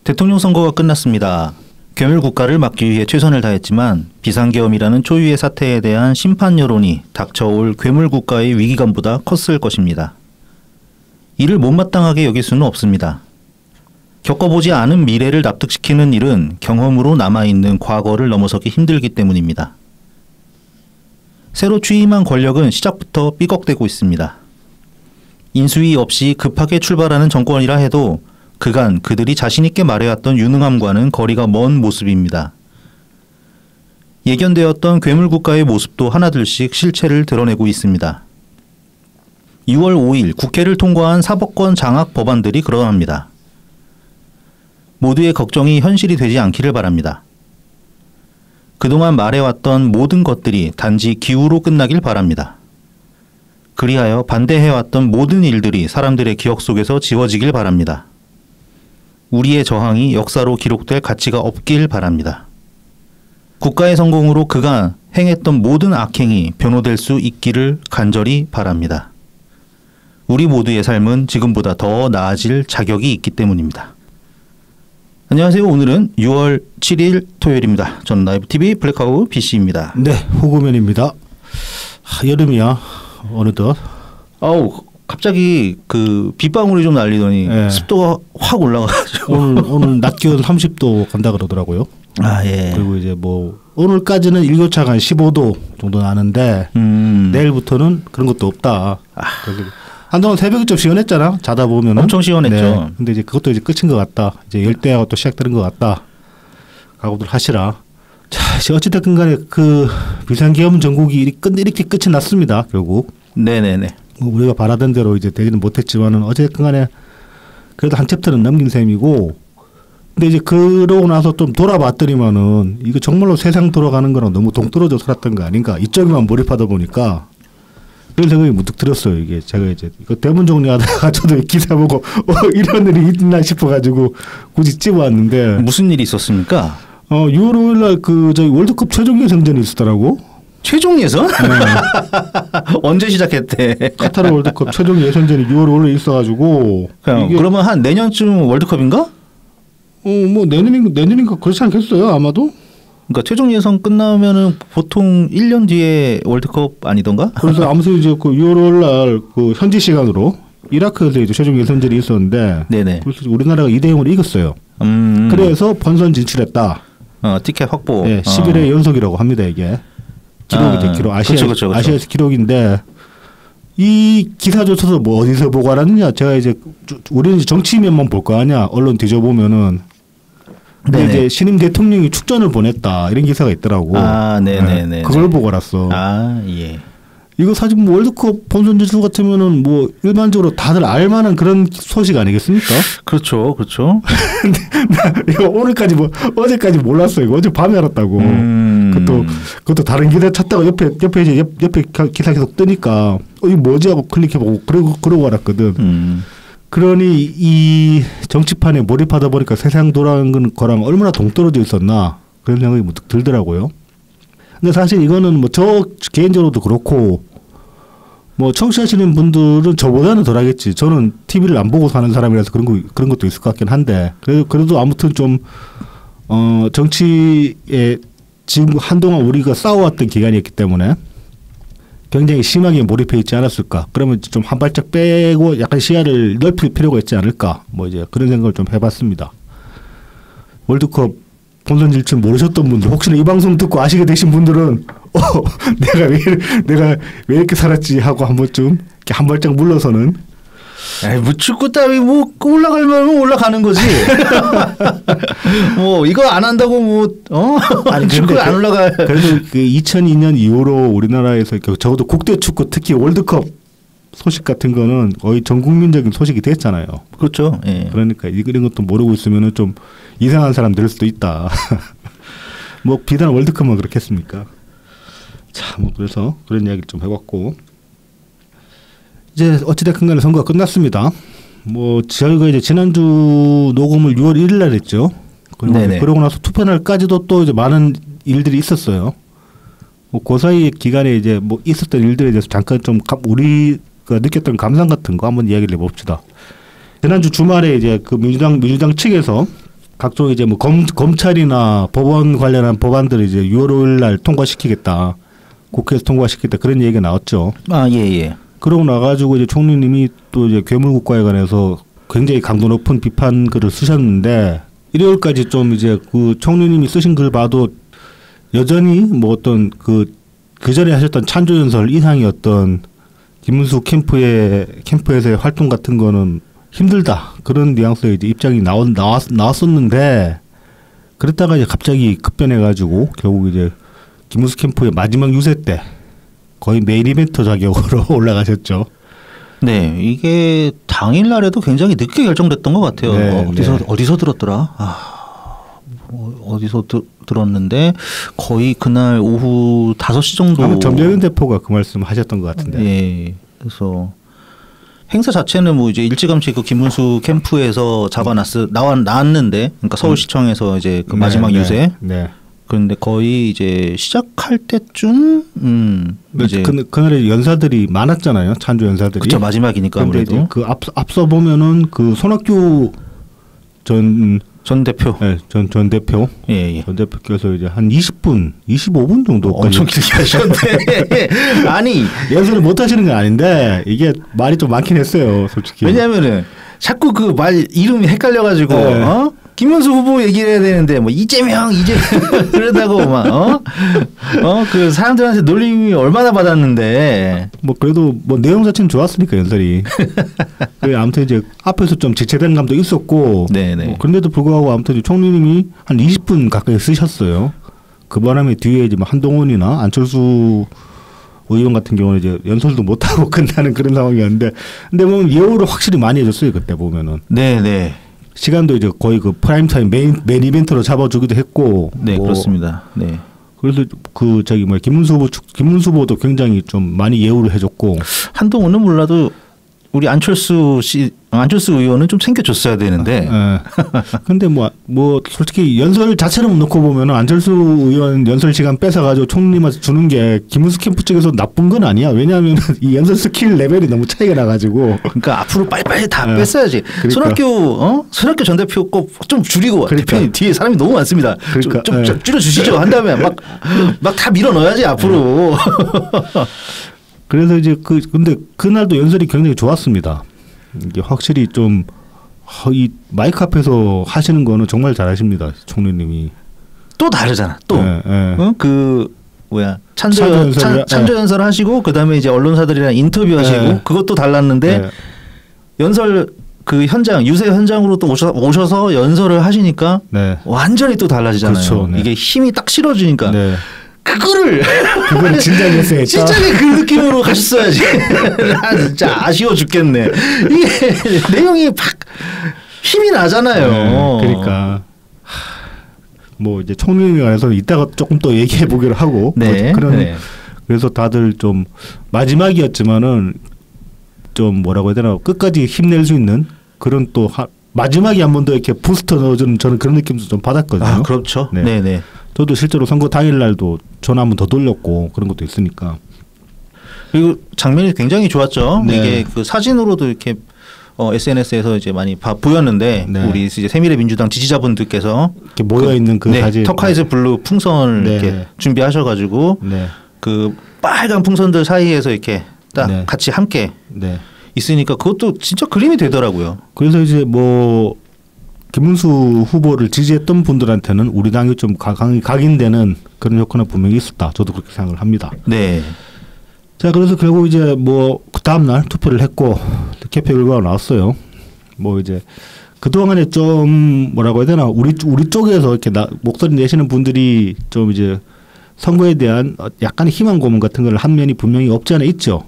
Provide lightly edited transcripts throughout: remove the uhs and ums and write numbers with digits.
대통령 선거가 끝났습니다. 괴물 국가를 막기 위해 최선을 다했지만 비상계엄이라는 초유의 사태에 대한 심판 여론이 닥쳐올 괴물 국가의 위기감보다 컸을 것입니다. 이를 못마땅하게 여길 수는 없습니다. 겪어보지 않은 미래를 납득시키는 일은 경험으로 남아있는 과거를 넘어서기 힘들기 때문입니다. 새로 취임한 권력은 시작부터 삐걱대고 있습니다. 인수위 없이 급하게 출발하는 정권이라 해도 그간 그들이 자신있게 말해왔던 유능함과는 거리가 먼 모습입니다. 예견되었던 괴물국가의 모습도 하나둘씩 실체를 드러내고 있습니다. 6월 5일 국회를 통과한 사법권 장악 법안들이 그러합니다. 모두의 걱정이 현실이 되지 않기를 바랍니다. 그동안 말해왔던 모든 것들이 단지 기우로 끝나길 바랍니다. 그리하여 반대해왔던 모든 일들이 사람들의 기억 속에서 지워지길 바랍니다. 우리의 저항이 역사로 기록될 가치가 없길 바랍니다. 국가의 성공으로 그가 행했던 모든 악행이 변호될 수 있기를 간절히 바랍니다. 우리 모두의 삶은 지금보다 더 나아질 자격이 있기 때문입니다. 안녕하세요. 오늘은 6월 7일 토요일입니다. 저는 라이브TV 블랙하우 BC입니다. 네, 호구면입니다. 여름이야. 어느덧. 아우, 갑자기 그 빗방울이 좀 날리더니 네. 습도가 확 올라가가지고 오늘 낮 기온 30도 간다 그러더라고요. 아, 예. 그리고 이제 뭐 오늘까지는 일교차가 한 15도 정도 나는데 내일부터는 그런 것도 없다. 한동안 새벽에 좀 시원했잖아. 자다 보면 엄청 시원했죠. 네. 근데 이제 그것도 이제 끝인 것 같다. 이제 열대야가 또 시작되는 것 같다. 각오들 하시라. 자, 이제 어찌됐든 간에 그 비상계엄 전국이 이렇게 끝이 났습니다. 결국. 네네네. 우리가 바라던 대로 이제 되지는 못했지만은 어쨌든 간에 그래도 한 챕터는 넘긴 셈이고, 근데 이제 그러고 나서 좀 돌아봤더니만은 이거 정말로 세상 돌아가는 거랑 너무 동떨어져 살았던 거 아닌가. 이쪽에만 몰입하다 보니까 그런 생각이 문득 들었어요. 이게 제가 이제 이거 대본 정리하다가 저도 기사 보고 이런 일이 있나 싶어가지고 굳이 집어왔는데. 무슨 일이 있었습니까? 6월 5일 날 그 저희 월드컵 최종 예선전이 있었더라고. 최종 예선? 네. 언제 시작했대? 카타르 월드컵 최종 예선전이 6월 5일에 있어가지고. 그러면 한 내년쯤 월드컵인가? 뭐 내년인가 그렇지 않겠어요 아마도? 그러니까 최종 예선 끝나면은 보통 1년 뒤에 월드컵 아니던가? 그래서 아무튼 이제 그 6월 5일 날 그 현지 시간으로 이라크에서 이제 최종 예선전이 있었는데. 네네. 그래서 우리나라가 2대0으로 이겼어요. 그래서 본선 진출했다. 티켓 확보. 네, 11회 연속이라고 합니다 이게. 기록이 기록. 아시아에서 기록인데 이 기사조차도 뭐 어디서 보고 알았느냐. 제가 이제 우리는 이제 정치면만 볼 거 아니야. 언론 뒤져보면은. 근데 이제 신임 대통령이 축전을 보냈다 이런 기사가 있더라고. 아, 네네네. 그걸 보고 알았어. 아, 예. 이거 사실 뭐 월드컵 본선 진출 같으면은 뭐 일반적으로 다들 알만한 그런 소식 아니겠습니까? 그렇죠, 그렇죠. 근데 이거 오늘까지 어제까지 몰랐어. 이거 어제 밤에 알았다고. 그것도 다른 기사 찾다가 옆에 기사 계속 뜨니까 이거 뭐지 하고 클릭해보고 그러고 알았거든. 그러니 이 정치판에 몰입하다 보니까 세상 돌아가는 거랑 얼마나 동떨어져 있었나 그런 생각이 문득 들더라고요. 근데 사실 이거는 뭐 저 개인적으로도 그렇고 뭐 청취하시는 분들은 저보다는 덜하겠지. 저는 TV를 안 보고 사는 사람이라서 그런 것도 있을 것 같긴 한데 그래도 아무튼 좀 정치에 지금 한동안 우리가 싸워왔던 기간이었기 때문에 굉장히 심하게 몰입해 있지 않았을까. 그러면 좀 한 발짝 빼고 약간 시야를 넓힐 필요가 있지 않을까. 뭐 이제 그런 생각을 좀 해봤습니다. 월드컵 본선 진출 모르셨던 분들, 혹시나 이 방송 듣고 아시게 되신 분들은 내가 왜 이렇게 살았지 하고 한 번쯤 이렇게 한 발짝 물러서는. 에이, 뭐 축구 따위 뭐 올라가면 올라가는 거지. 뭐 이거 안 한다고 뭐 아니 축구 안 올라가. 그래도 그 2002년 이후로 우리나라에서 적어도 국대 축구 특히 월드컵 소식 같은 거는 거의 전 국민적인 소식이 됐잖아요. 그렇죠. 예. 그러니까 이런 것도 모르고 있으면은 좀 이상한 사람 될 수도 있다. 뭐 비단 월드컵만 그렇겠습니까? 자, 뭐 그래서 그런 이야기를 좀 해봤고. 이제 어찌됐건 간에 선거가 끝났습니다. 뭐 저희가 이제 지난주 녹음을 6월 1일 날 했죠. 그러고 나서 투표 날까지도 또 이제 많은 일들이 있었어요. 뭐 그 사이 기간에 이제 뭐 있었던 일들에 대해서 잠깐 좀 우리가 느꼈던 감상 같은 거 한번 이야기를 해봅시다. 지난주 주말에 이제 그 민주당 측에서 각종 이제 뭐 검찰이나 법원 관련한 법안들을 이제 6월 5일 날 통과시키겠다. 국회에서 통과시키겠다. 그런 얘기가 나왔죠. 아, 예, 예. 그러고 나가지고 이제 총리님이 또 이제 괴물국가에 관해서 굉장히 강도 높은 비판 글을 쓰셨는데 일요일까지 좀 이제 그 총리님이 쓰신 글 봐도 여전히 뭐 어떤 그 전에 하셨던 찬조연설 이상의 어떤 김문수 캠프에서의 활동 같은 거는 힘들다. 그런 뉘앙스의 이제 입장이 나왔었는데 그랬다가 이제 갑자기 급변해가지고 결국 이제 김문수 캠프의 마지막 유세 때 거의 메인 이벤트 자격으로 올라가셨죠. 네, 이게 당일날에도 굉장히 늦게 결정됐던 것 같아요. 네, 어디서 들었더라? 어디서 들었는데 거의 그날 오후 5시 정도. 전병현 대표가 그 말씀 하셨던 것 같은데. 예. 그래서 행사 자체는 뭐 이제 일찌감치 그 김문수 캠프에서 나왔는데, 그러니까 서울시청에서 이제 그 마지막 유세. 네. 그런데 거의 이제 시작할 때쯤 이제 그날에 연사들이 많았잖아요. 찬조 연사들이. 그렇죠. 마지막이니까 아무래도. 그 앞서 보면은 그 손학규 전 대표. 네, 전 대표. 예, 예. 전 대표께서 이제 한 20분, 25분 정도까지 엄청 길게 하셨는데 아니 연설을 못 하시는 건 아닌데 이게 말이 좀 많긴 했어요, 솔직히. 왜냐면은 자꾸 그 말 이름이 헷갈려가지고 네. 김문수 후보 얘기를 해야 되는데 뭐 이재명 그러다고 막 그 사람들한테 놀림이 얼마나 받았는데 뭐 그래도 뭐 내용 자체는 좋았으니까 연설이. 그 아무튼 이제 앞에서 좀 지체된 감도 있었고. 네네. 뭐 그런데도 불구하고 아무튼 총리님이 한 20분 가까이 쓰셨어요. 그 바람에 뒤에 이제 뭐 한동훈이나 안철수 의원 같은 경우는 이제 연설도 못 하고 끝나는 그런 상황이었는데, 근데 보면 예우를 확실히 많이 해줬어요 그때 보면은. 네네. 시간도 이제 거의 그 프라임 타임 메인 이벤트로 잡아주기도 했고. 네, 뭐 그렇습니다. 네. 그래서 그 김문수 후보도 굉장히 좀 많이 예우를 해줬고. 한동훈은 몰라도 우리 안철수 의원은 좀 챙겨줬어야 되는데. 근데 뭐 솔직히 연설 자체를 놓고 보면은 안철수 의원 연설 시간 뺏어가지고 총리님한테 주는 게 김문수 캠프 측에서 나쁜 건 아니야. 왜냐하면 이 연설 스킬 레벨이 너무 차이가 나가지고. 그러니까 앞으로 빨리빨리 다 뺐어야지. 그러니까. 손학규 전 대표 꼭 좀 줄이고. 그러니까. 대표님 뒤에 사람이 너무 많습니다. 그러니까. 좀 줄여주시죠. 한 다음에 막 다 밀어 넣어야지 앞으로. 그래서 이제 근데 그날도 연설이 굉장히 좋았습니다. 이게 확실히 좀 이 마이크 앞에서 하시는 거는 정말 잘하십니다, 총리님이. 또 다르잖아. 또 찬조 연설 하시고 그다음에 이제 언론사들이랑 인터뷰하시고 그것도 달랐는데 연설 그 현장 유세 현장으로 또 오셔서 연설을 하시니까 완전히 또 달라지잖아요. 그렇죠. 네. 이게 힘이 딱 실어지니까. 네. 그거를 진작에 했어야겠다. 진작에 그 느낌으로 가셨어야지. 진짜 아쉬워 죽겠네. 이게 내용이 팍 힘이 나잖아요. 그러니까 뭐 이제 총리에 관해서 이따가 조금 또 얘기해 보기로 하고. 그래서 다들 좀 마지막이었지만은 좀 뭐라고 해야 되나 끝까지 힘낼 수 있는 그런 또 마지막에 한 번 더 이렇게 부스터 넣어주는 저는 그런 느낌도 좀 받았거든요. 아, 그렇죠. 네네. 저도 실제로 선거 당일날도 전화 한 번 더 돌렸고 그런 것도 있으니까. 그리고 장면이 굉장히 좋았죠. 이게 그 사진으로도 이렇게 SNS에서 이제 많이 보였는데 우리 이제 새미래민주당 지지자분들께서 이렇게 모여 있는 그 사진, 터카이즈 블루 풍선을 이렇게 준비하셔가지고 그 빨간 풍선들 사이에서 이렇게 딱 같이 함께 있으니까 그것도 진짜 그림이 되더라고요. 그래서 이제 뭐 김문수 후보를 지지했던 분들한테는 우리 당이 좀 각인되는 그런 효과는 분명히 있었다. 저도 그렇게 생각을 합니다. 네. 자, 그래서 결국 이제 뭐 그 다음 날 투표를 했고 개표 결과가 나왔어요. 뭐 이제 그 동안에 좀 뭐라고 해야 되나 우리 쪽에서 이렇게 목소리 내시는 분들이 좀 이제 선거에 대한 약간의 희망 고문 같은 걸 한 면이 분명히 없지 않아 있죠.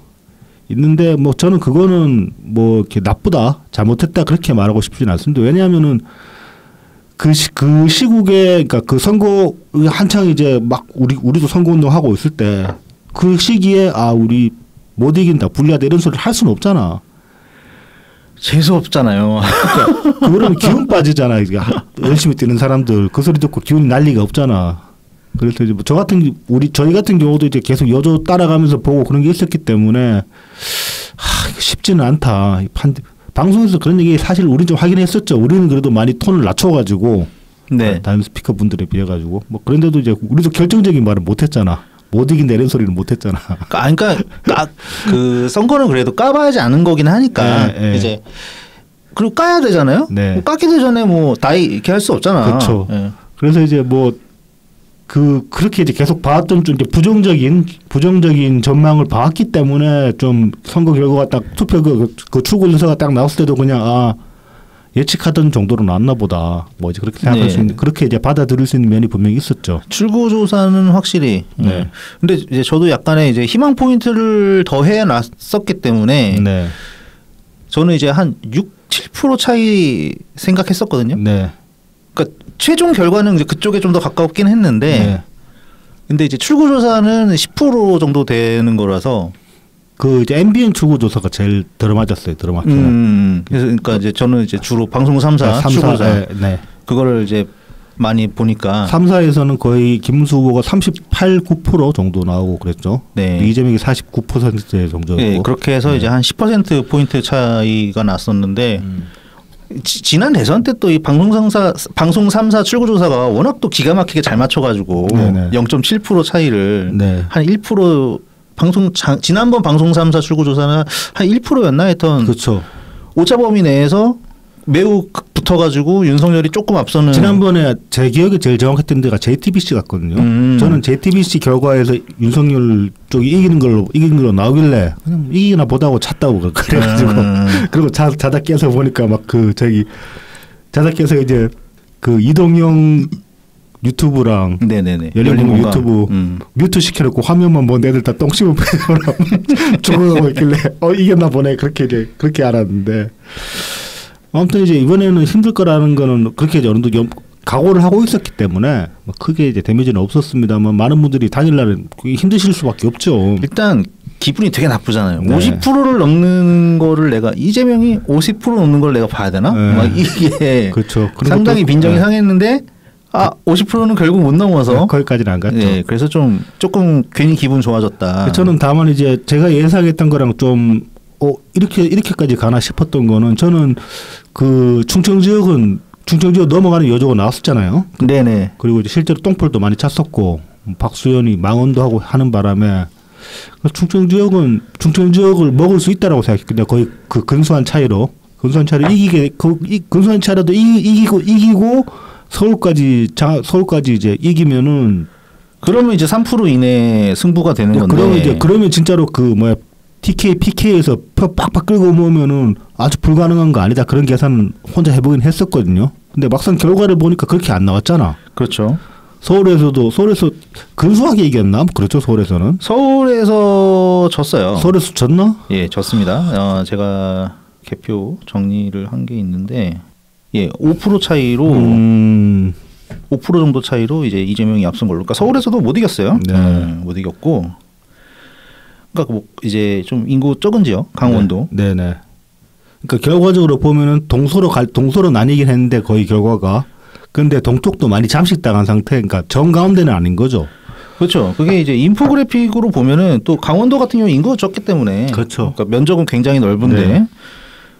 있는데 뭐 저는 그거는 뭐 이렇게 나쁘다 잘못했다 그렇게 말하고 싶지는 않습니다. 왜냐하면은 그 시국에 그러니까 그 선거 한창 이제 막 우리도 선거 운동하고 있을 때 그 시기에 우리 못 이긴다 불리하다 이런 소리를 할 수는 없잖아. 재수 없잖아요. 그러니까 그러면 기운 빠지잖아. 열심히 뛰는 사람들 그 소리 듣고 기운이 날 리가 없잖아. 그래서 이제 저희 같은 경우도 이제 계속 여조 따라가면서 보고 그런 게 있었기 때문에 쉽지는 않다. 방송에서 그런 얘기 사실 우리 좀 하긴 했었죠. 우리는 그래도 많이 톤을 낮춰가지고 네. 다른 스피커 분들에 비해 가지고 뭐 그런데도 이제 우리도 결정적인 말을 못했잖아. 못 이긴다 이런 소리는 못했잖아. 그러니까 그 선거는 그래도 까봐야지 아는 거긴 하니까 네. 이제 그리고 까야 되잖아요. 네. 뭐 까기도 전에 뭐 다이 이렇게 할 수 없잖아. 그렇죠. 네. 그래서 이제 뭐 그렇게 이제 계속 봐왔던 좀 이제 부정적인 전망을 봐왔기 때문에 좀 선거 결과가 딱 투표 그 출구 순서가 딱 나왔을 때도 그냥 예측하던 정도로 나왔나 보다. 뭐 이제 그렇게 생각할 수 있는 그렇게 이제 받아들일 수 있는 면이 분명히 있었죠. 출구 조사는 확실히. 네. 근데 이제 저도 약간의 이제 희망 포인트를 더해 놨었기 때문에 네. 저는 이제 한 6, 7% 차이 생각했었거든요. 네. 그러니까 최종 결과는 이제 그쪽에 좀 더 가깝긴 했는데, 네. 근데 이제 출구 조사는 10% 정도 되는 거라서. 그 이제 MBN 출구 조사가 제일 들어맞았어요. 그래서 그러니까 이제 저는 이제 주로 방송 3사 출구 조사 그거를 이제 많이 보니까 3사에서는 거의 김문수 후보가 38, 9% 정도 나오고 그랬죠. 네. 이재명이 49% 정도였고. 네, 그렇게 해서 이제 한 10% 포인트 차이가 났었는데. 지난 대선 때 또 이 방송 3사 출구 조사가 워낙 또 기가 막히게 잘 맞춰가지고 0.7% 차이를 한 1% 지난번 방송 3사 출구 조사는 한 1%였나 했던 그렇죠. 오차 범위 내에서 매우 붙어가지고 윤석열이 조금 앞서는. 지난번에 제 기억에 제일 정확했던 데가 JTBC 같거든요. 저는 JTBC 결과에서 윤석열 쪽이 이긴 걸로 나오길래 그냥 이기나 보다고 찼다고 그래가지고 그리고 자다 깨서 보니까 막 자다 깨서 이제 그 이동영 유튜브랑 열린공감 유튜브 뮤트 시켜놓고 화면만 본 애들 다 똥 씹은 표정으로 조롱하고 있길래 이겼나 보네 그렇게 알았는데. 아무튼 이제 이번에는 힘들 거라는 거는 그렇게 이제 어느 정도 각오를 하고 있었기 때문에 크게 이제 데미지는 없었습니다만 많은 분들이 당일날은 힘드실 수밖에 없죠. 일단 기분이 되게 나쁘잖아요. 50%를 넘는 거를 내가 이재명이 50% 넘는 걸 내가 봐야 되나? 막 이게 그렇죠. 상당히 빈정이 상했는데 50%는 결국 못 넘어서 거기까지는 안 갔죠. 네, 그래서 조금 괜히 기분 좋아졌다. 저는 다만 이제 제가 예상했던 거랑 좀 이렇게까지 가나 싶었던 거는 저는 그 충청 지역 넘어가는 여조가 나왔었잖아요. 네네. 그리고 이제 실제로 똥볼도 많이 찼었고 박수현이 망언도 하고 하는 바람에 충청 지역을 먹을 수 있다라고 생각했거든요. 거의 그 근소한 차이로 근소한 차이라도 이기고 서울까지 이제 이기면은 그러면 이제 3% 이내 승부가 되는 건데. 그러면 진짜로 TK, PK에서 표 빡빡 끌고 모으면은 아주 불가능한 거 아니다. 그런 계산은 혼자 해보긴 했었거든요. 근데 막상 결과를 보니까 그렇게 안 나왔잖아. 그렇죠. 서울에서 근소하게 이겼나? 그렇죠. 서울에서 졌어요. 서울에서 졌나? 예, 졌습니다. 제가 개표 정리를 한 게 있는데, 5% 차이로 5% 정도 차이로 이제 이재명이 앞선 걸로. 그러니까 서울에서도 못 이겼어요. 못 이겼고. 그러니까 이제 좀 인구 적은 지역 강원도. 네네. 그러니까 결과적으로 보면은 동서로 나뉘긴 했는데 거의 결과가. 근데 동쪽도 많이 잠식당한 상태. 그러니까 정 가운데는 아닌 거죠. 그렇죠. 그게 이제 인포그래픽으로 보면은 또 강원도 같은 경우 인구가 적기 때문에. 그렇죠. 그러니까 면적은 굉장히 넓은데.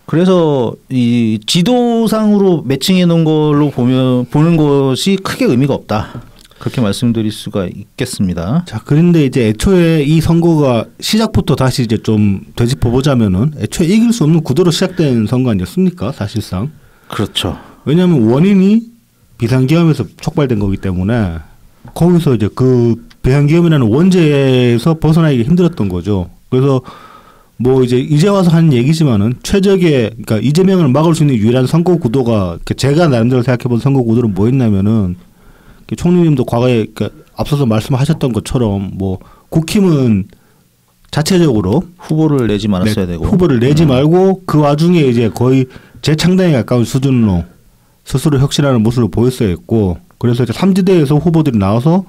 그래서 이 지도상으로 매칭해 놓은 걸로 보는 것이 크게 의미가 없다. 그렇게 말씀드릴 수가 있겠습니다. 자, 그런데 이제 애초에 이 선거가 시작부터 다시 이제 좀 되짚어 보자면은 애초에 이길 수 없는 구도로 시작된 선거 아니었습니까? 사실상. 그렇죠. 왜냐하면 원인이 비상계엄에서 촉발된 거기 때문에 거기서 이제 그 비상계엄이라는 원죄에서 벗어나기 힘들었던 거죠. 그래서 뭐 이제 와서 하는 얘기지만은 그러니까 이재명을 막을 수 있는 유일한 선거 구도가 제가 나름대로 생각해본 선거 구도는 뭐였냐면은 총리님도 과거에 앞서서 말씀하셨던 것처럼 뭐 국힘은 자체적으로 후보를 내지 말았어야 되고 후보를 내지 말고 그 와중에 이제 거의 재창당에 가까운 수준으로 스스로 혁신하는 모습을 보였어야 했고 그래서 이제 3지대에서 후보들이 나와서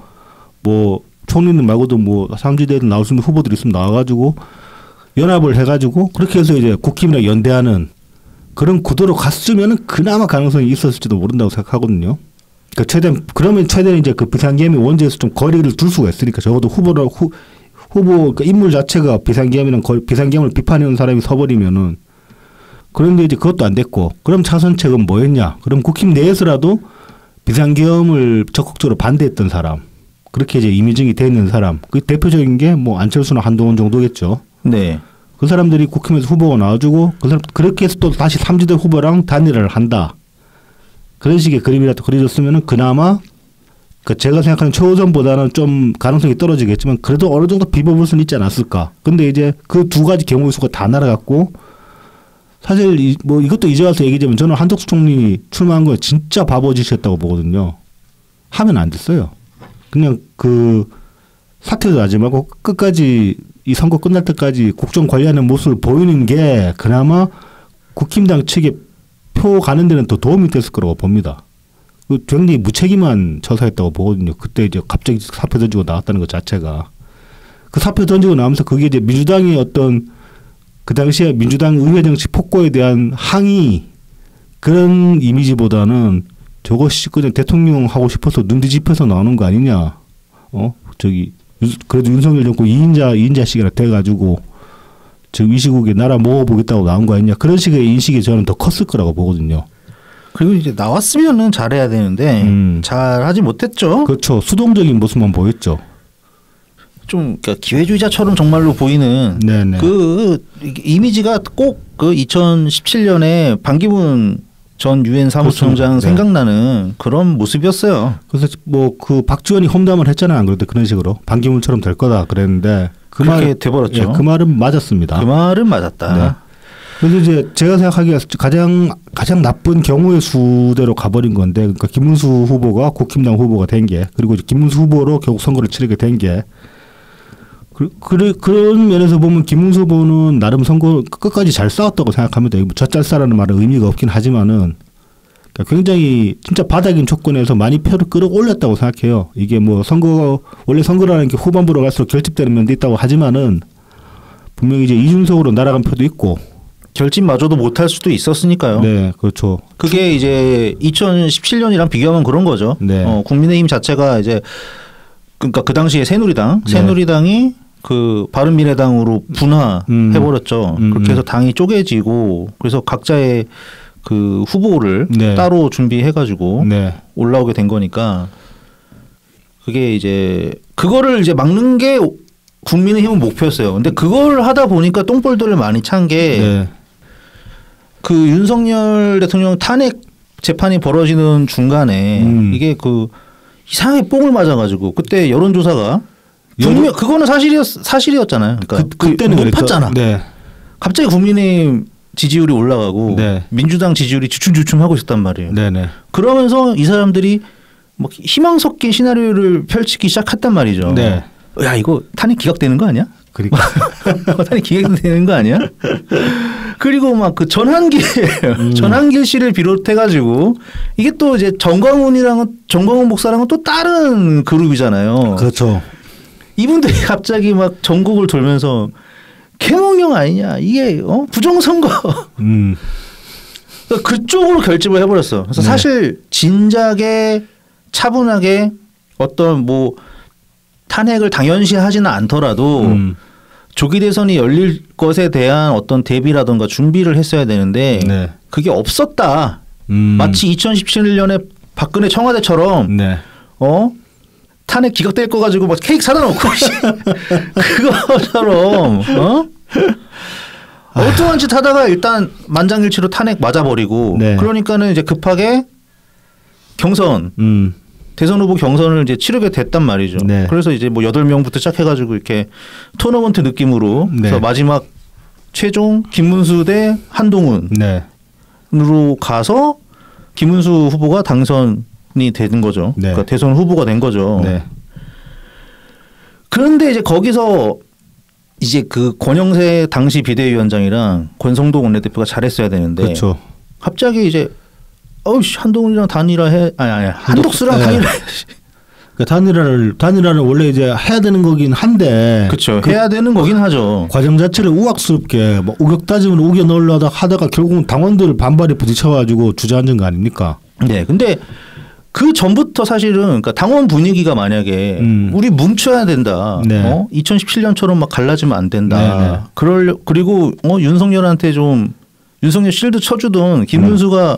뭐 총리님 말고도 뭐 3지대에도 나올 수 있는 후보들이 있으면 나와가지고 연합을 해가지고 그렇게 해서 이제 국힘이랑 연대하는 그런 구도로 갔으면은 그나마 가능성이 있었을지도 모른다고 생각하거든요. 그러면 최대한 이제 그 비상계엄의 원죄에서 좀 거리를 둘 수가 있으니까 적어도 후보 그러니까 인물 자체가 비상계엄을 비판해온 사람이 서버리면은 그런데 이제 그것도 안 됐고 그럼 차선책은 뭐였냐? 그럼 국힘 내에서라도 비상계엄을 적극적으로 반대했던 사람, 그렇게 이제 이미징이 돼 있는 사람, 그 대표적인 게 뭐 안철수나 한동훈 정도겠죠. 네. 그 사람들이 국힘에서 후보가 나와주고 그 사람 그렇게 해서 또 다시 3지대 후보랑 단일화를 한다. 그런 식의 그림이라도 그려졌으면은 그나마 그 제가 생각하는 최우선보다는 좀 가능성이 떨어지겠지만 그래도 어느 정도 비벼볼 수는 있지 않았을까. 근데 이제 그 두 가지 경우의 수가 다 날아갔고 사실 뭐 이것도 이제 와서 얘기하자면 저는 한덕수 총리 출마한 거 진짜 바보짓이었다고 보거든요. 하면 안 됐어요. 그냥 그 사퇴도 하지 말고 끝까지 이 선거 끝날 때까지 국정 관리하는 모습을 보이는 게 그나마 국힘당 측에 표 가는 데는 더 도움이 됐을 거라고 봅니다. 그 굉장히 무책임한 처사였다고 보거든요. 그때 이제 갑자기 사표 던지고 나왔다는 것 자체가. 그 사표 던지고 나오면서 그게 이제 민주당의 어떤 그 당시에 민주당 의회 정치 폭거에 대한 항의 그런 이미지보다는 저것이 그냥 대통령 하고 싶어서 눈 뒤집혀서 나오는 거 아니냐. 그래도 윤석열 정권 2인자씩이나 돼가지고 지금 이 시국에 나라 먹어보겠다고 나온 거 아니냐. 그런 식의 인식이 저는 더 컸을 거라고 보거든요. 그리고 이제 나왔으면은 잘해야 되는데 잘하지 못했죠. 그렇죠. 수동적인 모습만 보였죠. 좀 그러니까 기회주의자처럼 정말로 보이는 네네. 그 이미지가 꼭 그 2017년에 반기문 전 유엔 사무총장 네. 생각나는 그런 모습이었어요. 그래서 뭐 그 박지원이 험담을 했잖아요. 안 그래도 그런 식으로 반기문처럼 될 거다 그랬는데 그렇게 돼버렸죠. 예, 그 말은 맞았습니다. 그 말은 맞았다. 네. 그래서 이제 제가 생각하기에 가장 나쁜 경우의 수대로 가버린 건데, 그러니까 김문수 후보가 국힘당 후보가 된 게, 그리고 이제 김문수 후보로 결국 선거를 치르게 된 게, 그런 면에서 보면 김문수 후보는 나름 선거 끝까지 잘 싸웠다고 생각합니다. 젖잘싸라는 말은 의미가 없긴 하지만은 그러니까 굉장히 진짜 바닥인 조건에서 많이 표를 끌어올렸다고 생각해요. 이게 뭐 원래 선거라는 게 후반부로 갈수록 결집되는 면도 있다고 하지만은 분명히 이제 이중적으로 날아간 표도 있고. 결집마저도 못할 수도 있었으니까요. 네, 그렇죠. 그게 이제 2017년이랑 비교하면 그런 거죠. 네. 국민의힘 자체가 이제 그러니까 그 당시에 새누리당이 그 바른미래당으로 분화해버렸죠. 그렇게 해서 당이 쪼개지고 그래서 각자의 그 후보를 따로 준비해가지고 올라오게 된 거니까 그게 이제 그거를 이제 막는 게 국민의힘은 목표였어요. 근데 그걸 하다 보니까 똥볼들을 많이 찬 게 그 윤석열 대통령 탄핵 재판이 벌어지는 중간에 이게 그 이상하게 뽕을 맞아가지고 그때 여론조사가 분명 그거는 사실이었잖아요. 그러니까 그때는 높았잖아. 네. 갑자기 국민의힘 지지율이 올라가고 민주당 지지율이 주춤주춤하고 있었단 말이에요. 네네. 그러면서 이 사람들이 뭐 희망 섞인 시나리오를 펼치기 시작했단 말이죠. 네. 야 이거 탄핵 기각되는 거 아니야? 그러니까 탄핵 기각되는 거 아니야? 그리고 막 그 전한길 씨를 비롯해가지고 이게 또 이제 정광훈 목사랑은 또 다른 그룹이잖아요. 그렇죠. 이분들이 갑자기 막 전국을 돌면서 개몽령 아니냐 이게 부정선거. 그쪽으로 결집을 해버렸어. 그래서 사실 진작에 차분하게 어떤 뭐 탄핵을 당연시하지는 않더라도 조기 대선이 열릴 것에 대한 어떤 대비라든가 준비를 했어야 되는데 그게 없었다. 마치 2017년에 박근혜 청와대처럼 탄핵 기각될 거 가지고 막 케이크 사다 놓고 그거처럼 엉뚱한 짓 하다가 일단 만장일치로 탄핵 맞아버리고 그러니까는 이제 급하게 경선 대선 후보 경선을 이제 치르게 됐단 말이죠. 그래서 이제 뭐 8명부터 시작해가지고 이렇게 토너먼트 느낌으로 그래서 마지막 최종 김문수 대 한동훈으로 가서 김문수 후보가 당선이 되는 거죠. 그러니까 대선 후보가 된 거죠. 그런데 이제 거기서 이제 그 권영세 당시 비대위원장이랑 권성동 원내대표가 잘했어야 되는데 그렇죠. 갑자기 이제 한동훈이랑 단일화해 한덕수랑 단일화. 그러니까 단일화를 원래 이제 해야 되는 거긴 한데. 그렇죠. 해야 되는 거긴 하죠. 과정 자체를 우악스럽게 뭐 우격 따지면 우겨 넣으려다 하다가 결국은 당원들 반발에 부딪혀가지고 주저앉은 거 아닙니까? 네. 근데 그 전부터 사실은 그러니까 당원 분위기가 만약에 우리 뭉쳐야 된다. 2017년처럼 막 갈라지면 안 된다. 그리고 윤석열한테 좀 윤석열 실드 쳐주던 김문수가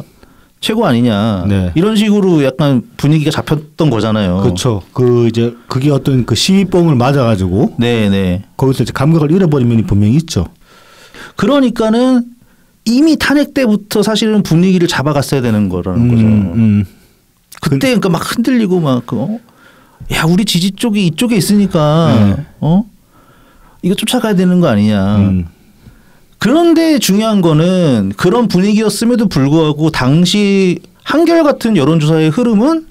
최고 아니냐. 네. 이런 식으로 약간 분위기가 잡혔던 거잖아요. 그렇죠. 이제 그게 어떤 그 시위뽕을 맞아가지고 네네. 거기서 이제 감각을 잃어버린 면이 분명히 있죠. 그러니까는 이미 탄핵 때부터 사실은 분위기를 잡아갔어야 되는 거라는 거죠. 그때 그러니까 막 흔들리고 막 야 우리 지지 쪽이 이쪽에 있으니까 이거 쫓아가야 되는 거 아니냐. 그런데 중요한 거는 그런 분위기였음에도 불구하고 당시 한결같은 여론조사의 흐름은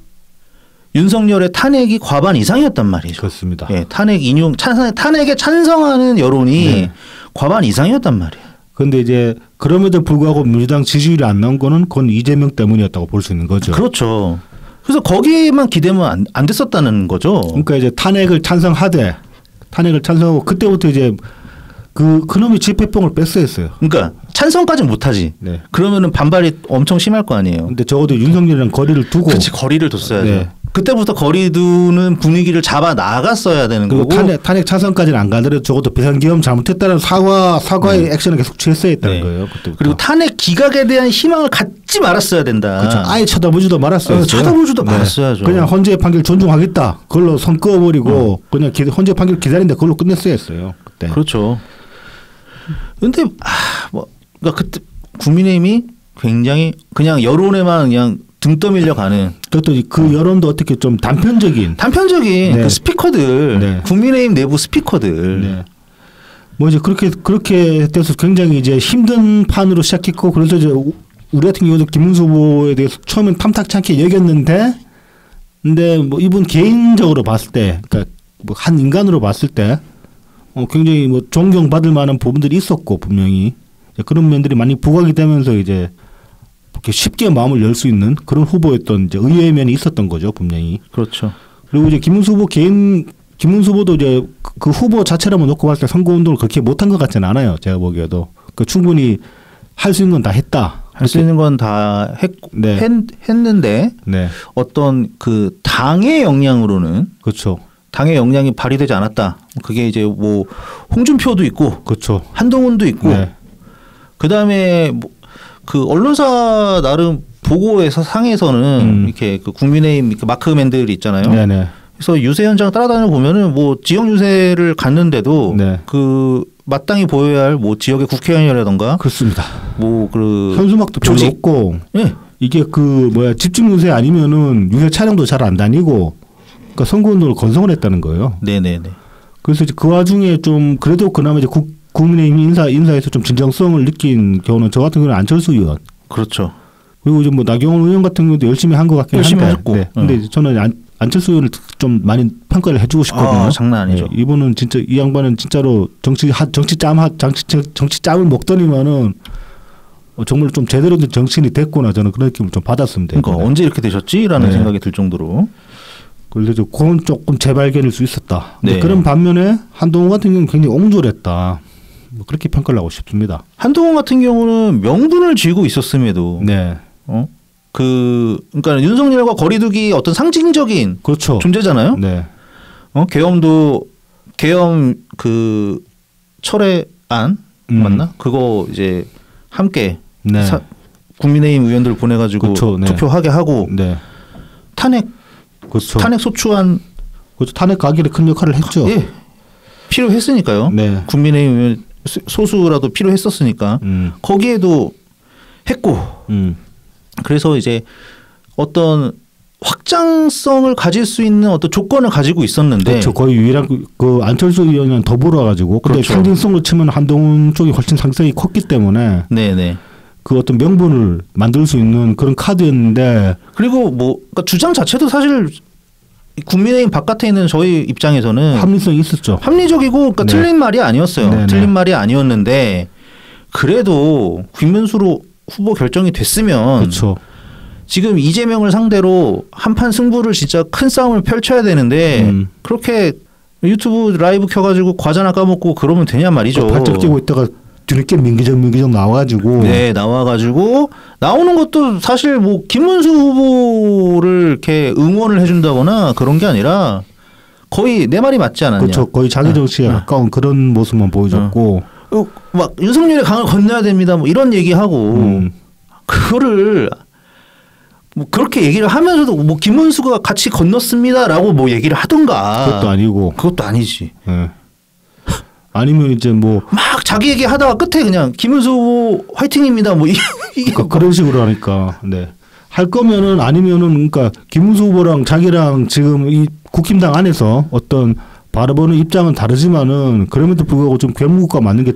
윤석열의 탄핵이 과반 이상이었단 말이죠. 그렇습니다. 예, 탄핵에 찬성하는 여론이 네. 과반 이상이었단 말이에요. 그런데 이제 그럼에도 불구하고 민주당 지지율이 안 나온 거는 그건 이재명 때문이었다고 볼 수 있는 거죠. 그렇죠. 그래서 거기에만 기대면 안 됐었다는 거죠. 그러니까 이제 탄핵을 찬성하고 그때부터 이제 그놈이 집회뽕을 뺐어야 했어요. 그러니까 찬성까지는 못하지. 네. 그러면은 반발이 엄청 심할 거 아니에요. 근데 적어도 윤석열이랑 거리를 두고. 그렇지 거리를 뒀어야죠. 네. 그때부터 거리 두는 분위기를 잡아 나갔어야 되는 거고. 탄핵 찬성까지는 안 가더라도 적어도 비상계엄 잘못했다는 사과의 액션을 계속 취했어야 했다는 거예요. 그때부터. 그리고 탄핵 기각에 대한 희망을 갖지 말았어야 된다. 그렇죠. 아예 쳐다보지도 말았어요. 쳐다보지도 말았어야죠. 그냥 헌재의 판결 존중하겠다. 그걸로 선 그어버리고 그냥 헌재 판결 기다린다. 그걸로 끝냈어야 했어요. 그때. 그렇죠. 근데 그러니까 그때 국민의힘이 굉장히 그냥 여론에만 그냥 등 떠밀려 가는. 그것도 그 여론도 어떻게 좀 단편적인 네. 그 스피커들, 네. 국민의힘 내부 스피커들. 네. 뭐 이제 그렇게 돼서 굉장히 이제 힘든 판으로 시작했고 그래서 이제 우리 같은 경우도 김문수 후보에 대해서 처음엔 탐탁치 않게 여겼는데, 근데 뭐 이분 개인적으로 봤을 때, 그러니까 뭐 한 인간으로 봤을 때. 굉장히 뭐 존경받을 만한 부분들이 있었고 분명히 그런 면들이 많이 부각이 되면서 이제 이렇게 쉽게 마음을 열 수 있는 그런 후보였던 이제 의외의 면이 있었던 거죠 분명히. 그렇죠. 그리고 이제 김문수 후보도 이제 그 후보 자체라면 놓고 봤을 때 선거운동을 그렇게 못한 것 같지는 않아요. 제가 보기에도 충분히 할 수 있는 건 다 했다. 할 수 있는 건 다 했는데 네. 어떤 그 당의 역량으로는 그렇죠. 당의 역량이 발휘되지 않았다. 그게 이제 뭐 홍준표도 있고, 그렇죠. 한동훈도 있고, 네. 그 다음에 그 언론사 나름 보고에서 상에서는 이렇게 그 국민의힘 마크맨들이 있잖아요. 네네. 그래서 유세 현장 따라다녀 보면은 뭐 지역 유세를 갔는데도 네. 그 마땅히 보여야 할 뭐 지역의 국회의원이라던가, 그렇습니다. 뭐 그 현수막도 별로 없고, 네. 이게 집중 유세 아니면은 유세 차량도 잘 안 다니고. 그러니까 선거운동을 건성을 했다는 거예요. 네네네. 그래서 이제 그 와중에 좀 그래도 그나마 이제 국민의힘 인사에서 좀 진정성을 느낀 경우는 저 같은 경우는 안철수 의원. 그렇죠. 그리고 이제 뭐 나경원 의원 같은 경우도 열심히 한 것 같긴 한데. 열심히 했고. 네. 근데 저는 안철수 의원을 좀 많이 평가를 해주고 싶거든요. 장난 아니죠. 네. 이분은 진짜 이 양반은 진짜로 정치 짬을 먹더니만은 정말 좀 제대로 된 정치인이 됐구나 저는 그런 느낌을 좀 받았습니다. 그러니까 언제 이렇게 되셨지라는 생각이 들 정도로. 그래서 그건 조금 재발견일 수 있었다. 네. 그런 반면에 한동훈 같은 경우는 굉장히 옹졸했다. 뭐 그렇게 평가를 하고 싶습니다. 한동훈 같은 경우는 명분을 쥐고 있었음에도, 네, 그러니까 윤석열과 거리두기 어떤 상징적인 그렇죠. 존재잖아요. 네, 계엄 그 철회안 맞나? 그거 이제 함께 네. 국민의힘 의원들 보내가지고 그렇죠. 네. 투표하게 하고 네. 그렇죠. 탄핵 소추안 그렇죠. 탄핵 가결에 큰 역할을 했죠. 예. 필요했으니까요. 네. 국민의힘 의원 소수라도 필요했었으니까 거기에도 했고 그래서 이제 어떤 확장성을 가질 수 있는 어떤 조건을 가지고 있었는데 그렇죠. 거의 유일한 그 안철수 의원이랑 더불어 가지고 근데 그렇죠. 상징성으로 치면 한동훈 쪽이 훨씬 상승이 컸기 때문에 네네. 그 어떤 명분을 만들 수 있는 그런 카드였는데 그리고 뭐 그러니까 주장 자체도 사실 국민의힘 바깥에 있는 저희 입장에서는 합리성이 있었죠. 합리적이고 그러니까 네. 틀린 말이 아니었어요. 네네. 틀린 말이 아니었는데 그래도 김문수 후보 결정이 됐으면 그렇죠. 지금 이재명을 상대로 한판 승부를 진짜 큰 싸움을 펼쳐야 되는데 그렇게 유튜브 라이브 켜가지고 과자나 까먹고 그러면 되냐 말이죠. 발작 뛰고 있다가 뒤늦게 민기적 나와가지고 네 나와가지고 나오는 것도 사실 뭐 김문수 후보를 이렇게 응원을 해준다거나 그런 게 아니라 거의 내 말이 맞지 않았냐. 그렇죠. 거의 자기 정치에 가까운 그런 모습만 보여줬고 막 윤석열의 강을 건너야 됩니다. 뭐 이런 얘기하고 그거를 뭐 그렇게 얘기를 하면서도 뭐 김문수가 같이 건넜습니다라고 뭐 얘기를 하던가. 그것도 아니고. 그것도 아니지. 네. 아니면 이제 뭐 막 자기 얘기 하다가 끝에 그냥 김문수 후보 화이팅입니다. 뭐 이게 그러니까 그런 식으로 하니까. 네. 할 거면은 아니면은 그러니까 김문수 후보랑 자기랑 지금 이 국힘당 안에서 어떤 바라보는 입장은 다르지만은 그럼에도 불구하고 좀 괴물국가 막는 게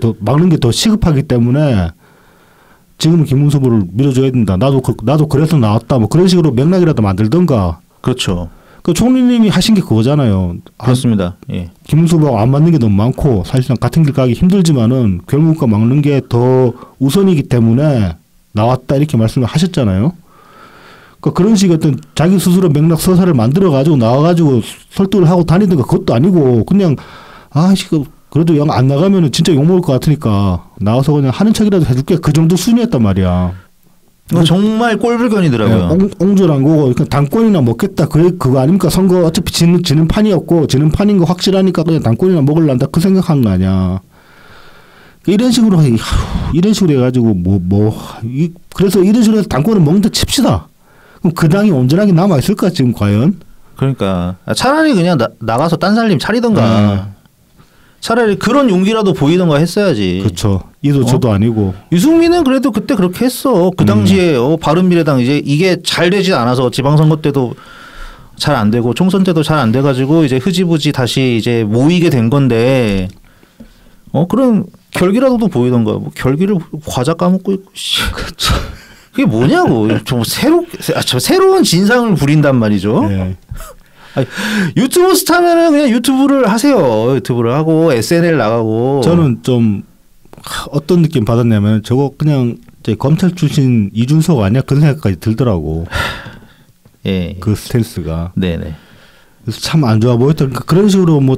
더 시급하기 때문에 지금은 김문수 후보를 밀어줘야 된다. 나도 그래서 나왔다. 뭐 그런 식으로 맥락이라도 만들던가. 그렇죠. 그 총리님이 하신 게 그거잖아요. 그렇습니다. 예. 김문수 후보가 안 맞는 게 너무 많고 사실상 같은 길 가기 힘들지만은 괴물국가 막는 게 더 우선이기 때문에 나왔다 이렇게 말씀을 하셨잖아요. 그러니까 그런 식의 어떤 자기 스스로 맥락 서사를 만들어 가지고 나와 가지고 설득을 하고 다니든가 그것도 아니고 그냥 그래도 영 안 나가면은 진짜 욕 먹을 것 같으니까 나와서 그냥 하는 척이라도 해줄게 그 정도 순이었단 말이야. 정말 꼴불견이더라고요. 네, 옹졸한 거고 당권이나 먹겠다 그거 아닙니까? 선거 어차피 지는 판이었고 지는 판인 거 확실하니까 그냥 당권이나 먹을란다 그 생각한 거 아니야. 이런 식으로 해가지고 그래서 이런 식으로 해서 당권을 먹는다 칩시다. 그럼 그 당이 온전하게 남아 있을까 지금 과연? 그러니까 차라리 그냥 나가서 딴 살림 차리던가. 차라리 그런 용기라도 보이던가 했어야지. 그렇죠. 이도 저도 아니고. 유승민은 그래도 그때 그렇게 했어. 그 당시에 바른미래당 이게 잘 되지 않아서 지방선거 때도 잘 안 되고 총선 때도 잘 안 돼가지고 이제 흐지부지 다시 이제 모이게 된 건데 그런 결기라도 보이던가. 뭐 결기를 과자 까먹고 있고. 그렇죠. 그게 뭐냐고. 저 새로운 진상을 부린단 말이죠. 네. 아니, 유튜브 스타면은 그냥 유튜브를 하세요. 유튜브를 하고 SNL 나가고. 저는 좀 어떤 느낌 받았냐면 저거 그냥 이제 검찰 출신 이준석 아니야 그런 생각까지 들더라고. 예. 그 스탠스가. 네네. 그래서 참 안 좋아 보였다. 그러니까 그런 식으로 뭐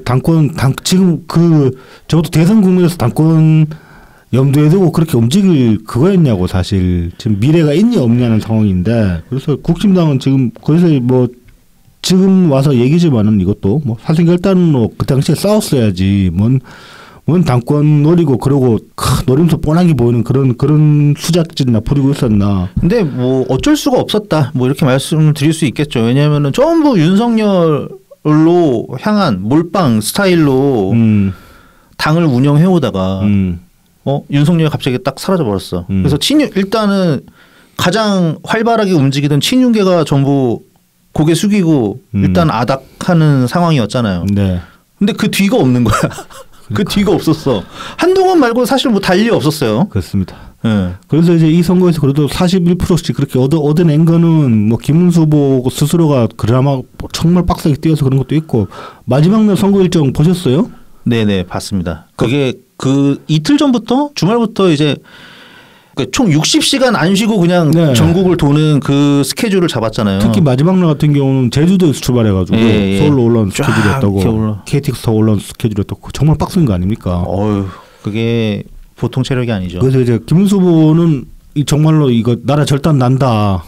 지금 저것도 대선 국면에서 당권 염두에 두고 그렇게 움직일 그거였냐고 사실 지금 미래가 있냐 없냐는 상황인데 그래서 국힘당은 지금 그래서 뭐 지금 와서 얘기지만은 이것도 뭐 사생결단으로 그 당시에 싸웠어야지 뭔 당권 노리고 그러고 노림수 뻔하게 보이는 그런 수작질이나 부리고 있었나. 근데 뭐 어쩔 수가 없었다. 뭐 이렇게 말씀을 드릴 수 있겠죠. 왜냐하면은 전부 윤석열로 향한 몰빵 스타일로 당을 운영해 오다가 윤석열이 갑자기 딱 사라져 버렸어. 그래서 일단은 가장 활발하게 움직이던 친윤계가 전부 고개 숙이고 일단 아닥하는 상황이었잖아요. 네. 근데 그 뒤가 없는 거야. 그 뒤가 없었어. 한동안 말고 사실 뭐 달리 없었어요. 그렇습니다. 네. 그래서 이제 이 선거에서 그래도 41%씩 그렇게 얻어낸 거는 뭐 김문수 후보 스스로가 그나마 정말 빡세게 뛰어서 그런 것도 있고 마지막 날 선거 일정 보셨어요? 네네 봤습니다. 그게 그 이틀 전부터 주말부터 이제 총 60시간 안 쉬고 그냥 네. 전국을 도는 그 스케줄을 잡았잖아요. 특히 마지막 날 같은 경우는 제주도에서 출발해가지고 서울로 올라온 스케줄이었다고 KTX 타고 올라온 스케줄이었다고 정말 빡센 거 아닙니까? 어휴 그게 보통 체력이 아니죠. 그래서 이제 김문수 후보는 정말로 이거 나라 절단 난다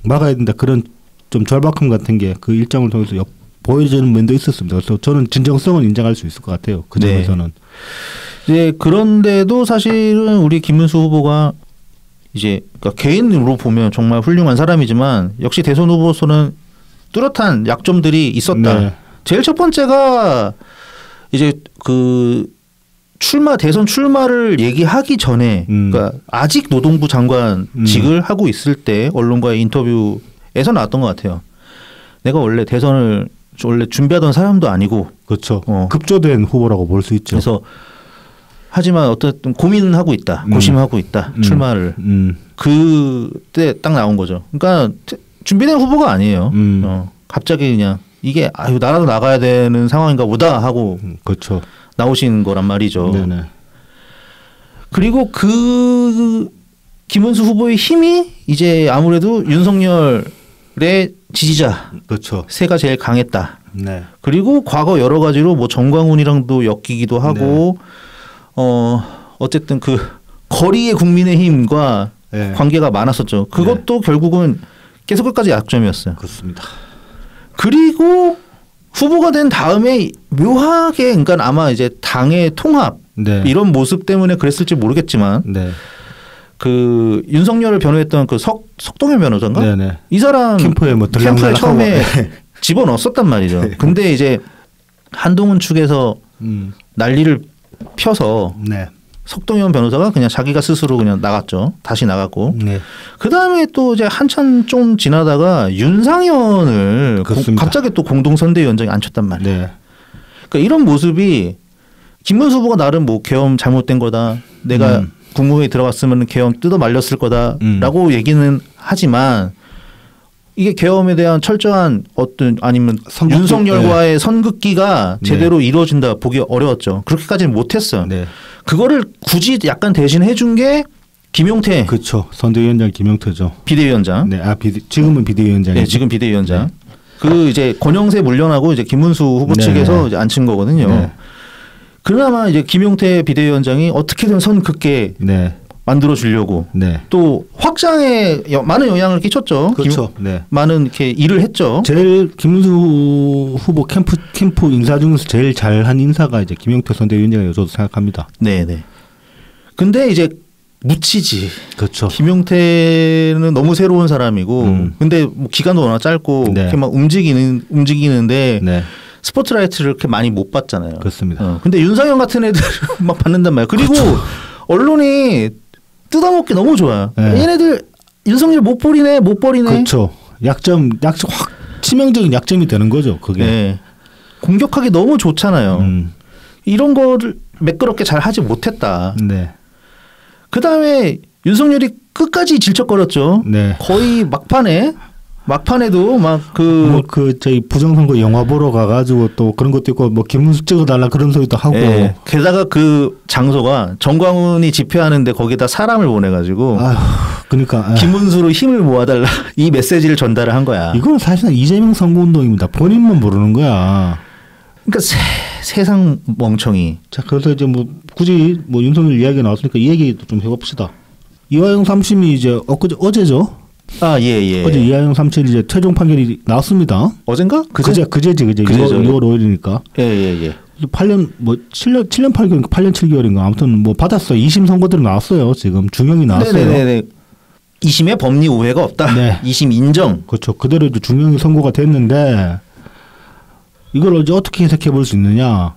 막아야 된다 그런 좀 절박함 같은 게 그 일정을 통해서 보여지는 면도 있었습니다. 그래서 저는 진정성은 인정할 수 있을 것 같아요. 그 점에서는. 이제 그런데도 사실은 우리 김문수 후보가 이제 그러니까 개인으로 보면 정말 훌륭한 사람이지만 역시 대선 후보로서는 뚜렷한 약점들이 있었다. 네. 제일 첫 번째가 이제 그 대선 출마를 얘기하기 전에 그러니까 아직 노동부 장관직을 하고 있을 때 언론과의 인터뷰에서 나왔던 것 같아요. 내가 원래 대선을 준비하던 사람도 아니고 그렇죠. 급조된 후보라고 볼 수 있죠. 그래서 하지만 어쨌든 고민은 하고 있다. 고심하고 있다. 출마를. 그때 딱 나온 거죠. 그러니까 준비된 후보가 아니에요. 갑자기 그냥 이게 나라도 나가야 되는 상황인가 보다 하고 그렇죠. 나오신 거란 말이죠. 네네. 그리고 그 김문수 후보의 힘이 이제 아무래도 윤석열의 지지자 그렇죠. 세가 제일 강했다. 네. 그리고 과거 여러 가지로 뭐 정광훈이랑도 엮이기도 하고 어쨌든 그 거리의 국민의힘과 네. 관계가 많았었죠. 그것도 결국은 계속 끝까지 약점이었어요. 그렇습니다. 그리고 후보가 된 다음에 묘하게 그러니까 아마 이제 당의 통합 네. 이런 모습 때문에 그랬을지 모르겠지만 네. 그 윤석열을 변호했던 그 석동현 변호사인가? 네네. 이 사람 캠프에 뭐 캠프에 처음에 집어넣었었단 말이죠. 근데 이제 한동훈 측에서 난리를 펴서 네. 석동현 변호사가 그냥 자기가 스스로 그냥 나갔죠. 다시 나갔고. 네. 그 다음에 또 이제 한참 좀 지나다가 윤상현을 갑자기 또 공동선대위원장에 앉혔단 말이에요. 네. 그러니까 이런 모습이 김문수 후보가 나름 뭐 계엄 잘못된 거다. 내가 국무회의 들어갔으면 계엄 뜯어 말렸을 거다라고 얘기는 하지만 이게 계엄에 대한 철저한 어떤 아니면 윤석열과의 선긋기가 제대로 이루어진다 보기 어려웠죠. 그렇게까지는 못했어요. 네. 그거를 굳이 약간 대신해 준 게 김용태. 그렇죠. 선대위원장 김용태죠. 비대위원장. 네, 지금은 비대위원장이죠. 네, 지금 비대위원장. 네. 그 이제 권영세 물려나고 이제 김문수 후보 측에서 이제 앉힌 거거든요. 네. 그나마 이제 김용태 비대위원장이 어떻게든 선 긋게 만들어 주려고 또 확장에 많은 영향을 끼쳤죠. 그렇죠. 네. 많은 이렇게 일을 했죠. 제일 김문수 후보 캠프 인사 중에서 제일 잘한 인사가 이제 김용태 선대위원장이라고 저도 생각합니다. 네, 네. 근데 이제 묻히지. 그렇죠. 김용태는 너무 새로운 사람이고, 근데 뭐 기간도 워낙 짧고 이렇게 막 움직이는데. 스포트라이트를 그렇게 많이 못 받잖아요. 그렇습니다. 근데 윤상현 같은 애들 막 받는단 말이에요. 그리고 언론이 뜯어먹기 너무 좋아요. 얘네들 윤석열 못 버리네. 그렇죠. 약점 확 치명적인 약점이 되는 거죠. 그게. 공격하기 너무 좋잖아요. 이런 거를 매끄럽게 잘 하지 못했다. 그 다음에 윤석열이 끝까지 질척거렸죠. 거의 막판에도 막 저희 부정선거 영화 보러 가가지고 또 그런 것도 있고 뭐 김문수 찍어달라 그런 소리도 하고. 게다가 그 장소가 정광훈이 집회하는데 거기다 사람을 보내가지고. 그러니까 김문수로 힘을 모아달라 이 메시지를 전달을 한 거야. 이건 사실은 이재명 선거운동입니다. 본인만 모르는 거야. 그러니까 세상 멍청이. 자, 그래서 이제 뭐 굳이 뭐 윤석열 이야기가 나왔으니까 이 얘기도 좀 해봅시다. 이화영 3심이 이제 어제죠. 예. 어제 이화영 3심 이제 최종 판결이 나왔습니다. 어젠가? 그제죠. 6월 5일이니까. 예. 8년 뭐 7년 8개월인가 8년 7개월인가 아무튼 뭐 받았어요. 2심 선고들은 나왔어요. 지금 중형이 나왔어요. 네네네. 2심에 법리 오해가 없다. 2심 인정. 그렇죠. 그대로 이제 중형이 선고가 됐는데 이걸 이제 어떻게 해석해 볼 수 있느냐.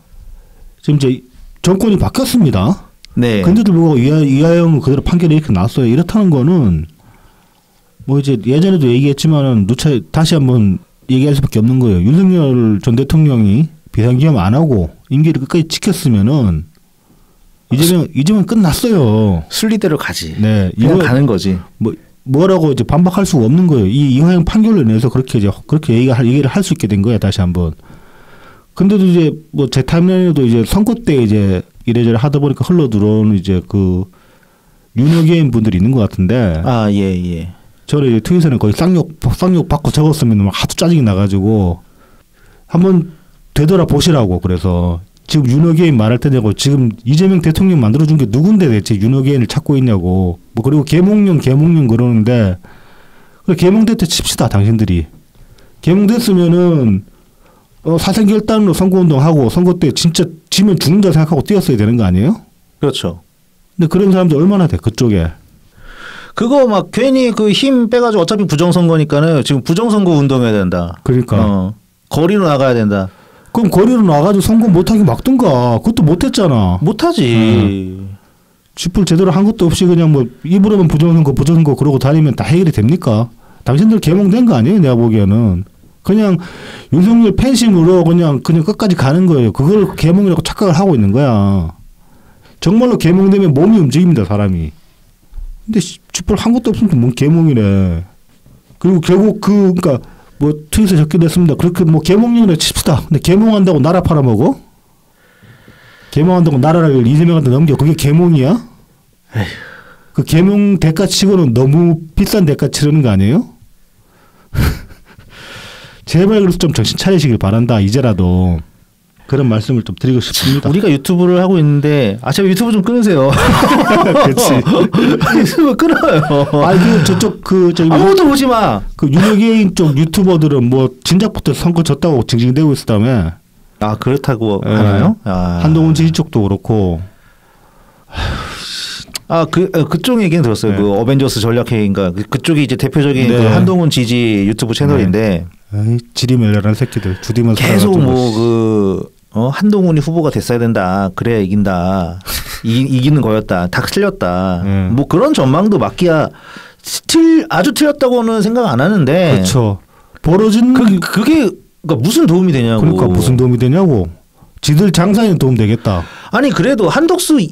지금 이제 정권이 바뀌었습니다. 근데도 불구하고 이화영은 그대로 판결이 이렇게 나왔어요. 이렇다는 거는 뭐 이제 예전에도 얘기했지만은 누차 다시 한번 얘기할 수밖에 없는 거예요. 윤석열 전 대통령이 비상기업 안 하고 임기를 끝까지 지켰으면은 이제는 끝났어요. 순리대로 가지. 이거 가는 거지. 뭐라고 이제 반박할 수가 없는 거예요. 이 이화영 판결로 인해서 그렇게 얘기를 할 수 있게 된 거야 다시 한번. 근데도 이제 뭐 제 타임라인에도 이제 선거 때 이제 이래저래 하다 보니까 흘러 들어오는 이제 그 윤여개인 분들이 있는 것 같은데. 예. 저를 이제 트윗에는 거의 쌍욕 받고 적었으면 막 하도 짜증이 나가지고 한번 되돌아보시라고. 그래서 지금 윤여개인 말할 때냐고 지금 이재명 대통령 만들어준 게 누군데 대체 윤여개인을 찾고 있냐고. 뭐 그리고 계몽령 그러는데 계몽될 때 칩시다 당신들이. 계몽됐으면은 사생결단으로 선거운동하고 선거 때 진짜 지면 죽는다 생각하고 뛰었어야 되는 거 아니에요? 그렇죠. 근데 그런 사람들 얼마나 돼 그쪽에. 그거 막 괜히 그 힘 빼가지고 어차피 부정선거니까는 지금 부정선거 운동해야 된다. 그러니까. 거리로 나가야 된다. 그럼 거리로 나가지고 선거 못하게 막든가. 그것도 못했잖아. 못하지. 쥐뿔 제대로 한 것도 없이 그냥 뭐 입으로만 부정선거 그러고 다니면 다 해결이 됩니까? 당신들 계몽된 거 아니에요? 내가 보기에는. 그냥 윤석열 팬심으로 그냥 끝까지 가는 거예요. 그걸 계몽이라고 착각을 하고 있는 거야. 정말로 계몽되면 몸이 움직입니다, 사람이. 근데 쥐뿔 한 것도 없으면 뭔 계몽이래. 그리고 결국 그러니까 뭐 트윗에 적기도 했습니다. 그렇게 뭐 계몽령이라 칩시다. 근데 계몽한다고 나라 팔아먹어? 계몽한다고 나라를 이재명한테 넘겨. 그게 계몽이야? 그 계몽 대가 치고는 너무 비싼 대가 치르는 거 아니에요? 제발 그래서 좀 정신 차리시길 바란다. 이제라도. 그런 말씀을 좀 드리고 싶습니다. 우리가 유튜브를 하고 있는데 제발 유튜브 좀 끊으세요. 그렇지. 유튜브 끊어요. 저기 아무것도 보지 마. 그 윤여개인 쪽 유튜버들은 뭐 진작부터 선거 졌다고 징징대고 있었다며. 그렇다고 하나요? 한동훈 지지 쪽도 그렇고. 그쪽 얘기는 들었어요. 네. 그 어벤져스 전략회의인가 그쪽이 이제 대표적인 네. 그 한동훈 지지 유튜브 채널인데 에이, 지리멸렬한 새끼들 주디만 계속 한동훈이 후보가 됐어야 된다. 그래야 이긴다. 이기는 거였다. 다 틀렸다. 뭐 그런 전망도 맞기야 아주 틀렸다고는 생각 안 하는데. 그렇죠. 벌어진 그게 그러니까 무슨 도움이 되냐고. 그러니까 무슨 도움이 되냐고. 지들 장사에는 도움 되겠다. 아니 그래도 한동훈이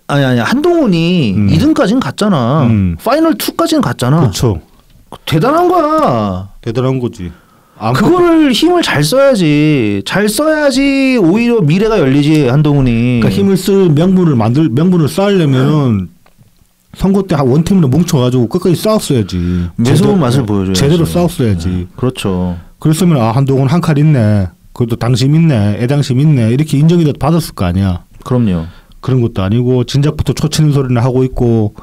2등까지는 갔잖아. 파이널 2까지는 갔잖아. 그렇죠. 대단한 거야. 대단한 거지. 그거를 힘을 잘 써야지. 잘 써야지 오히려 미래가 열리지 한동훈이. 그러니까 힘을 쓸 명분을 쌓으려면 선거 때 원팀으로 뭉쳐가지고 끝까지 싸웠어야지. 매서운 맛을 보여줘야지. 제대로 싸웠어야지. 그렇죠. 그랬으면 한동훈 한 칼 있네. 그래도 당심 있네. 애당심 있네. 이렇게 인정이라도 받았을 거 아니야. 그럼요. 그런 것도 아니고 진작부터 초치는 소리를 하고 있고.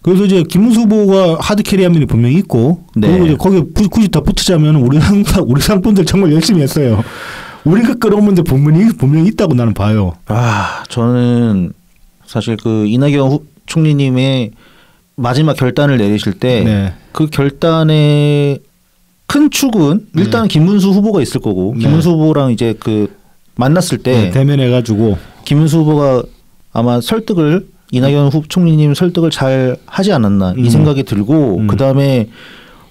그래서 이제 김문수 후보가 하드캐리한 면이 분명히 있고. 네. 그리고 이제 거기에 굳이 덧붙이자면 우리 상분들 정말 열심히 했어요. 우리가 끌어오면 이제 분명히 있다고 나는 봐요. 저는 사실 그 이낙연 총리님의 마지막 결단을 내리실 때 그 결단의 큰 축은 일단 김문수 후보가 있을 거고 김문수 후보랑 이제 그 만났을 때 대면해가지고 김문수 후보가 아마 설득을 이낙연 총리님 설득을 잘 하지 않았나 이 생각이 들고 그 다음에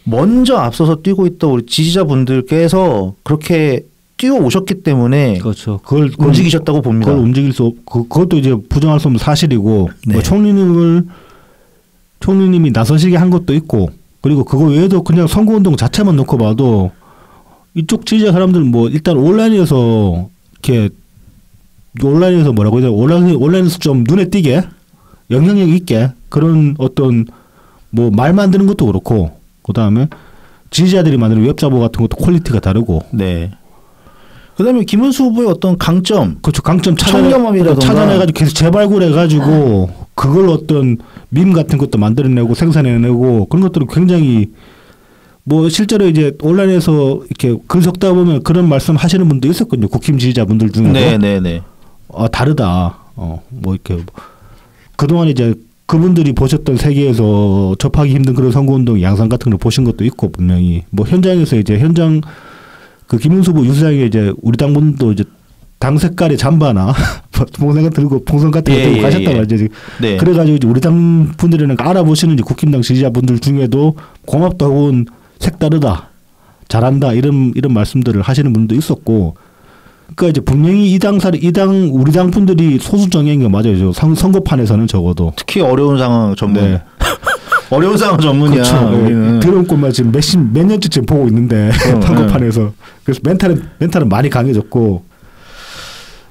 먼저 앞서서 뛰고 있던 우리 지지자분들께서 그렇게 뛰어 오셨기 때문에 그렇죠. 그걸 움직이셨다고 봅니다. 그걸 움직일 수 그것도 이제 부정할 수 없는 사실이고 네. 뭐 총리님이 나서시게 한 것도 있고 그리고 그거 외에도 그냥 선거운동 자체만 놓고 봐도 이쪽 지지자 사람들은 뭐 일단 온라인에서 이렇게 온라인에서 뭐라고 해야 되나 온라인에서 좀 눈에 띄게 영향력 있게 그런 어떤 뭐 말 만드는 것도 그렇고 그 다음에 지지자들이 만드는 웹자보 같은 것도 퀄리티가 다르고. 네. 그다음에 김문수 후보의 어떤 강점, 그렇죠. 강점 청렴함이라든가 찾아내가지고 계속 재발굴해가지고 그걸 어떤 밈 같은 것도 만들어내고 생산해내고 그런 것들은 굉장히 뭐 실제로 이제 온라인에서 이렇게 글 적다 보면 그런 말씀하시는 분도 있었거든요. 국힘 지지자분들 중에도. 네네네. 다르다. 뭐 이렇게 그동안 이제 그분들이 보셨던 세계에서 접하기 힘든 그런 선거운동 양상 같은 걸 보신 것도 있고 분명히 뭐 현장에서 이제 현장 그 김문수 후보 유수장에 이제 우리 당분도 이제 당 색깔의 잠바나 봉선 들고 봉선 같은 거 들고 가셨단 말이죠. 네. 그래가지고 이제 우리 당 분들이랑 알아보시는 이제 국힘당 지지자분들 중에도 고맙다고 색다르다, 잘한다 이런 말씀들을 하시는 분도 있었고. 그러니까 이제 분명히 우리 당 분들이 소수 정예인 게 맞아요. 선거판에서는 적어도. 특히 어려운 상황 전문. 네. 어려운 상황 전문이야. 그렇죠. 들어온 것만 지금 몇 년째 지금 보고 있는데 선거판에서. 그래서 멘탈은 많이 강해졌고.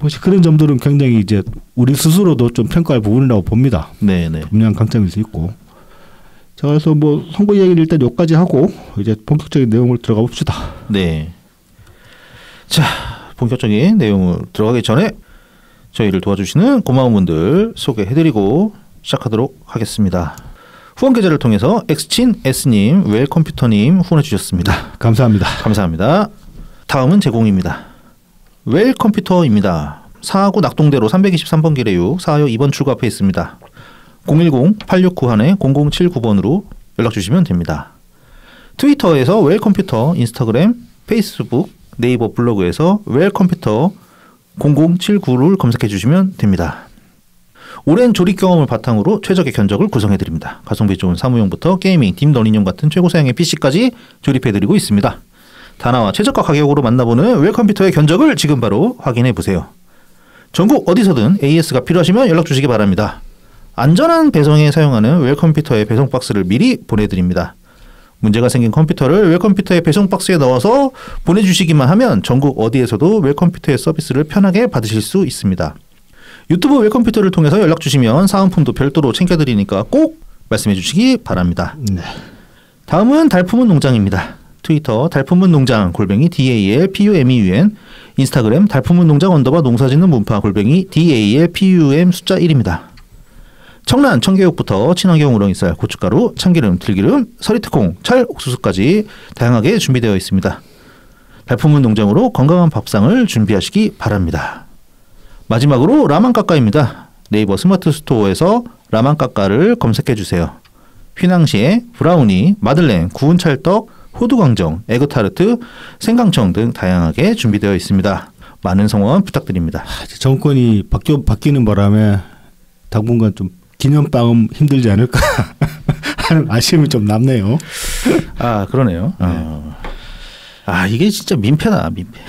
혹시 그런 점들은 굉장히 이제 우리 스스로도 좀 평가할 부분이라고 봅니다. 네네. 분명한 강점일 수 있고. 자, 그래서 뭐 선거 이야기를 일단 여기까지 하고 이제 본격적인 내용을 들어가 봅시다. 네. 자, 본격적인 내용을 들어가기 전에 저희를 도와주시는 고마운 분들 소개해드리고 시작하도록 하겠습니다. 후원 계좌를 통해서 엑스친 S님, 웰컴퓨터님 후원해 주셨습니다. 감사합니다. 감사합니다. 다음은 제공입니다. 웰컴퓨터입니다. 사하구 낙동대로 323번 길에요. 사하역 2번 출구 앞에 있습니다. 010-8691-0079번으로 연락 주시면 됩니다. 트위터에서 웰컴퓨터, 인스타그램, 페이스북, 네이버 블로그에서 웰컴퓨터 0079를 검색해 주시면 됩니다. 오랜 조립 경험을 바탕으로 최적의 견적을 구성해 드립니다. 가성비 좋은 사무용부터 게이밍, 딥러닝용 같은 최고 사양의 PC까지 조립해 드리고 있습니다. 다나와 최저가 가격으로 만나보는 웰컴퓨터의 견적을 지금 바로 확인해 보세요. 전국 어디서든 AS가 필요하시면 연락 주시기 바랍니다. 안전한 배송에 사용하는 웰컴퓨터의 배송 박스를 미리 보내드립니다. 문제가 생긴 컴퓨터를 웰컴퓨터의 배송 박스에 넣어서 보내주시기만 하면 전국 어디에서도 웰컴퓨터의 서비스를 편하게 받으실 수 있습니다. 유튜브 웰컴퓨터를 통해서 연락 주시면 사은품도 별도로 챙겨드리니까 꼭 말씀해 주시기 바랍니다. 네. 다음은 달품은 농장입니다. 트위터 달품은 농장 DALPUMEUN, 인스타그램 달품은 농장 _ 농사짓는 문파 DALPUM 숫자 1입니다. 청란, 청개육부터 친환경 우렁이쌀, 고춧가루, 참기름, 들기름, 서리태콩, 찰, 옥수수까지 다양하게 준비되어 있습니다. 달품은 농장으로 건강한 밥상을 준비하시기 바랍니다. 마지막으로 라만까까입니다. 네이버 스마트 스토어에서 라만까까를 검색해 주세요. 휘낭시에 브라우니, 마들렌, 구운 찰떡, 호두광정, 에그타르트, 생강청 등 다양하게 준비되어 있습니다. 많은 성원 부탁드립니다. 정권이 바뀌는 바람에 당분간 좀 기념빵은 힘들지 않을까 하는 아쉬움이 좀 남네요. 아 그러네요. 이게 진짜 민폐다 민폐.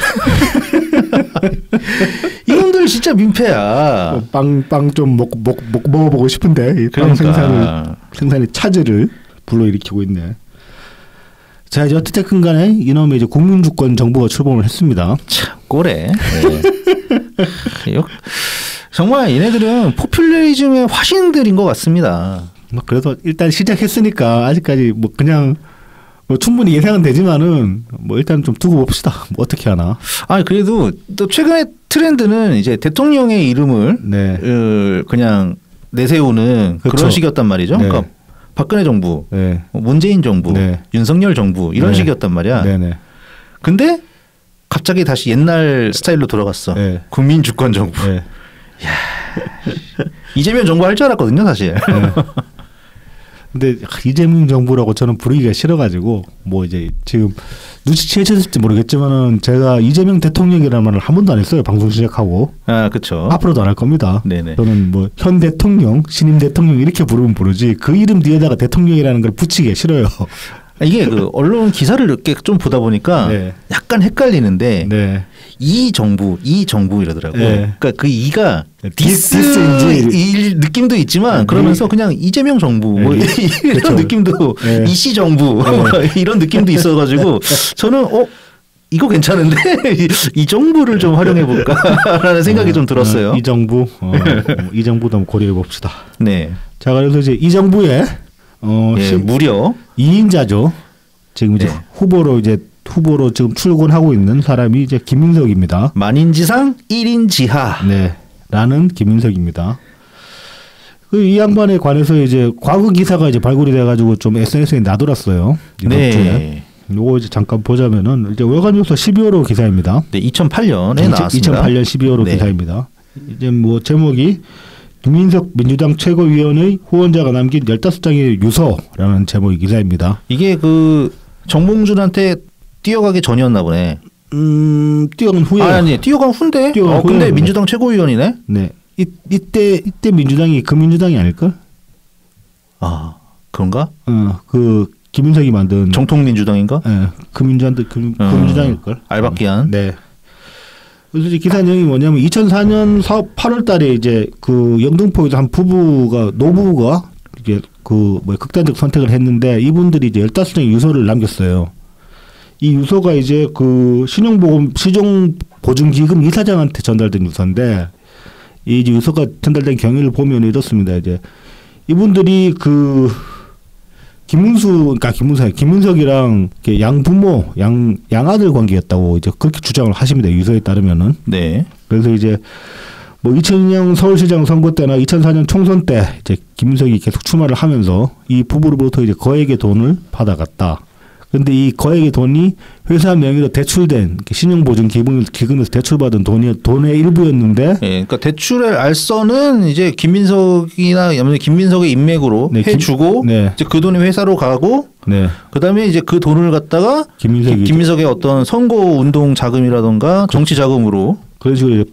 이놈들 진짜 민폐야. 빵 좀 먹어보고 싶은데 빵 생산의 차질을 불러일으키고 있네. 자 이제 어떻든 간에 이놈의 이제 국민주권 정부가 출범을 했습니다. 참 꼬래. 네. 정말 얘네들은 포퓰리즘의 화신들인 것 같습니다. 그래서 일단 시작했으니까 아직까지 뭐 그냥 뭐 충분히 예상은 되지만은 뭐 일단 좀 두고 봅시다. 뭐 어떻게 하나. 그래도 또 최근의 트렌드는 이제 대통령의 이름을 네. 그냥 내세우는 그렇죠. 그런 식이었단 말이죠. 네. 그러니까 박근혜 정부, 네. 문재인 정부, 네. 윤석열 정부 이런 네. 식이었단 말이야. 네네. 근데 갑자기 다시 옛날 스타일로 돌아갔어. 네. 국민주권 정부. 네. 야, 이재명 정부 할 줄 알았거든요, 사실. 네. 근데 이재명 정부라고 저는 부르기가 싫어가지고 뭐 이제 지금 눈치채셨을지 모르겠지만은 제가 이재명 대통령이라는 말을 한 번도 안 했어요. 방송 시작하고. 그렇죠. 앞으로도 안 할 겁니다. 네네. 저는 뭐 현 대통령, 신임 대통령 이렇게 부르면 부르지 그 이름 뒤에다가 대통령이라는 걸 붙이기 싫어요. 이게 그 언론 기사를 이렇게 좀 보다 보니까 네. 약간 헷갈리는데 네. 이 정부 이러더라고. 네. 그러니까 그 이가 디스인지 이 느낌도 있지만 그러면서 그냥 이재명 정부 뭐 네. 이런 그렇죠. 느낌도 네. 이씨 정부 이런 느낌도 있어가지고 저는 이거 괜찮은데 이 정부를 좀 활용해 볼까라는 생각이 좀 들었어요. 이 정부, 이 정부도 고려해 봅시다. 네. 자 그래서 이제 이 정부의 무려 2인자죠. 지금 이제 네. 후보로 지금 출근하고 있는 사람이 이제 김민석입니다. 만인지상 1인 지하. 네. 라는 김민석입니다. 이 양반에 관해서 이제 과거 기사가 이제 발굴이 돼가지고 좀 SNS에 나돌았어요. 이번 주에. 요거 이제 잠깐 보자면은 이제 월간뉴스 12월호 기사입니다. 네, 2008년에 나왔습니다. 2008년 12월호 네. 기사입니다. 이제 뭐 제목이 김민석 민주당 최고위원의 후원자가 남긴 15장의 유서라는 제목의 기사입니다. 이게 그 정몽준한테 뛰어가기 전이었나 보네. 뛰어간 후에. 아니, 뛰어간 후인데. 근데 후에. 민주당 최고위원이네. 네. 이때 민주당이 그 민주당이 아닐걸? 그런가? 그 김민석이 만든 정통민주당인가? 네. 그 민주당일걸. 알박기한. 네. 그래서 이제 기사 내용이 뭐냐면 2004년 8월 달에 이제 그 영등포에서 한 노부부가 이게 그 극단적 선택을 했는데 이분들이 이제 15장의 유서를 남겼어요. 이 유서가 이제 그 신용보증기금 이사장한테 전달된 유서인데 이 유서가 전달된 경위를 보면 이렇습니다. 이제 이분들이 그 김문석이랑 양부모, 양아들 관계였다고 이제 그렇게 주장을 하십니다. 유서에 따르면은. 네. 그래서 이제 뭐 2002년 서울시장 선거 때나 2004년 총선 때 이제 김문석이 계속 출마를 하면서 이 부부로부터 이제 거액의 돈을 받아갔다. 그런데 이 거액의 돈이 회사 명의로 대출된 신용보증기금에서 대출받은 돈의 일부였는데. 네, 그러니까 대출의 알선은 이제 김민석의 인맥으로 해주고 네. 이제 그 돈이 회사로 가고. 네. 그다음에 이제 그 돈을 갖다가 김민석의 어떤 선거 운동 자금이라던가 정치 자금으로 그런 식으로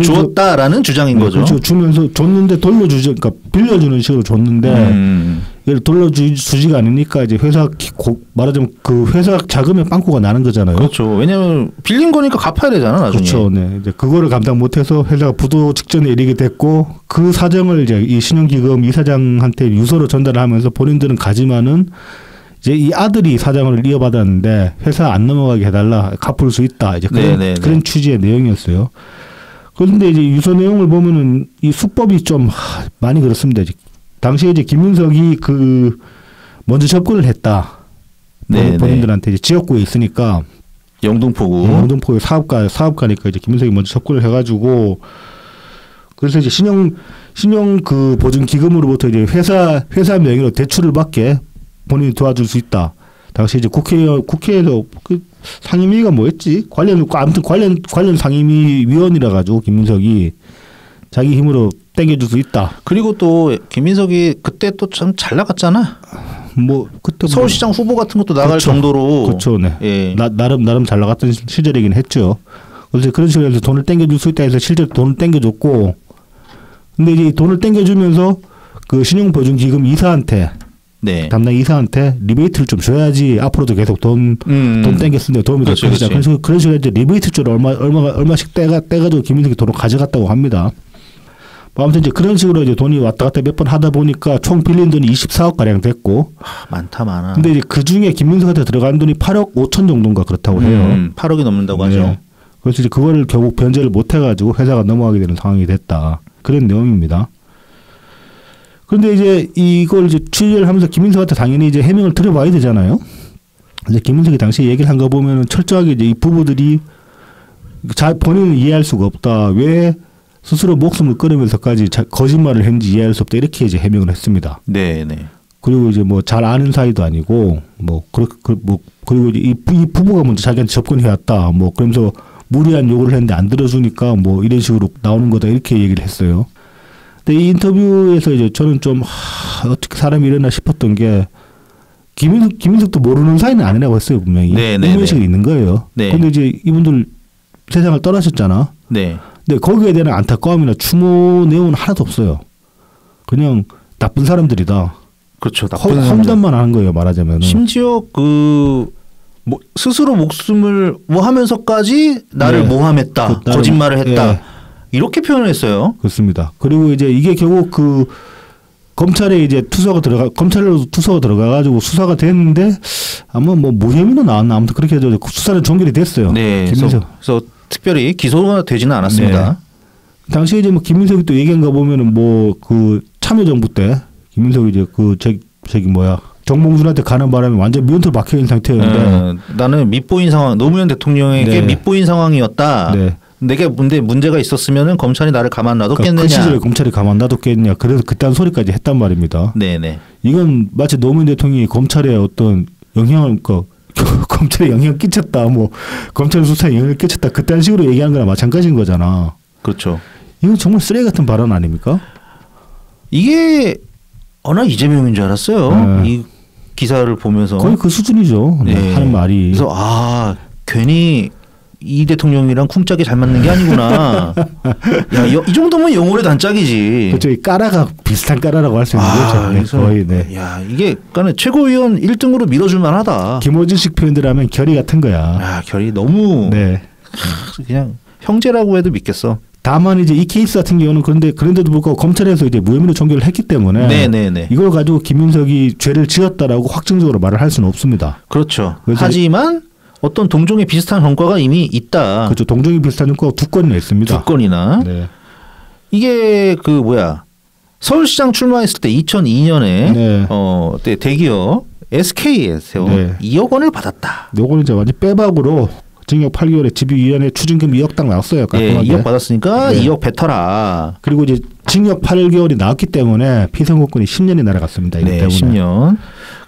주었다라는 주장인 거죠. 그렇죠. 주면서 줬는데 그러니까 빌려주는 식으로 줬는데 이걸 돌려주지가 않으니까 이제 말하자면 그 회사 자금에 빵꾸가 나는 거잖아요. 그렇죠. 왜냐하면 빌린 거니까 갚아야 되잖아 나중에. 그렇죠. 네. 이제 그거를 감당 못해서 회사가 부도 직전에 이르게 됐고 그 사정을 이제 이 신용기금 이사장한테 유서로 전달하면서 본인들은 가지만은 이제 이 아들이 사장을 이어받았는데 회사 안 넘어가게 해달라 갚을 수 있다 이제 그런 취지의 내용이었어요. 그런데 이제 유서 내용을 보면은 이 수법이 좀 많이 그렇습니다. 당시에 이제 김윤석이 먼저 접근을 했다. 본인들한테 이제 지역구에 있으니까 영등포구 사업가니까 이제 김윤석이 먼저 접근을 해가지고 그래서 이제 신용 그 보증 기금으로부터 이제 회사 명의로 대출을 받게 본인이 도와줄 수 있다. 당시 이제 국회에서 그 상임위가 뭐였지? 아무튼 관련 상임위 위원이라 가지고 김민석이 자기 힘으로 땡겨줄 수 있다. 그리고 또 김민석이 그때 또 참 잘 나갔잖아. 뭐 그때 서울시장 후보 같은 것도 나갈 그렇죠. 정도로. 그렇죠. 네. 예. 나름 잘 나갔던 시절이긴 했죠. 그래서 그런 식으로 해서 돈을 땡겨줄 수 있다 해서 실제로 돈을 땡겨줬고, 근데 이제 돈을 땡겨주면서 그 신용보증기금 이사한테 네. 담당 이사한테 리베이트를 좀 줘야지 앞으로도 계속 돈 땡겨 쓰는데 도움이 될 그렇지, 것이다. 그렇지. 그래서 그런 식으로 이제 리베이트 쪽으로 얼마씩 떼가지고 김민석이 돈을 가져갔다고 합니다. 아무튼 이제 그런 식으로 이제 돈이 왔다 갔다 몇 번 하다 보니까 총 빌린 돈이 24억 가량 됐고. 많아. 근데 이제 그 중에 김민석한테 들어간 돈이 8억 5천 정도인가 그렇다고 해요. 8억이 넘는다고 하죠. 그래서 이제 그거를 결국 변제를 못 해가지고 회사가 넘어가게 되는 상황이 됐다. 그런 내용입니다. 그런데 이제 이걸 이제 취재를 하면서 김민석한테 당연히 이제 해명을 들어봐야 되잖아요. 이제 김민석이 당시 얘기를 한 거 보면은 철저하게 이제 이 부부들이 본인은 이해할 수가 없다. 왜 스스로 목숨을 끊으면서까지 거짓말을 했는지 이해할 수 없다. 이렇게 이제 해명을 했습니다. 네. 그리고 이제 뭐 잘 아는 사이도 아니고 그리고 이제 이 부부가 먼저 자기한테 접근해 왔다. 뭐 그러면서 무리한 요구를 했는데 안 들어주니까 뭐 이런 식으로 나오는 거다. 이렇게 얘기를 했어요. 근데 이 인터뷰에서 이제 저는 좀 어떻게 사람이 이러나 싶었던 게 김민석도 모르는 사이는 아니라고 했어요. 분명히. 운명식이 있는 거예요. 근데 이제 이분들 세상을 떠나셨잖아. 네. 근데 거기에 대한 안타까움이나 추모 내용은 하나도 없어요. 그냥 나쁜 사람들이다. 그렇죠. 험담만 하는 거예요. 말하자면. 심지어 스스로 목숨을 하면서까지 나를 네. 모함했다. 거짓말을 했다. 예. 이렇게 표현을 했어요. 그렇습니다. 그리고 이제 이게 결국 그 검찰에 이제 검찰로 투서가 들어가가지고 수사가 됐는데 아마 뭐 무혐의로 나왔나 아무튼 그렇게 해서 수사는 종결이 됐어요. 네. 그래서 특별히 기소가 되지는 않았습니다. 네. 당시에 이제 뭐 김민석이 또 얘기한 거 보면은 뭐 그 참여정부 때 김민석이 이제 정몽준한테 가는 바람에 완전 미온털 박혀 있는 상태였는데 나는 밉보인 상황, 노무현 대통령에게 밉보인 상황이었다. 내게 문제가 있었으면은 검찰이 나를 가만 놔뒀겠느냐. 그 시절에 검찰이 가만 놔뒀겠느냐. 그래서 그딴 소리까지 했단 말입니다. 네네. 이건 마치 노무현 대통령이 검찰에 어떤 영향을 검찰에 영향을 끼쳤다. 뭐 검찰 수사에 영향을 끼쳤다. 그딴 식으로 얘기하는 거나 마찬가지인 거잖아. 그렇죠. 이건 정말 쓰레기 같은 발언 아닙니까? 이게 나 이재명인 줄 알았어요. 이 기사를 보면서 거의 그 수준이죠. 네. 하는 말이. 그래서 괜히 이 대통령이랑 쿵짝이 잘 맞는 게 아니구나. 이 정도면 영월의 단짝이지. 그렇죠. 이 까라가 비슷한 까라라고 할 수 있는 거죠. 거의. 이게 그러니까 최고위원 1등으로 밀어줄 만하다. 김어준식 표현들 하면 결이 같은 거야. 결이 너무 그냥 형제라고 해도 믿겠어. 다만 이제 이 케이스 같은 경우는 그런데도 불구하고 검찰에서 이제 무혐의로 종결을 했기 때문에 이걸 가지고 김민석이 죄를 지었다라고 확정적으로 말을 할 수는 없습니다. 그렇죠. 하지만 어떤 동종의 비슷한 전과가 이미 있다. 그렇죠. 동종이 비슷한 전과가 2건이나 있습니다. 2건이나. 이게 서울시장 출마했을 때 2002년에 그때 대기업 SK에서 2억 원을 받았다. 요거는 이제 완전 빼박으로 징역 8개월에 집유유예에 추징금 2억 딱 나왔어요. 2억 받았으니까 2억 뱉어라. 그리고 이제 징역 8개월이 나왔기 때문에 피선거권이 10년이 날아갔습니다. 이것 때문에. 10년.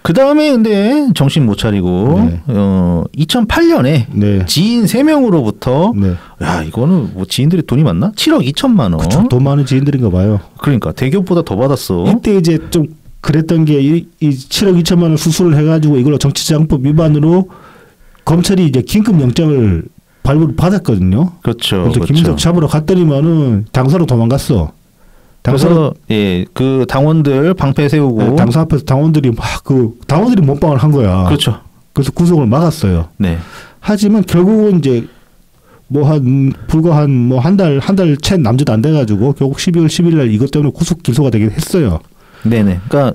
그 다음에 근데 정신 못 차리고 2008년에 지인 3명으로부터 이거는 뭐 지인들이 돈이 많나? 7억 2천만 원. 그쵸, 돈 많은 지인들인가 봐요. 그러니까 대기업보다 더 받았어. 이때 이제 좀 그랬던 게 이 7억 2천만 원 수수를 해가지고 이걸로 정치자금법 위반으로 검찰이 이제 긴급 영장을 발부를 받았거든요. 그렇죠. 그래서 김민석 잡으러 갔더니만은 당사로 도망갔어. 그래서 그 당원들 방패 세우고 당사 앞에서 당원들이 당원들이 몸빵을 한 거야. 그렇죠. 그래서 구속을 막았어요. 하지만 결국은 이제 불과 한 달 채 남짓 안 돼가지고 결국 12월 10일 날 이것 때문에 구속 기소가 되긴 했어요. 그러니까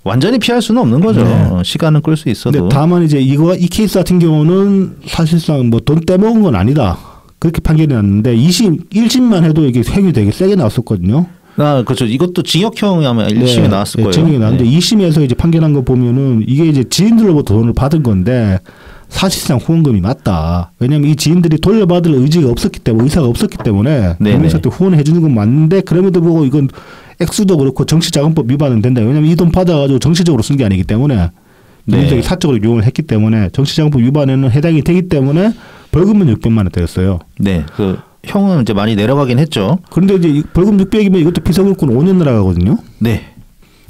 완전히 피할 수는 없는 거죠. 시간은 끌 수 있어도. 근데 다만 이제 이 케이스 같은 경우는 사실상 돈 떼먹은 건 아니다. 그렇게 판결이 났는데 1심만 해도 이게 횡이 되게 세게 나왔었거든요. 그렇죠. 이것도 징역형이 아마 1심에 나왔을 거예요. 징역이 나왔는데 2심에서 이제 판결한 거 보면은 이게 이제 지인들로부터 돈을 받은 건데 사실상 후원금이 맞다. 왜냐하면 이 지인들이 돌려받을 의지가 없었기 때문에 의사가 없었기 때문에 김민석한테 후원을 해주는 건 맞는데 그럼에도 불구하고 이건 액수도 그렇고 정치자금법 위반은 된다. 왜냐하면 이 돈 받아가지고 정치적으로 쓴 게 아니기 때문에 김민석이 사적으로 이용을 했기 때문에 정치자금법 위반에는 해당이 되기 때문에 벌금은 600만 원대였어요. 형은 이제 많이 내려가긴 했죠. 그런데 이제 벌금 600이면 이것도 피서구권 5년 날아가거든요. 네.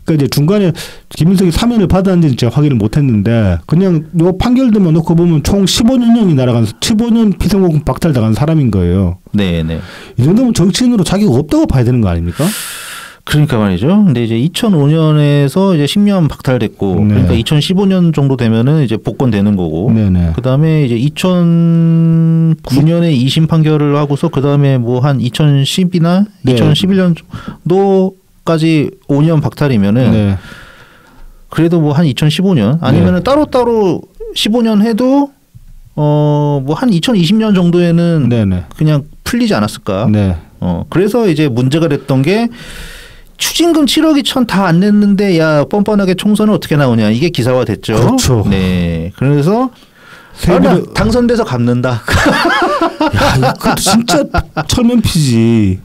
그러니까 이제 중간에 김민석이 사면을 받았는지 제가 확인을 못했는데 그냥 요 판결들만 놓고 보면 총 15년형이 날아간 15년 피선거권 박탈당한 사람인 거예요. 네네. 이 정도면 정치인으로 자격 없다고 봐야 되는 거 아닙니까? 그러니까 말이죠. 근데 이제 2005년에서 이제 10년 박탈됐고, 네. 그러니까 2015년 정도 되면은 이제 복권되는 거고, 네네. 그 다음에 이제 2009년에 2심 판결을 하고서 그 다음에 뭐 한 2010이나 네. 2011년도까지 5년 박탈이면은 네. 그래도 뭐 한 2015년 아니면은 따로따로 15년 해도 뭐 한 2020년 정도에는 네네. 그냥 풀리지 않았을까. 네. 그래서 이제 문제가 됐던 게 추징금 7억 2천 다 안 냈는데 야 뻔뻔하게 총선은 어떻게 나오냐 이게 기사화 됐죠. 그렇죠. 네. 그래서 세금을 당선돼서 갚는다. 야, 그것도 진짜 철면피지.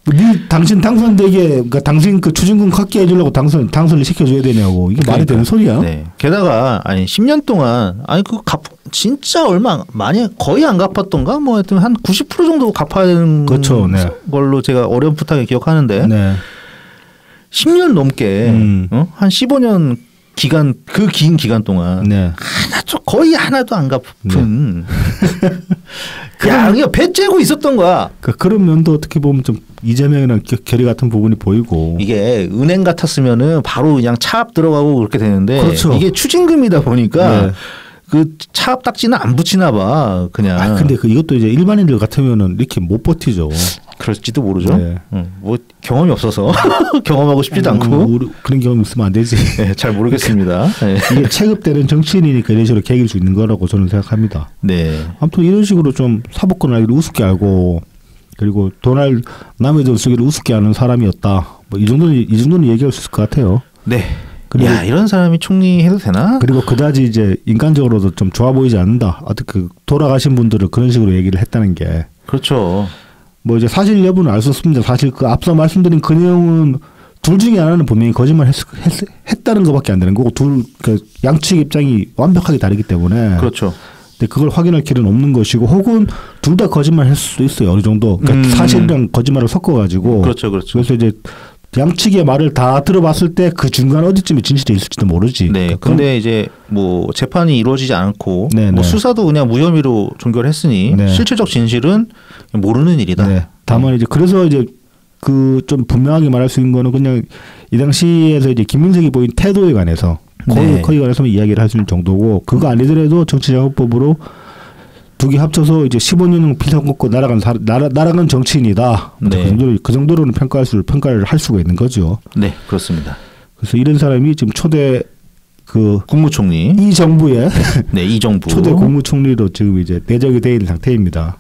뭐, 당신 당선되게 그러니까 당신 그 추징금 갚게 해주려고 당선을 시켜줘야 되냐고 이게 말이 되는 소리야? 네. 게다가 아니 10년 동안 아니 그 진짜 얼마 많이 거의 안 갚았던가 뭐 하여튼 한 90% 정도 갚아야 되는 그렇죠. 네. 걸로 제가 어렴풋하게 기억하는데 네. 10년 넘게 한 15년 기간 그 긴 기간 동안 네. 거의 하나도 안 갚은 그냥 배 째고 있었던 거야. 그런 면도 어떻게 보면 좀 이재명이랑 결이 같은 부분이 보이고 이게 은행 같았으면은 바로 그냥 차압 들어가고 그렇게 되는데 그렇죠. 이게 추징금이다 보니까 네. 그 차압 딱지는 안 붙이나 봐 그냥. 근데 이것도 이제 일반인들 같으면은 이렇게 못 버티죠. 그럴지도 모르죠. 네. 뭐 경험이 없어서 경험하고 싶지도 않고 그런 경험 있으면 안 되지. 네, 잘 모르겠습니다. 네. 이게 체급되는 정치인이니까 이런 식으로 계길 수 있는 거라고 저는 생각합니다. 네. 아무튼 이런 식으로 좀 사법권 알기를 우습게 알고 그리고 돈을 남의 돈 쓰기를 우습게 하는 사람이었다. 뭐 이 정도는 얘기할 수 있을 것 같아요. 네. 그리고 야 이런 사람이 총리 해도 되나? 그리고 그다지 이제 인간적으로도 좀 좋아 보이지 않는다. 어떻게 돌아가신 분들을 그런 식으로 얘기를 했다는 게 그렇죠. 뭐 이제 사실 여부는 알 수 없습니다. 사실 그 앞서 말씀드린 그 내용은 둘 중에 하나는 분명히 거짓말 했다는 것밖에 안 되는 거고 그 양측 입장이 완벽하게 다르기 때문에 그렇죠. 근데 그걸 확인할 길은 없는 것이고 혹은 둘 다 거짓말 할 수도 있어요. 어느 정도 그러니까 사실이랑 거짓말을 섞어가지고 그렇죠. 그래서 이제 양측의 말을 다 들어봤을 때 그 중간 어디쯤에 진실이 있을지도 모르지. 네. 근데 이제 뭐 재판이 이루어지지 않고 네네. 뭐 수사도 그냥 무혐의로 종결을 했으니 네. 실체적 진실은 모르는 일이다. 네. 다만 이제 그래서 이제 그 좀 분명하게 말할 수 있는 거는 그냥 이 당시에서 이제 김민석이 보인 태도에 관해서 네. 거기에 관해서만 이야기를 할 수 있는 정도고 그거 아니더라도 정치자금법으로 두 개 합쳐서 이제 15년 피선거권 날아간 정치인이다. 네. 그 정도로는 평가를 할 수가 있는 거죠. 네, 그렇습니다. 그래서 이런 사람이 지금 초대 그 국무총리 이 정부의 네, 이 정부 초대 국무총리로 지금 이제 내적이 되어 있는 상태입니다.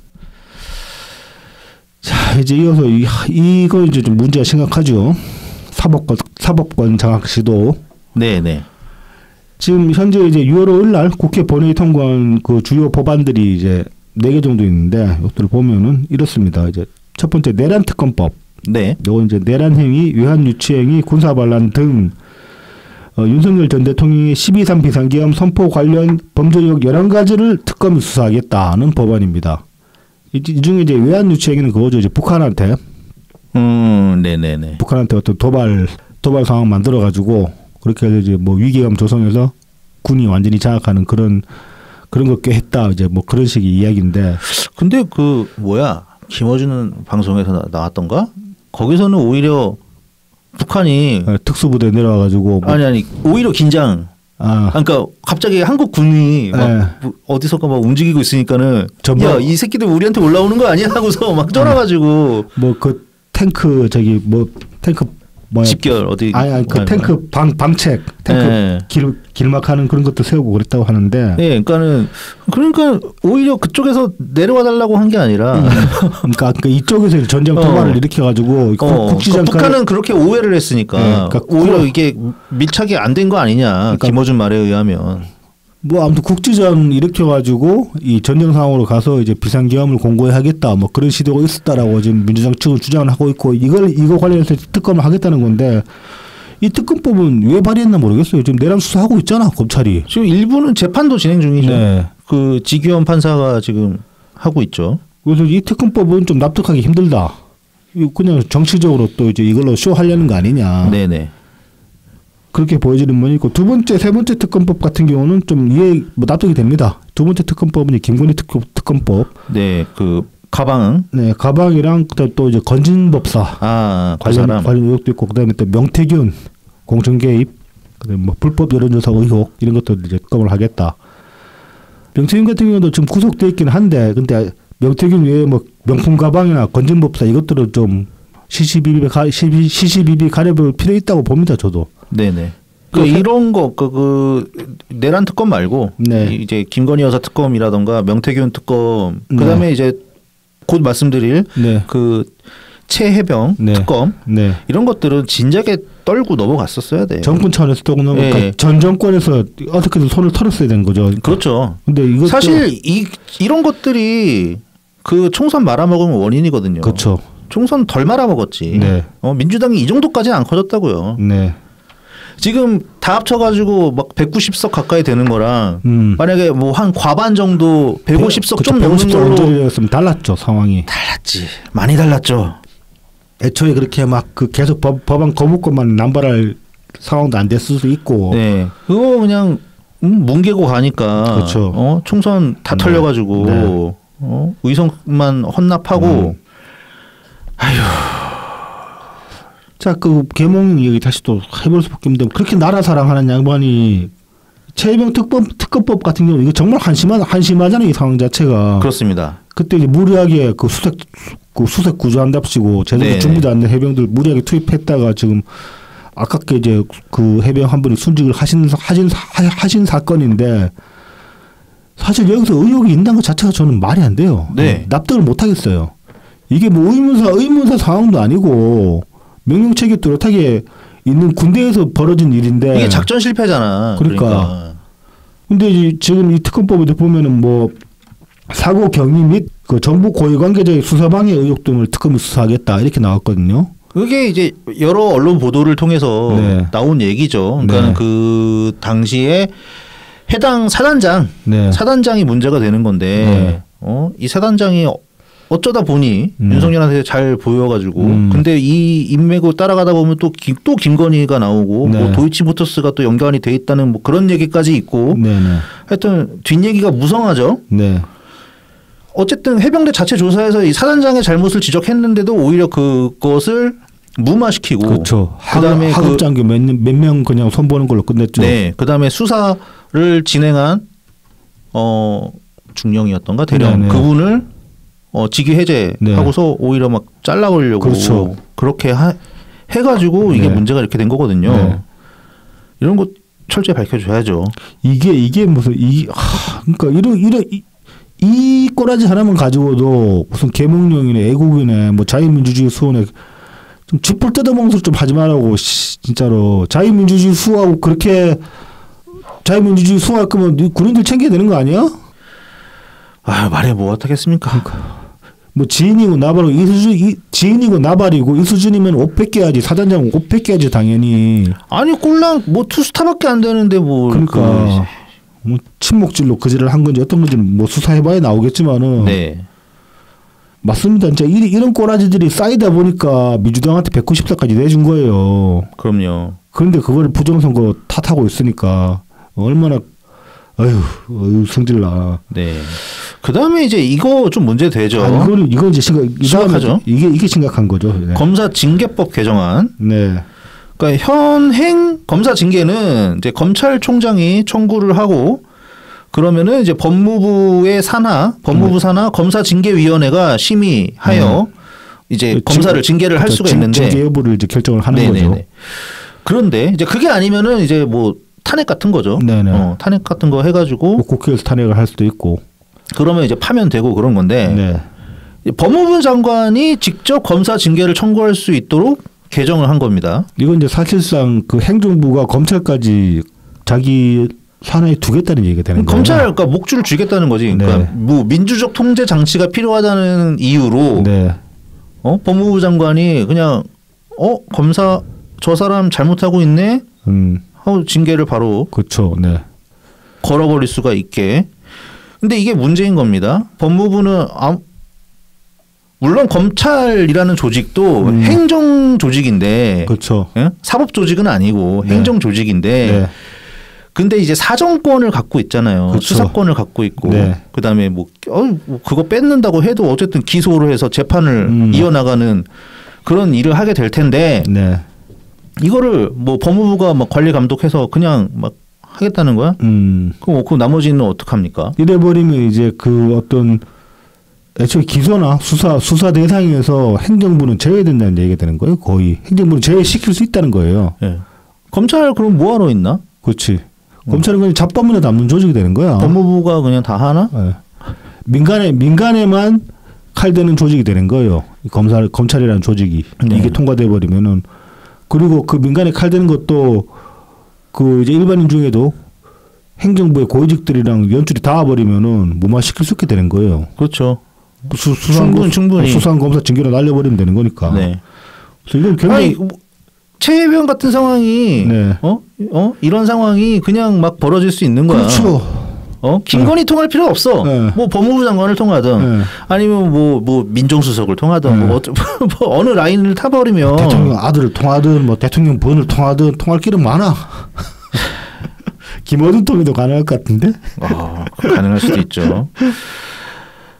자, 이제 이어서 이거 이제 좀 문제가 심각하죠. 사법권 장악 시도. 네, 네. 지금 현재 이제 6월 5일 날 국회 본회의 통과한 그 주요 법안들이 이제 4개 정도 있는데 이것들을 보면은 이렇습니다. 이제 첫 번째 내란 특검법. 네. 요거 이제 내란 행위, 외환 유치 행위, 군사 반란 등 윤석열 전 대통령의 12.3 비상계엄 선포 관련 범죄 의혹 11가지를 특검이 수사하겠다는 법안입니다. 이 중에 이제 외환 유치 행위는 그거죠. 이제 북한한테 네네네. 북한한테 어떤 도발 상황 만들어 가지고 그렇게 해서 이제 뭐 위기감 조성해서 군이 완전히 장악하는 그런 거 꽤 했다. 이제 뭐 그런 식의 이야기인데. 근데 그 뭐야 김어준 방송에서 나왔던가? 거기서는 오히려 북한이 특수부대 내려와 가지고 뭐 아니 오히려 긴장. 그러니까 갑자기 한국 군이 막 어디서가 막 움직이고 있으니까는 야, 이 새끼들 우리한테 올라오는 거 아니야 하고서 막 쫄아가지고 뭐 그 탱크 탱크 뭐야 집결 어디 그 탱크 방책 탱크 길막하는 그런 것도 세우고 그랬다고 하는데 그러니까 오히려 그쪽에서 내려와 달라고 한 게 아니라 그러니까 이쪽에서 전쟁 도발을 일으켜 가지고 국지장 북한은 그렇게 오해를 했으니까 그러니까 오히려 이게 밀착이 안 된 거 아니냐 그러니까 김어준 말에 의하면 뭐 아무튼 국지전 일으켜 가지고 이 전쟁 상황으로 가서 이제 비상계엄을 공고하겠다 뭐 그런 시도가 있었다라고 지금 민주당 측은 주장을 하고 있고 이거 관련해서 특검을 하겠다는 건데 이 특검법은 왜 발의했나 모르겠어요. 지금 내란 수사하고 있잖아 검찰이. 지금 일부는 재판도 진행 중이죠. 네. 그 지규현 판사가 지금 하고 있죠. 그래서 이 특검법은 좀 납득하기 힘들다. 그냥 정치적으로 또 이제 이걸로 쇼하려는 거 아니냐. 네네. 그렇게 보여지는 면이 있고 두 번째, 세 번째 특검법 같은 경우는 좀 납득이 됩니다. 두 번째 특검법은 김건희 특검법. 네, 그 가방은. 네, 가방이랑 그다음 또 이제 건진법사 관련 의혹도 있고 그다음에 또 명태균 공천 개입, 그다음 뭐 불법 여론조사 의혹 이런 것들 이제 특검을 하겠다. 명태균 같은 경우도 지금 구속돼 있긴 한데 근데 명태균 외에 뭐 명품 가방이나 건진법사 이것들은 좀 시시비비 가려볼 필요 있다고 봅니다. 저도. 네네. 이런 거 내란 특검 말고 네. 이제 김건희 여사 특검이라던가 명태균 특검 그다음에 네. 이제 곧 말씀드릴 네. 그 최해병 네. 특검 네. 이런 것들은 진작에 떨고 넘어갔었어야 돼요. 정권 차원에서 또 그러니까 네. 전 정권에서 어떻게든 손을 털었어야 되는 거죠. 그렇죠. 근데 이것도 사실 이런 것들이 그 총선 말아먹은 원인이거든요. 그렇죠. 총선 덜 말아먹었지. 네. 민주당이 이 정도까지는 안 커졌다고요. 네. 지금 다 합쳐가지고 막 190석 가까이 되는 거랑 만약에 뭐 한 과반 정도 150석 좀 넘는 걸로 였으면 달랐죠 상황이. 달랐지. 많이 달랐죠. 애초에 그렇게 막 그 계속 법안 거부권만 남발할 상황도 안 됐을 수도 있고. 네. 그거 그냥 뭉개고 가니까. 그렇죠. 총선 다 네. 털려가지고 네. 의석만 헌납하고. 아휴. 자, 그 계몽 얘기 다시 또 해볼 수밖에 없는데 그렇게 나라 사랑하는 양반이 최혜병 특검법 같은 경우 이거 정말 한심하잖아요 이 상황 자체가. 그렇습니다. 그때 이제 무리하게 그 수색 구조한답시고 제대로 준비도 안 된 해병들 무리하게 투입했다가 지금 아깝게 이제 그 해병 한 분이 순직을 하신 사건인데 사실 여기서 의혹이 있는 것 자체가 저는 말이 안 돼요. 네. 납득을 못 하겠어요. 이게 뭐 의문사 상황도 아니고 명령체계 뚜렷하게 있는 군대에서 벌어진 일인데 이게 작전 실패잖아. 그러니까. 근데 이제 지금 이 특검법에 보면은 뭐 사고 경위 및 그 정부 고위 관계자의 수사방해 의혹 등을 특검이 수사하겠다 이렇게 나왔거든요. 그게 이제 여러 언론 보도를 통해서 네. 나온 얘기죠. 그러니까 네. 그 당시에 해당 사단장이 문제가 되는 건데 이 사단장이 어쩌다 보니 윤석열한테 잘 보여가지고 근데 이 인맥으로 따라가다 보면 또 김건희가 나오고 네. 뭐 도이치모터스가 또 연관이 돼 있다는 뭐 그런 얘기까지 있고 네네. 하여튼 뒷얘기가 무성하죠. 네. 어쨌든 해병대 자체 조사에서 이 사단장의 잘못을 지적했는데도 오히려 그것을 무마시키고 그렇죠. 그다음에 하급 장교 몇 명 그냥 손보는 걸로 끝냈죠. 네, 그다음에 수사를 진행한 중령이었던가 대령 네네. 그분을 직위 해제하고서 오히려 막 잘라버리려고 그렇죠. 그렇게 해가지고 이게 네. 문제가 이렇게 된 거거든요. 네. 이런 거 철저히 밝혀줘야죠. 이게 무슨 그러니까 이 꼬라지 하나만 가지고도 무슨 계몽령이네 애국이네 뭐 자유민주주의 수호네 좀 쥐뿔 뜯어먹는 소리 좀 하지 말라고 진짜로 자유민주주의 수호하고 그렇게 자유민주주의 수호할 거면 군인들 챙겨야 되는 거 아니야? 말해 뭐 어떻겠습니까? 그러니까. 뭐 지인이고 나발이고 지인이고 나발이고 이 수준이면 옷 뺏겨야지 사단장은 옷 뺏겨야지 당연히. 아니 꼴랑 뭐 투스타밖에 안 되는데 뭐 그러니까 뭐 침묵질로 그지를 한 건지 어떤 건지는 뭐 수사해봐야 나오겠지만은. 네. 맞습니다. 진짜 이런 꼬라지들이 쌓이다 보니까 민주당한테 190석까지 내준 거예요. 그럼요. 그런데 그걸 부정선거 탓하고 있으니까 얼마나 어휴 성질나. 네. 그 다음에 이제 이거 좀 문제 되죠. 이거 이제 심각하죠. 이게 심각한 거죠. 네. 검사 징계법 개정안. 네. 그러니까 현행 검사 징계는 이제 검찰총장이 청구를 하고 그러면은 이제 법무부 산하 검사징계위원회가 심의하여 이제 검사를 징계를 할 수가 있는데 징계 여부를 이제 결정을 하는 네네네. 거죠. 그런데 이제 그게 아니면은 이제 뭐 탄핵 같은 거죠. 네네. 탄핵 같은 거 해가지고 뭐 국회에서 탄핵을 할 수도 있고. 그러면 이제 파면되고 그런 건데 네. 법무부 장관이 직접 검사 징계를 청구할 수 있도록 개정을 한 겁니다. 이건 이제 사실상 그 행정부가 검찰까지 자기 산하에 두겠다는 얘기가 되는 거예요. 검찰 그러니까 목줄을 쥐겠다는 거지. 그러니까 네. 뭐 민주적 통제 장치가 필요하다는 이유로 네. 법무부 장관이 그냥 검사 저 사람 잘못하고 있네 하고 징계를 바로 그렇죠. 네. 걸어버릴 수가 있게. 근데 이게 문제인 겁니다. 법무부는 물론 검찰이라는 조직도 행정 조직인데, 그렇죠. 예? 사법 조직은 아니고 네. 행정 조직인데, 네. 근데 이제 사정권을 갖고 있잖아요. 그렇죠. 수사권을 갖고 있고, 네. 그다음에 뭐 그거 뺏는다고 해도 어쨌든 기소를 해서 재판을 이어나가는 그런 일을 하게 될 텐데, 네. 이거를 뭐 법무부가 막 관리 감독해서 그냥 막 하겠다는 거야? 그럼 그 나머지는 어떡합니까? 이래 버리면 이제 그 어떤 애초에 기소나 수사 대상에서 행정부는 제외된다는 얘기가 되는 거예요. 거의 행정부는 제외시킬 수 있다는 거예요. 예. 검찰 그럼 뭐하러 있나? 그렇지. 검찰은 그냥 잡범이나 담는 조직이 되는 거야. 법무부가 그냥 다 하나? 네. 민간에만 칼대는 조직이 되는 거예요. 검찰이라는 조직이 네. 이게 통과돼 버리면은 그리고 그 민간에 칼대는 것도 그 이제 일반인 중에도 행정부의 고위직들이랑 연줄이 닿아버리면은 무마시킬 수 있게 되는 거예요. 그렇죠. 충분히 수사관 검사 징계로 날려버리면 되는 거니까. 네. 그래서 이건 굉장히 최혜병 같은 상황이 네. 이런 상황이 그냥 막 벌어질 수 있는 거야. 그렇죠. 김건희 통할 필요 없어. 네. 뭐 법무부 장관을 통하든 네. 아니면 뭐 민정수석을 통하든 네. 뭐 어느 라인을 타버리면 대통령 아들을 통하든 뭐 대통령 부인을 통하든 통할 길은 많아. 김어준 통해도 가능할 것 같은데. 가능할 수도 있죠.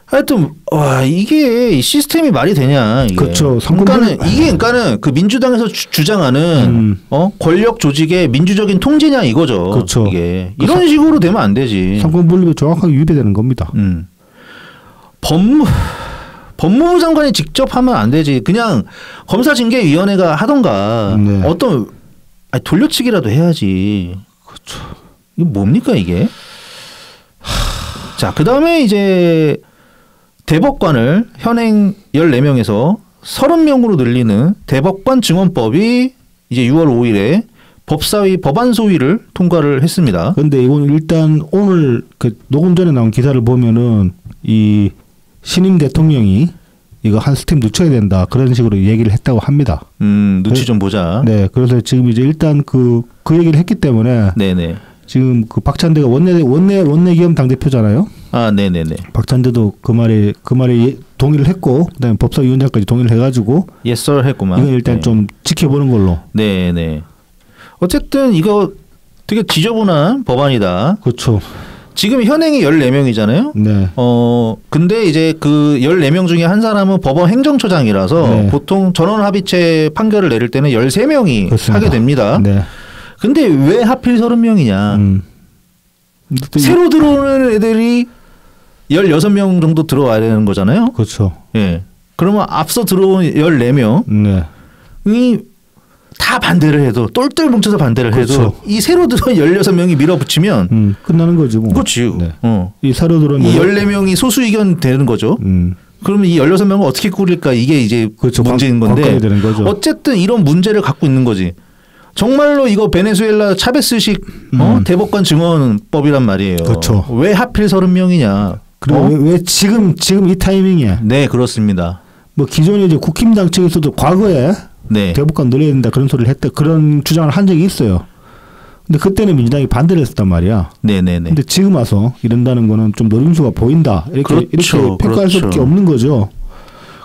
하여튼 와 이게 시스템이 말이 되냐 이게. 그렇죠. 그러니까는 그 민주당에서 주장하는 권력 조직의 민주적인 통제냐 이거죠. 그렇죠. 이게 이런 식으로 되면 안 되지. 상권 분립이 정확하게 위배되는 겁니다. 법무부 장관이 직접 하면 안 되지. 그냥 검사징계위원회가 하던가 네. 어떤 돌려치기라도 해야지. 그렇죠. 이게 뭡니까 이게? 자, 그다음에 이제 대법관을 현행 14명에서 30명으로 늘리는 대법관 증언법이 이제 6월 5일에 법사위 법안소위를 통과를 했습니다. 그런데 이건 일단 오늘 그 녹음 전에 나온 기사를 보면은 이 신임 대통령이 이거 한 스텝 늦춰야 된다 그런 식으로 얘기를 했다고 합니다. 눈치 좀 보자. 네, 그래서 지금 이제 일단 그 얘기를 했기 때문에 네네. 지금 그 박찬대가 원내기업 당 대표잖아요. 네네네. 박찬대도 그 말에 동의를 했고, 그다음에 법사위원장까지 동의를 해가지고 yes sir 했구만. 이건 일단 좀 지켜보는 걸로. 네네. 어쨌든 이거 되게 지저분한 법안이다. 그렇죠. 지금 현행이 14명이잖아요. 네. 근데 이제 그 14명 중에 한 사람은 법원 행정처장이라서 네. 보통 전원합의체 판결을 내릴 때는 13명이 그렇습니다. 하게 됩니다. 네. 근데 왜 하필 30명이냐. 새로 들어오는 애들이 16명 정도 들어와야 되는 거잖아요. 그렇죠. 예. 그러면 앞서 들어온 14명이 네. 다 반대를 해도 똘똘 뭉쳐서 반대를 그렇죠. 해도 이 새로 들어온 16명이 밀어붙이면 끝나는 거지 뭐. 그렇지. 네. 이 새로 들어온 이 14명이 소수 의견 되는 거죠. 그러면 이 16명을 어떻게 꾸릴까 이게 이제 그렇죠. 문제인 건데 되는 거죠. 어쨌든 이런 문제를 갖고 있는 거지. 정말로 이거 베네수엘라 차베스식 대법관 증언법이란 말이에요. 그렇죠. 왜 하필 30명이냐. 그리고 왜 지금 이 타이밍에? 네, 그렇습니다. 뭐 기존에 이제 국힘당 측에서도 과거에 네. 대법관 늘려야 된다 그런 소리를 했다 그런 주장을 한 적이 있어요. 근데 그때는 민주당이 반대를 했었단 말이야. 네네네. 근데 지금 와서 이런다는 거는 좀 노림수가 보인다. 이렇게 평가할 수밖에 없는 거죠.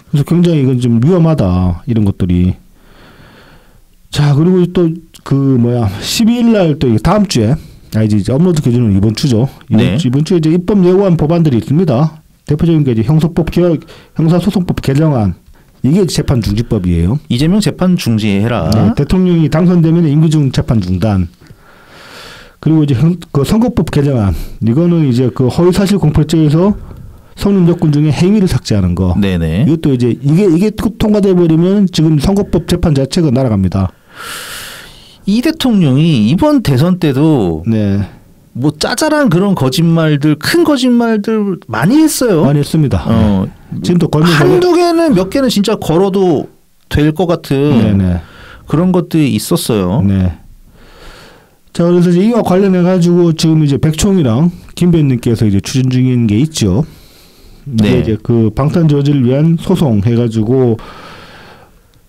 그래서 굉장히 이건 좀 위험하다 이런 것들이. 자, 그리고 또 그 12일 날 또 다음 주에 이제 업로드 기준은 이번 주죠. 이번 주에 이제 입법 예고한 법안들이 있습니다. 대표적인 게 이제 형사소송법 개정안. 이게 재판 중지법이에요. 이재명 재판 중지해라. 네, 대통령이 당선되면 임기중 재판 중단. 그리고 이제 그 선거법 개정안. 이거는 이제 그 허위사실 공표죄에서 성립 요건 중에 행위를 삭제하는 거. 네네. 이것도 이제 이게 통과돼 버리면 지금 선거법 재판 자체가 날아갑니다. 이 대통령이 이번 대선 때도 네. 뭐 짜잘한 그런 거짓말들, 큰 거짓말들 많이 했어요. 많이 했습니다. 지금도 한두 개는 몇 개는 진짜 걸어도 될 것 같은 네네. 그런 것들이 있었어요. 네. 자, 그래서 이제 이와 관련해 가지고 지금 이제 백총이랑 김배현님께서 이제 추진 중인 게 있죠. 네. 이제 그 방탄 저지를 위한 소송 해가지고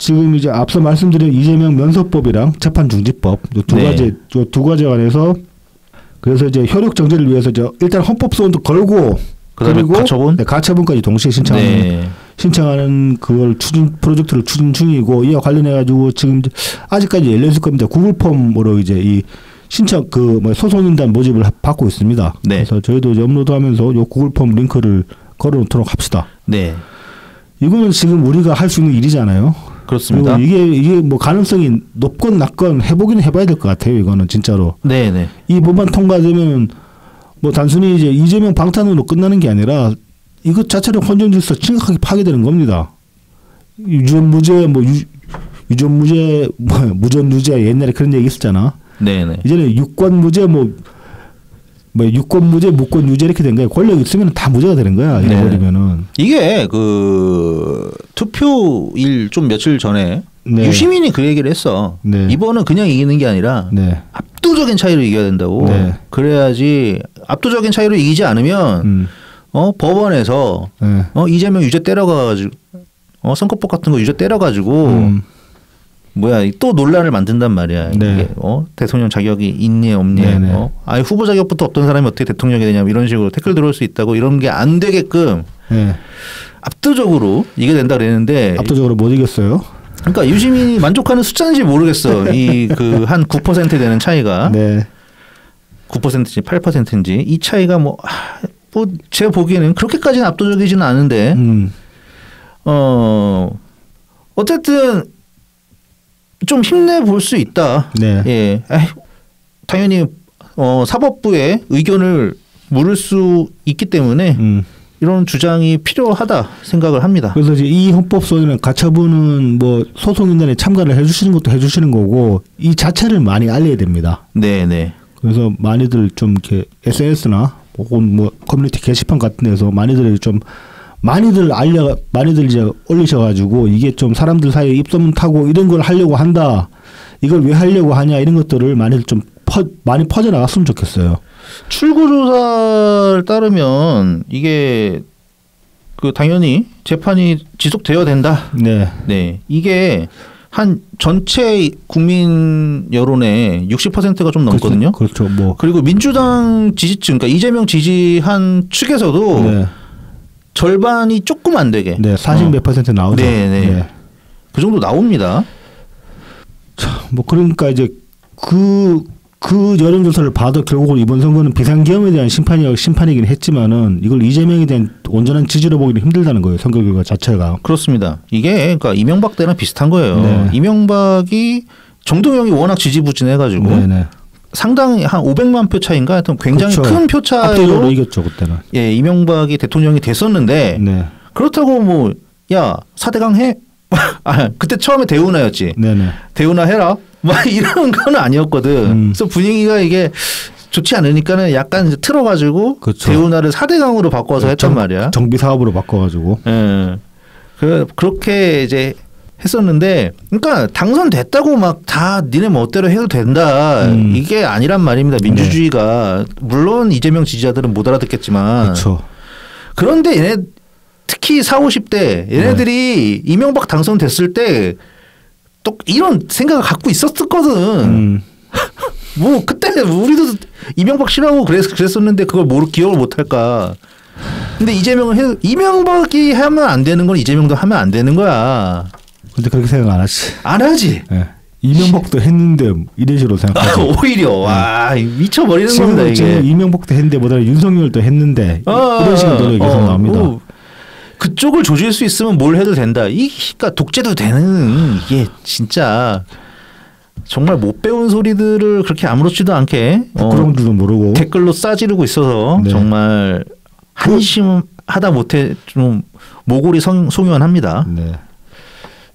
지금 이제 앞서 말씀드린 이재명 면서법이랑 재판 중지법 두 가지 관해서 그래서 이제 효력 정지를 위해서 일단 헌법 소원도 걸고 그다음에 그리고 가처분? 네, 가처분까지 동시에 신청하는 신청하는 그걸 프로젝트를 추진 중이고 이와 관련해 가지고 지금 아직까지 열려 있을 겁니다. 구글 폼으로 이제 이 신청 소송인단 모집을 받고 있습니다. 네. 그래서 저희도 이제 업로드하면서 요 구글 폼 링크를 걸어놓도록 합시다. 네. 이거는 지금 우리가 할 수 있는 일이잖아요. 그렇습니다. 그리고 이게 뭐 가능성이 높건 낮건 해보긴 해봐야 될 것 같아요. 이거는 진짜로. 네네. 이 법안 통과되면 뭐 단순히 이제 이재명 방탄으로 끝나는 게 아니라 이것 자체로 헌정 질서 심각하게 파괴되는 겁니다. 유전무죄 유전무죄 무전유죄 옛날에 그런 얘기 있었잖아. 네네. 이제는 유권무죄 유권무죄 무권유죄 이렇게 된 거야. 권력 있으면 다 무죄가 되는 거야. 이래 버리면은. 이게 그 투표일 좀 며칠 전에 네. 유시민이 그 얘기를 했어. 네. 이번은 그냥 이기는 게 아니라 네. 압도적인 차이로 이겨야 된다고. 네. 그래야지 압도적인 차이로 이기지 않으면 법원에서 네. 이재명 유죄 때려가지고 선거법 같은 거 유죄 때려가지고 또 논란을 만든단 말이야. 네. 이게 대통령 자격이 있니 없니. 아예 후보 자격부터 없던 사람이 어떻게 대통령이 되냐 이런 식으로 태클 들어올 수 있다고 이런 게 안 되게끔 네. 압도적으로 이겨야 된다 그랬는데 압도적으로 못 이겼어요. 그러니까 유시민이 만족하는 숫자인지 모르겠어. 이 그 한 9% 되는 차이가 네. 9%인지 8%인지 이 차이가 뭐 제가 보기에는 그렇게까지는 압도적이지는 않은데 어쨌든 좀 힘내 볼 수 있다. 네. 예, 당연히 사법부의 의견을 물을 수 있기 때문에 이런 주장이 필요하다 생각을 합니다. 그래서 이제 이 헌법소위는 가처분은 뭐 소송인단에 참가를 해주시는 것도 해주시는 거고 이 자체를 많이 알려야 됩니다. 네네. 그래서 많이들 좀 이렇게 SNS나 혹은 뭐 커뮤니티 게시판 같은 데서 많이들 이제 올리셔가지고 이게 좀 사람들 사이에 입소문 타고 이런 걸 하려고 한다. 이걸 왜 하려고 하냐 이런 것들을 많이들 좀 많이 퍼져나갔으면 좋겠어요. 출구조사를 따르면 이게 그 당연히 재판이 지속되어야 된다. 네. 네. 이게 한 전체 국민 여론의 60%가 좀 넘거든요. 그렇죠. 뭐 그리고 민주당 지지층, 그러니까 이재명 지지한 측에서도 네. 절반이 조금 안 되게. 네, 40 몇 퍼센트 나오죠. 네네. 네. 그 정도 나옵니다. 자, 뭐 그러니까 이제 그 여론조사를 봐도 결국은 이번 선거는 비상계엄에 대한 심판이긴 했지만은 이걸 이재명에 대한 온전한 지지로 보기는 힘들다는 거예요. 선거 결과 자체가. 그렇습니다. 이게 그러니까 이명박 때랑 비슷한 거예요. 네. 이명박이 정동영이 워낙 지지부진해가지고 네네. 상당히 한 500만 표 차인가 하여튼 굉장히 그렇죠. 큰 표 압도적으로 차이로 이겼죠 그때는. 예, 이명박이 대통령이 됐었는데 네. 그렇다고 뭐 야 4대강 해? 그때 처음에 대운하였지. 네네. 대운하 해라. 막 이런 건 아니었거든. 그래서 분위기가 이게 좋지 않으니까는 약간 이제 틀어가지고 그렇죠. 대운하를 4대강으로 바꿔서 했단 말이야. 정비 사업으로 바꿔가지고. 예. 그렇게 이제 했었는데, 그러니까 당선됐다고 막 다 니네 멋대로 해도 된다. 이게 아니란 말입니다. 민주주의가. 물론 이재명 지지자들은 못 알아듣겠지만. 그렇죠. 그런데 얘네 특히 40, 50대 얘네들이 이명박 당선됐을 때 또 이런 생각을 갖고 있었거든. 뭐 그때 우리도 이명박 싫어하고 그랬었는데 그걸 기억을 못 할까. 근데 이명박이 하면 안 되는 건 이재명도 하면 안 되는 거야. 근데 그렇게 생각 안 하지. 안 하지. 네. 이명박도 했는데 이런 식으로 생각하지. 오히려 와 미쳐버리는 겁니다 이게. 지금 이명박도 했는데 보다 윤석열도 했는데 이런 식의 노력이 계속 나옵니다. 그쪽을 조질 수 있으면 뭘 해도 된다. 그러니까 독재도 되는 이게 진짜 정말 못 배운 소리들을 그렇게 아무렇지도 않게 부끄러운 줄도 모르고 댓글로 싸지르고 있어서 네. 정말 한심하다 못해 좀 모골이 송연합니다. 네.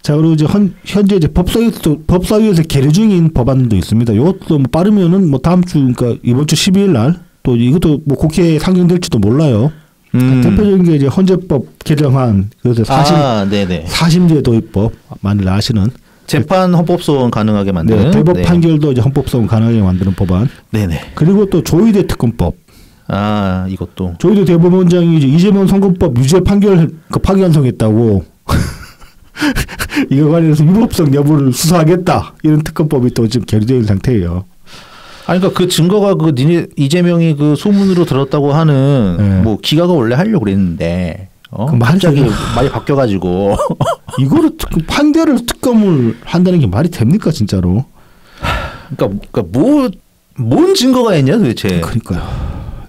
자 그리고 이제 현재 이제 법사위에서 계류 중인 법안도 있습니다. 이것도 뭐 빠르면은 뭐 다음 주 그러니까 이번 주 12일 날 또 이것도 뭐 국회에 상정될지도 몰라요. 대표적인 게 이제 헌재법 개정안 그래서 사심제 도입법 만일 아시는 재판 헌법소원 가능하게 만드는 대법 판결도 이제 헌법소원 가능하게 만드는 법안. 네네. 그리고 또 조의대 특검법. 이것도 조의대 대법원장이 이제 이재명 선거법 유죄 판결 파기환송했다고. 이거 관련해서 위법성 여부를 수사하겠다 이런 특검법이 또 지금 계류되어 있는 상태예요. 그러니까 그 증거가 이재명이 그 소문으로 들었다고 하는 뭐 기각을 원래 하려고 그랬는데 갑자기 말이 바뀌어가지고 이거를 판대를 특검을 한다는 게 말이 됩니까 진짜로? 그러니까 뭔 증거가 있냐 도대체? 그러니까요.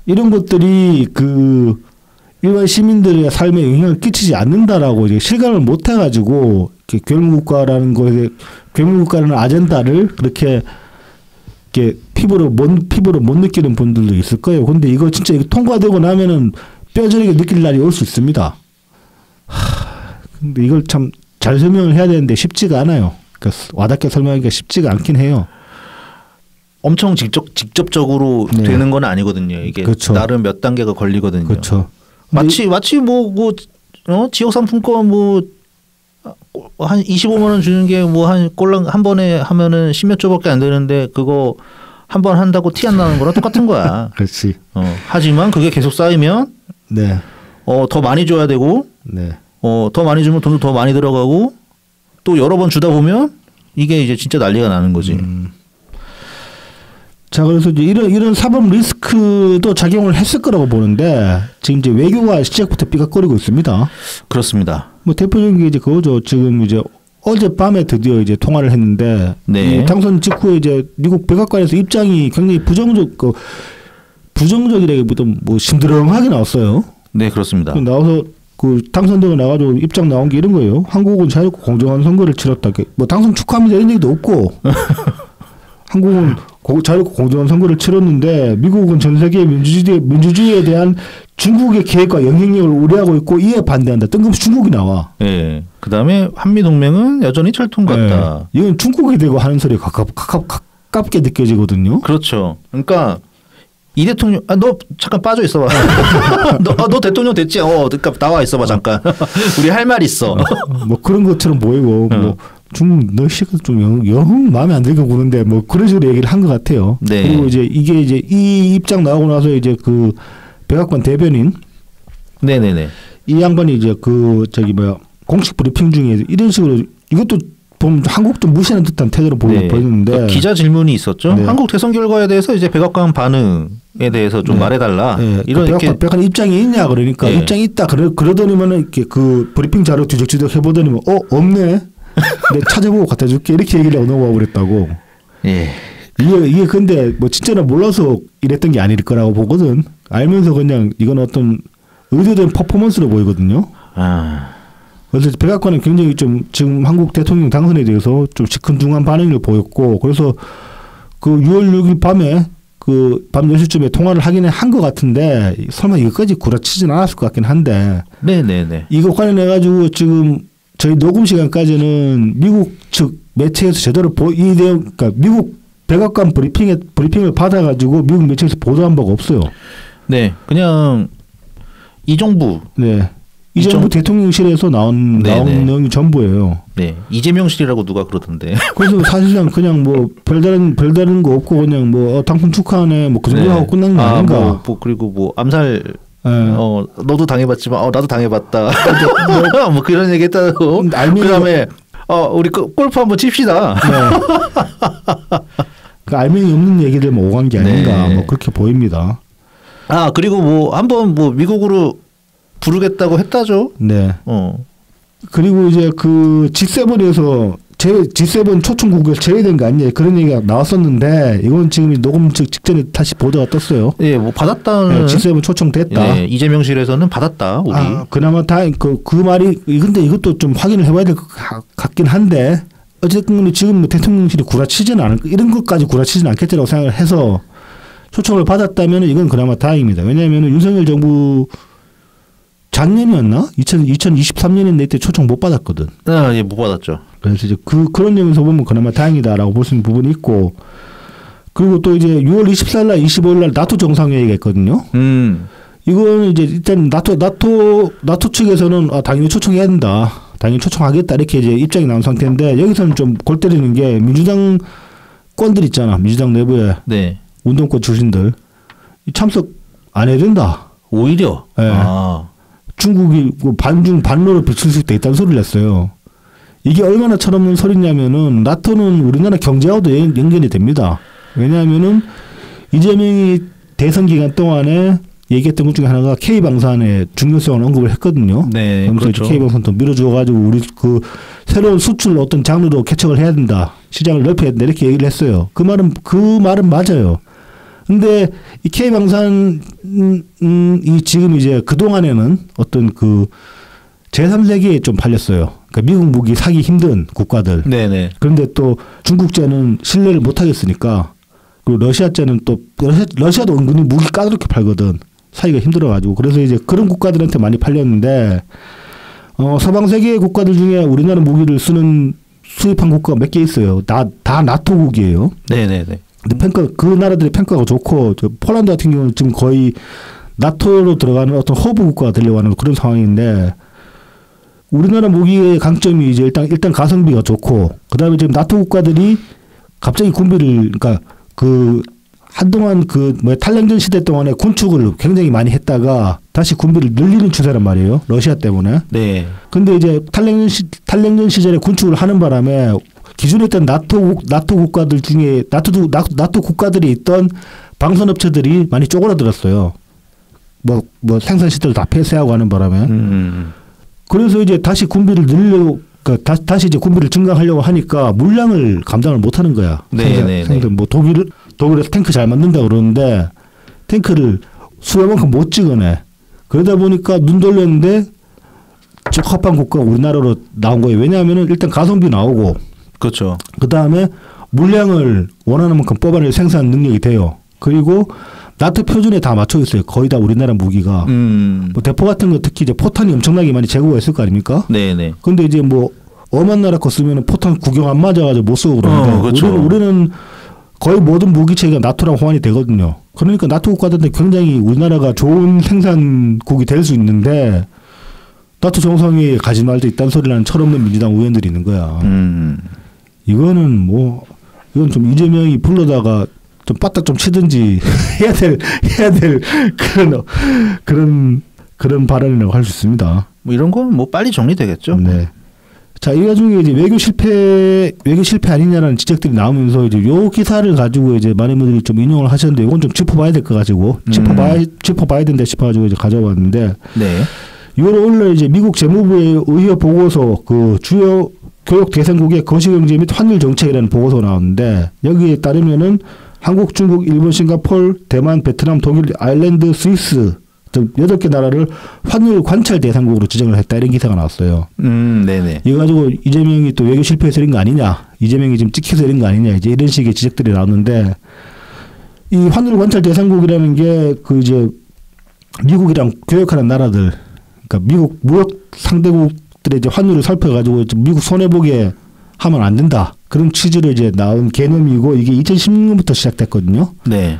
이런 것들이 그 일반 시민들의 삶에 영향을 끼치지 않는다라고 이제 실감을 못 해가지고 괴물국가라는 거에 괴물국가라는 아젠다를 그렇게 이렇게 피부로 못 느끼는 분들도 있을 거예요. 근데 이거 진짜 이거 통과되고 나면은 뼈저리게 느낄 날이 올 수 있습니다. 근데 이걸 참 잘 설명을 해야 되는데 쉽지가 않아요. 그러니까 와닿게 설명하기가 쉽지가 않긴 해요. 엄청 직접적으로 네. 되는 건 아니거든요. 이게 그렇죠. 나름 몇 단계가 걸리거든요. 그렇죠. 마치 지역 상품권 한 25만 원 주는 게 한 번에 하면은 10몇 조밖에 안 되는데 그거 한 번 한다고 티 안 나는 거랑 똑같은 거야. 그렇지. 하지만 그게 계속 쌓이면 네. 더 많이 줘야 되고 네. 더 많이 주면 돈도 더 많이 들어가고 또 여러 번 주다 보면 이게 이제 진짜 난리가 나는 거지. 자, 그래서 이제 이런 사법 리스크도 작용을 했을 거라고 보는데 지금 이제 외교가 시작부터 삐걱거리고 있습니다. 그렇습니다. 뭐 대표적인 게 이제 그거죠. 지금 이제 어젯밤에 드디어 이제 통화를 했는데 네. 이 당선 직후에 이제 미국 백악관에서 입장이 굉장히 부정적이라기보다 뭐 심드렁하게 나왔어요. 네, 그렇습니다. 나와서 그 당선되고 나가지고 입장 나온 게 이런 거예요. 한국은 자유롭고 공정한 선거를 치렀다. 뭐 당선 축하합니다 이런 얘기도 없고 한국은 자유롭고 공정한 선거를 치렀는데 미국은 전 세계 민주주의에 대한 중국의 계획과 영향력을 우려하고 있고 이에 반대한다. 뜬금없이 중국이 나와. 네. 그다음에 한미 동맹은 여전히 철통 같다. 네. 이건 중국에 대고 하는 소리에 가깝게 느껴지거든요. 그렇죠. 그러니까 이 대통령 너 잠깐 빠져 있어봐. 너 대통령 됐지? 그러니까 나와 있어봐 잠깐. 우리 할 말 있어. 뭐 그런 것처럼 보이고 뭐 중국 너 씨가 좀 영 마음에 안 들게 구는데 뭐 그런 식으로 얘기를 한 것 같아요. 네. 그리고 이제 이게 이제 이 입장 나오고 나서 이제 그 백악관 대변인 네네네. 이 양반이 이제 그 공식 브리핑 중에 이런 식으로 이것도 보면 한국도 무시하는 듯한 태도로 보이는데 그러니까 기자 질문이 있었죠. 네. 한국 대선 결과에 대해서 이제 백악관 반응에 대해서 좀 말해달라. 네. 이런 이렇게 백악관 입장이 있냐 그러니까 네. 입장이 있다 그러더니만은 이렇게 그 브리핑 자료 뒤적뒤적 해보더니만 없네. 내가 찾아보고 갖다 줄게 이렇게 얘기를 넘어가 버렸다고. 예. 이게 근데 뭐 진짜는 몰라서 이랬던 게 아닐 거라고 보거든. 알면서 그냥 이건 어떤 의도된 퍼포먼스로 보이거든요. 그래서 백악관은 굉장히 좀 지금 한국 대통령 당선에 대해서 좀 시큰둥한 반응을 보였고 그래서 그 6월 6일 밤에 그 밤 10시쯤에 통화를 하긴 한 것 같은데 설마 이것까지 구라치진 않았을 것 같긴 한데 네네네. 이거 관련해 가지고 지금 저희 녹음 시간까지는 미국 측 매체에서 제대로 이 내용 그러니까 미국 백악관 브리핑을 받아가지고 미국 매체에서 보도한 바가 없어요. 네, 그냥 이 정부. 네. 이 정부 대통령실에서 나온 내용이 전부예요. 네, 이재명실이라고 누가 그러던데. 그래서 사실상 그냥 뭐 별다른 거 없고 그냥 뭐 당선 축하하네 뭐 그 정도 하고 끝난 거 아닌가. 그리고 뭐 암살. 네. 너도 당해봤지만 나도 당해봤다. 뭐 그런 얘기했다고. 그다음에 우리 골프 한번 칩시다. 네. 그 알맹이 없는 얘기들 뭐 오간 게 아닌가 뭐 그렇게 보입니다. 그리고 뭐 한번 뭐 미국으로 부르겠다고 했다죠. 네. 그리고 이제 그 G7에서 G7 초청국에서 제외된 거 아니냐 그런 얘기가 나왔었는데 이건 지금 녹음 직전에 다시 보도가 떴어요. 예, 뭐 받았다는. 네, G7 초청됐다. 예, 이재명실에서는 받았다. 우리. 그나마 그 말이 근데 이것도 좀 확인을 해봐야 될 것 같긴 한데 어쨌든 지금 뭐 대통령실이 구라치지는 않을 이런 것까지 구라치지는 않겠지라고 생각을 해서 초청을 받았다면 이건 그나마 다행입니다. 왜냐하면 윤석열 정부 작년이었나? 2023년인데 이때 초청 못 받았거든. 예, 못 받았죠. 그래서 이제 그런 점에서 보면 그나마 다행이다라고 볼 수 있는 부분이 있고 그리고 또 이제 6월 24일 날 25일 날 나토 정상회의가 있거든요. 이거는 이제 일단 나토 측에서는 당연히 초청해야 된다. 당연히 초청하겠다 이렇게 이제 입장이 나온 상태인데 여기서는 좀 골 때리는 게 민주당 권들 있잖아. 민주당 내부에 네. 운동권 출신들 참석 안 해야 된다. 오히려. 네. 중국이 반중 반로로 비칠 수 있다는 소리를 냈어요. 이게 얼마나 철없는 소리냐면은 나토는 우리나라 경제하고도 연결이 됩니다. 왜냐하면은 이재명이 대선 기간 동안에 얘기했던 것 중에 하나가 K 방산의 중요성을 언급을 했거든요. 네, 그렇죠. K 방산도 밀어주어가지고 우리 그 새로운 수출 어떤 장르로 개척을 해야 된다, 시장을 넓혀야 된다 이렇게 얘기를 했어요. 그 말은 맞아요. 근데 이 K 방산이 지금 이제 그 동안에는 어떤 그 제3세계에 좀 팔렸어요. 그러니까 미국 무기 사기 힘든 국가들. 네네. 그런데 또 중국제는 신뢰를 못 하겠으니까, 그리고 러시아제는 또 러시아도 은근히 무기 까다롭게 팔거든. 사기가 힘들어가지고. 그래서 이제 그런 국가들한테 많이 팔렸는데, 서방 세계 국가들 중에 우리나라 무기를 수입한 국가가 몇 개 있어요. 다 나토국이에요. 네네네. 근데 그 나라들의 평가가 좋고, 폴란드 같은 경우는 지금 거의 나토로 들어가는 어떤 허브 국가가 되려고 하는 그런 상황인데, 우리나라 무기의 강점이 이제 일단 가성비가 좋고, 그다음에 지금 나토 국가들이 갑자기 군비를, 그러니까 한동안 탈냉전 시대 동안에 군축을 굉장히 많이 했다가 다시 군비를 늘리는 추세란 말이에요. 러시아 때문에. 네. 근데 이제 탈냉전 시절에 군축을 하는 바람에 기존에 있던 나토 국가들 중에 나토 국가들이 있던 방산업체들이 많이 쪼그라들었어요. 생산 시설을 다 폐쇄하고 하는 바람에. 그래서 이제 다시 군비를 늘리려고, 그러니까 다시 이제 군비를 증강하려고 하니까 물량을 감당을 못 하는 거야. 네. 독일에서 탱크 잘 만든다 그러는데 탱크를 수요만큼 못 찍어내. 그러다 보니까 눈 돌렸는데 적합한 국가가 우리나라로 나온 거예요. 왜냐하면은 일단 가성비 나오고, 그렇죠. 그 다음에 물량을 원하는 만큼 뽑아낼 생산 능력이 돼요. 그리고 나토 표준에 다 맞춰 있어요. 거의 다 우리나라 무기가. 대포 같은 거 특히 이제 포탄이 엄청나게 많이 재고가 있을 거 아닙니까? 네네. 근데 이제 엄한 나라 거 쓰면 포탄 구경 안 맞아가지고 못 쓰고 그러는데, 그렇죠. 우리는 거의 모든 무기체계가 나토랑 호환이 되거든요. 그러니까 나토 국가들한테 굉장히 우리나라가 좋은 생산국이 될 수 있는데, 나토 정상회의에 가지 말도 이딴 소리라는 철없는 민주당 의원들이 있는 거야. 이건 좀 이재명이 불러다가 좀 빠딱 좀 치든지 해야 될 그런 발언이라고 할 수 있습니다. 이런 건 빨리 정리되겠죠. 네. 자, 이 와중에 이제 외교 실패 아니냐라는 지적들이 나오면서 이제 요 기사를 가지고 이제 많은 분들이 좀 인용을 하셨는데, 이건 좀 짚어봐야 될 것 가지고 짚어봐야 된다 싶어가지고 이제 가져왔는데, 네. 6월 5일 이제 미국 재무부의 의회 보고서 그 주요 교역 대상국의 거시경제 및 환율 정책이라는 보고서가 나왔는데, 여기에 따르면은 한국, 중국, 일본, 싱가포르, 대만, 베트남, 독일, 아일랜드, 스위스 등 8개 나라를 환율 관찰 대상국으로 지정을 했다, 이런 기사가 나왔어요. 네네. 이거 가지고 이재명이 또 외교 실패해서 이런 거 아니냐, 이재명이 지금 찍혀서 이런 거 아니냐, 이제 이런 식의 지적들이 나왔는데, 이 환율 관찰 대상국이라는 게 이제 미국이랑 교역하는 나라들, 그러니까 미국 무역 상대국들의 이제 환율을 살펴가지고 미국 손해보게 하면 안 된다, 그런 취지로 이제 나온 개념이고, 이게 2016년부터 시작됐거든요. 네.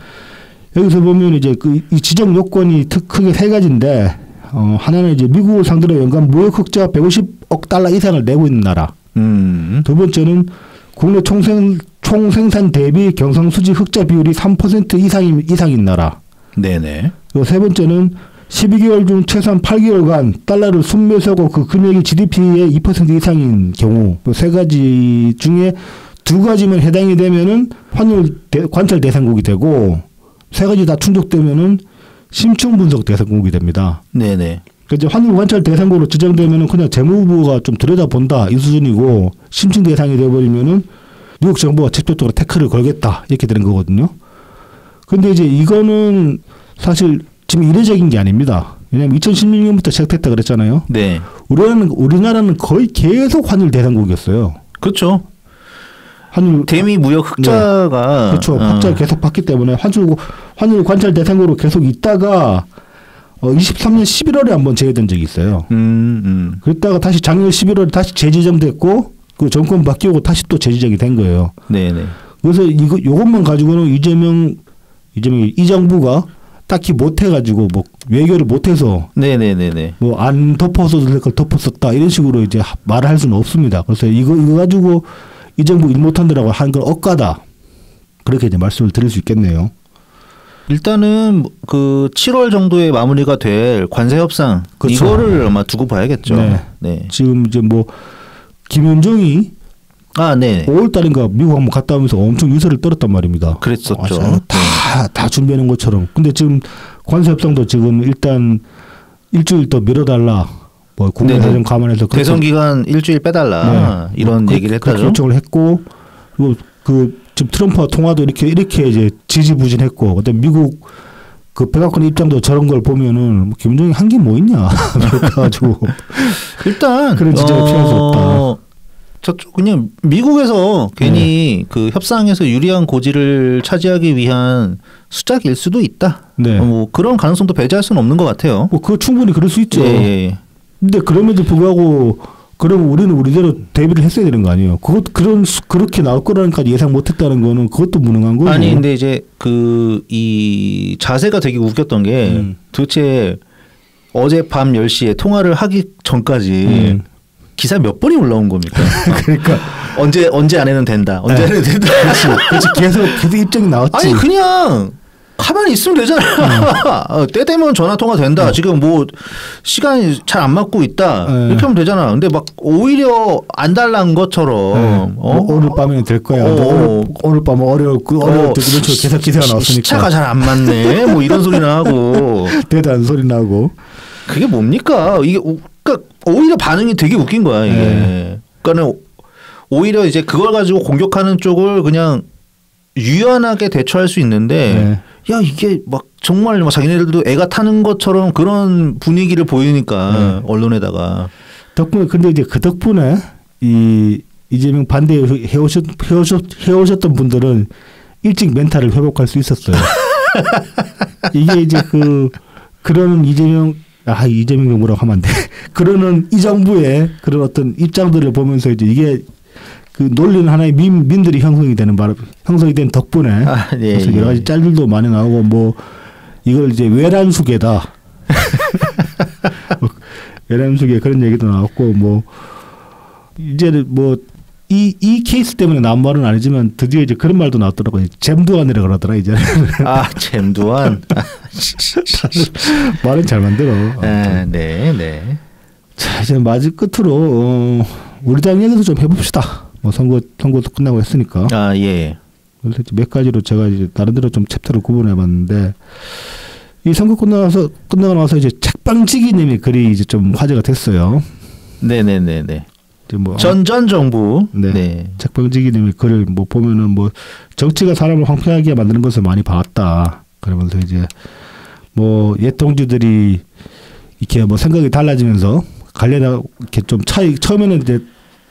여기서 보면 이제 이 지정 요건이 크게 세 가지인데, 하나는 이제 미국을 상대로 연간 무역 흑자 150억 달러 이상을 내고 있는 나라. 두 번째는 국내 총생산 대비 경상수지 흑자 비율이 3% 이상인 나라. 네네. 그리고 세 번째는 12개월 중 최소한 8개월간 달러를 순매수하고 그 금액이 GDP의 2% 이상인 경우. 세 가지 중에 두 가지만 해당이 되면은 환율 관찰 대상국이 되고, 세 가지 다 충족되면은 심층 분석 대상국이 됩니다. 네네. 그러니까 환율 관찰 대상국으로 지정되면은 그냥 재무부가 좀 들여다본다, 이 수준이고, 심층 대상이 되어버리면은 미국 정부가 직접적으로 태클을 걸겠다, 이렇게 되는 거거든요. 근데 이제 이거는 사실 지금 이례적인 게 아닙니다. 왜냐하면 2016년부터 시작됐다 그랬잖아요. 네. 우리나라는 거의 계속 환율 대상국이었어요. 그렇죠. 대미 무역 흑자가. 네. 그렇죠. 흑자를 계속 받기 때문에 환율 관찰 대상국으로 계속 있다가 23년 11월에 한번 제외된 적이 있어요. 그랬다가 다시 작년 11월에 다시 재지정됐고, 그 정권 바뀌고 다시 또 재지정이 된 거예요. 네네. 그래서 요것만 가지고는 이 정부가 딱히 못해가지고 외교를 못해서 네네네네. 안 덮어서도 될 걸 덮었었다, 이런 식으로 이제 말을 할 수는 없습니다. 그래서 이거 가지고 이 정부 일 못한다라고 하는 건 억까다, 그렇게 이제 말씀을 드릴 수 있겠네요. 일단은 7월 정도에 마무리가 될 관세 협상, 그렇죠. 이거를 아마 두고 봐야겠죠. 네. 네. 지금 이제 김현정이 네. 5월달인가 미국 한번 갔다 오면서 엄청 유세를 떨었단 말입니다. 그랬었죠. 다 준비하는 것처럼. 근데 지금 관세 협상도 지금 일단 일주일 더 미뤄달라. 뭐 국내 사정 감안해서 대선 기간 일주일 빼달라 이런 얘기를 했다죠. 결정을 했고 그리고 그 지금 트럼프와 통화도 이렇게 이제 지지부진했고 그다음 미국 그 백악관 입장도 저런 걸 보면은 뭐 김정일 한 게 뭐 있냐 그래가지고 일단 그런 지적이 필요할 수 없다. 저쪽 그냥 미국에서 괜히 그 협상에서 유리한 고지를 차지하기 위한 수작일 수도 있다. 네. 뭐 그런 가능성도 배제할 수는 없는 것 같아요. 뭐 그거 충분히 그럴 수 있죠. 예. 근데 그럼에도 불구하고 그러면 우리는 우리대로 대비를 했어야 되는 거 아니에요? 그렇게 나올 거라는까지 예상 못했다는 거는 그것도 무능한 거죠. 아니 근데 이제 이 자세가 되게 웃겼던 게 도대체 어젯밤 10시에 통화를 하기 전까지 기사 몇 번이 올라온 겁니까? 그러니까 언제 안에는 된다. 언제 안에는 된다. 그렇지. 계속 입장이 나왔지. 아니 그냥 가만히 있으면 되잖아. 때 되면 전화 통화 된다. 지금 뭐 시간이 잘 안 맞고 있다. 이렇게 하면 되잖아. 근데 막 오히려 안 달란 것처럼 오늘 밤에는 될 거야. 오늘 밤 어려울 때 계속 기사가 나왔으니까 시차가 잘 안 맞네. 뭐 이런 소리나 하고 대단한 소리 나고. 그게 뭡니까? 이게 그러니까 오히려 반응이 되게 웃긴 거야. 이게. 그러니까는 오히려 이제 그걸 가지고 공격하는 쪽을 그냥 유연하게 대처할 수 있는데. 야 이게 막 정말 막 자기네들도 애가 타는 것처럼 그런 분위기를 보이니까 언론에다가 근데 이제 그 덕분에 이 이재명 반대 해오셨던 분들은 일찍 멘탈을 회복할 수 있었어요. 이게 이제 그러는 이재명 정부라고 하면 안 돼. 그러는 이 정부의 그런 어떤 입장들을 보면서 이제 이게 그 논리는 하나의 민들이 형성이 된 덕분에 그래서 여러 가지 짤들도 많이 나오고 뭐 이걸 이제 외란수계다. 외란수계 그런 얘기도 나왔고 뭐 이제는 뭐 이 케이스 때문에 나온 말은 아니지만 드디어 이제 그런 말도 나왔더라고요. 잼두환이라 그러더라 이제. 잼두환. 말은 잘 만들어. 네. 자 이제 마지 끝으로 우리 당 얘기도 좀 해봅시다. 뭐 선거도 끝나고 했으니까. 예. 그래서 몇 가지로 제가 이제 나름대로 좀 챕터를 구분해봤는데 이 선거 끝나고 나서 이제 책방지기님의 글이 이제 좀 화제가 됐어요. 네네네네. 이제 뭐 전 정부. 네. 책방지기님의 글을 뭐 보면은 뭐 정치가 사람을 황폐하게 만드는 것을 많이 봐왔다. 그러면서 이제 뭐 옛 동지들이 이렇게 뭐 생각이 달라지면서 이렇게 좀 처음에는 이제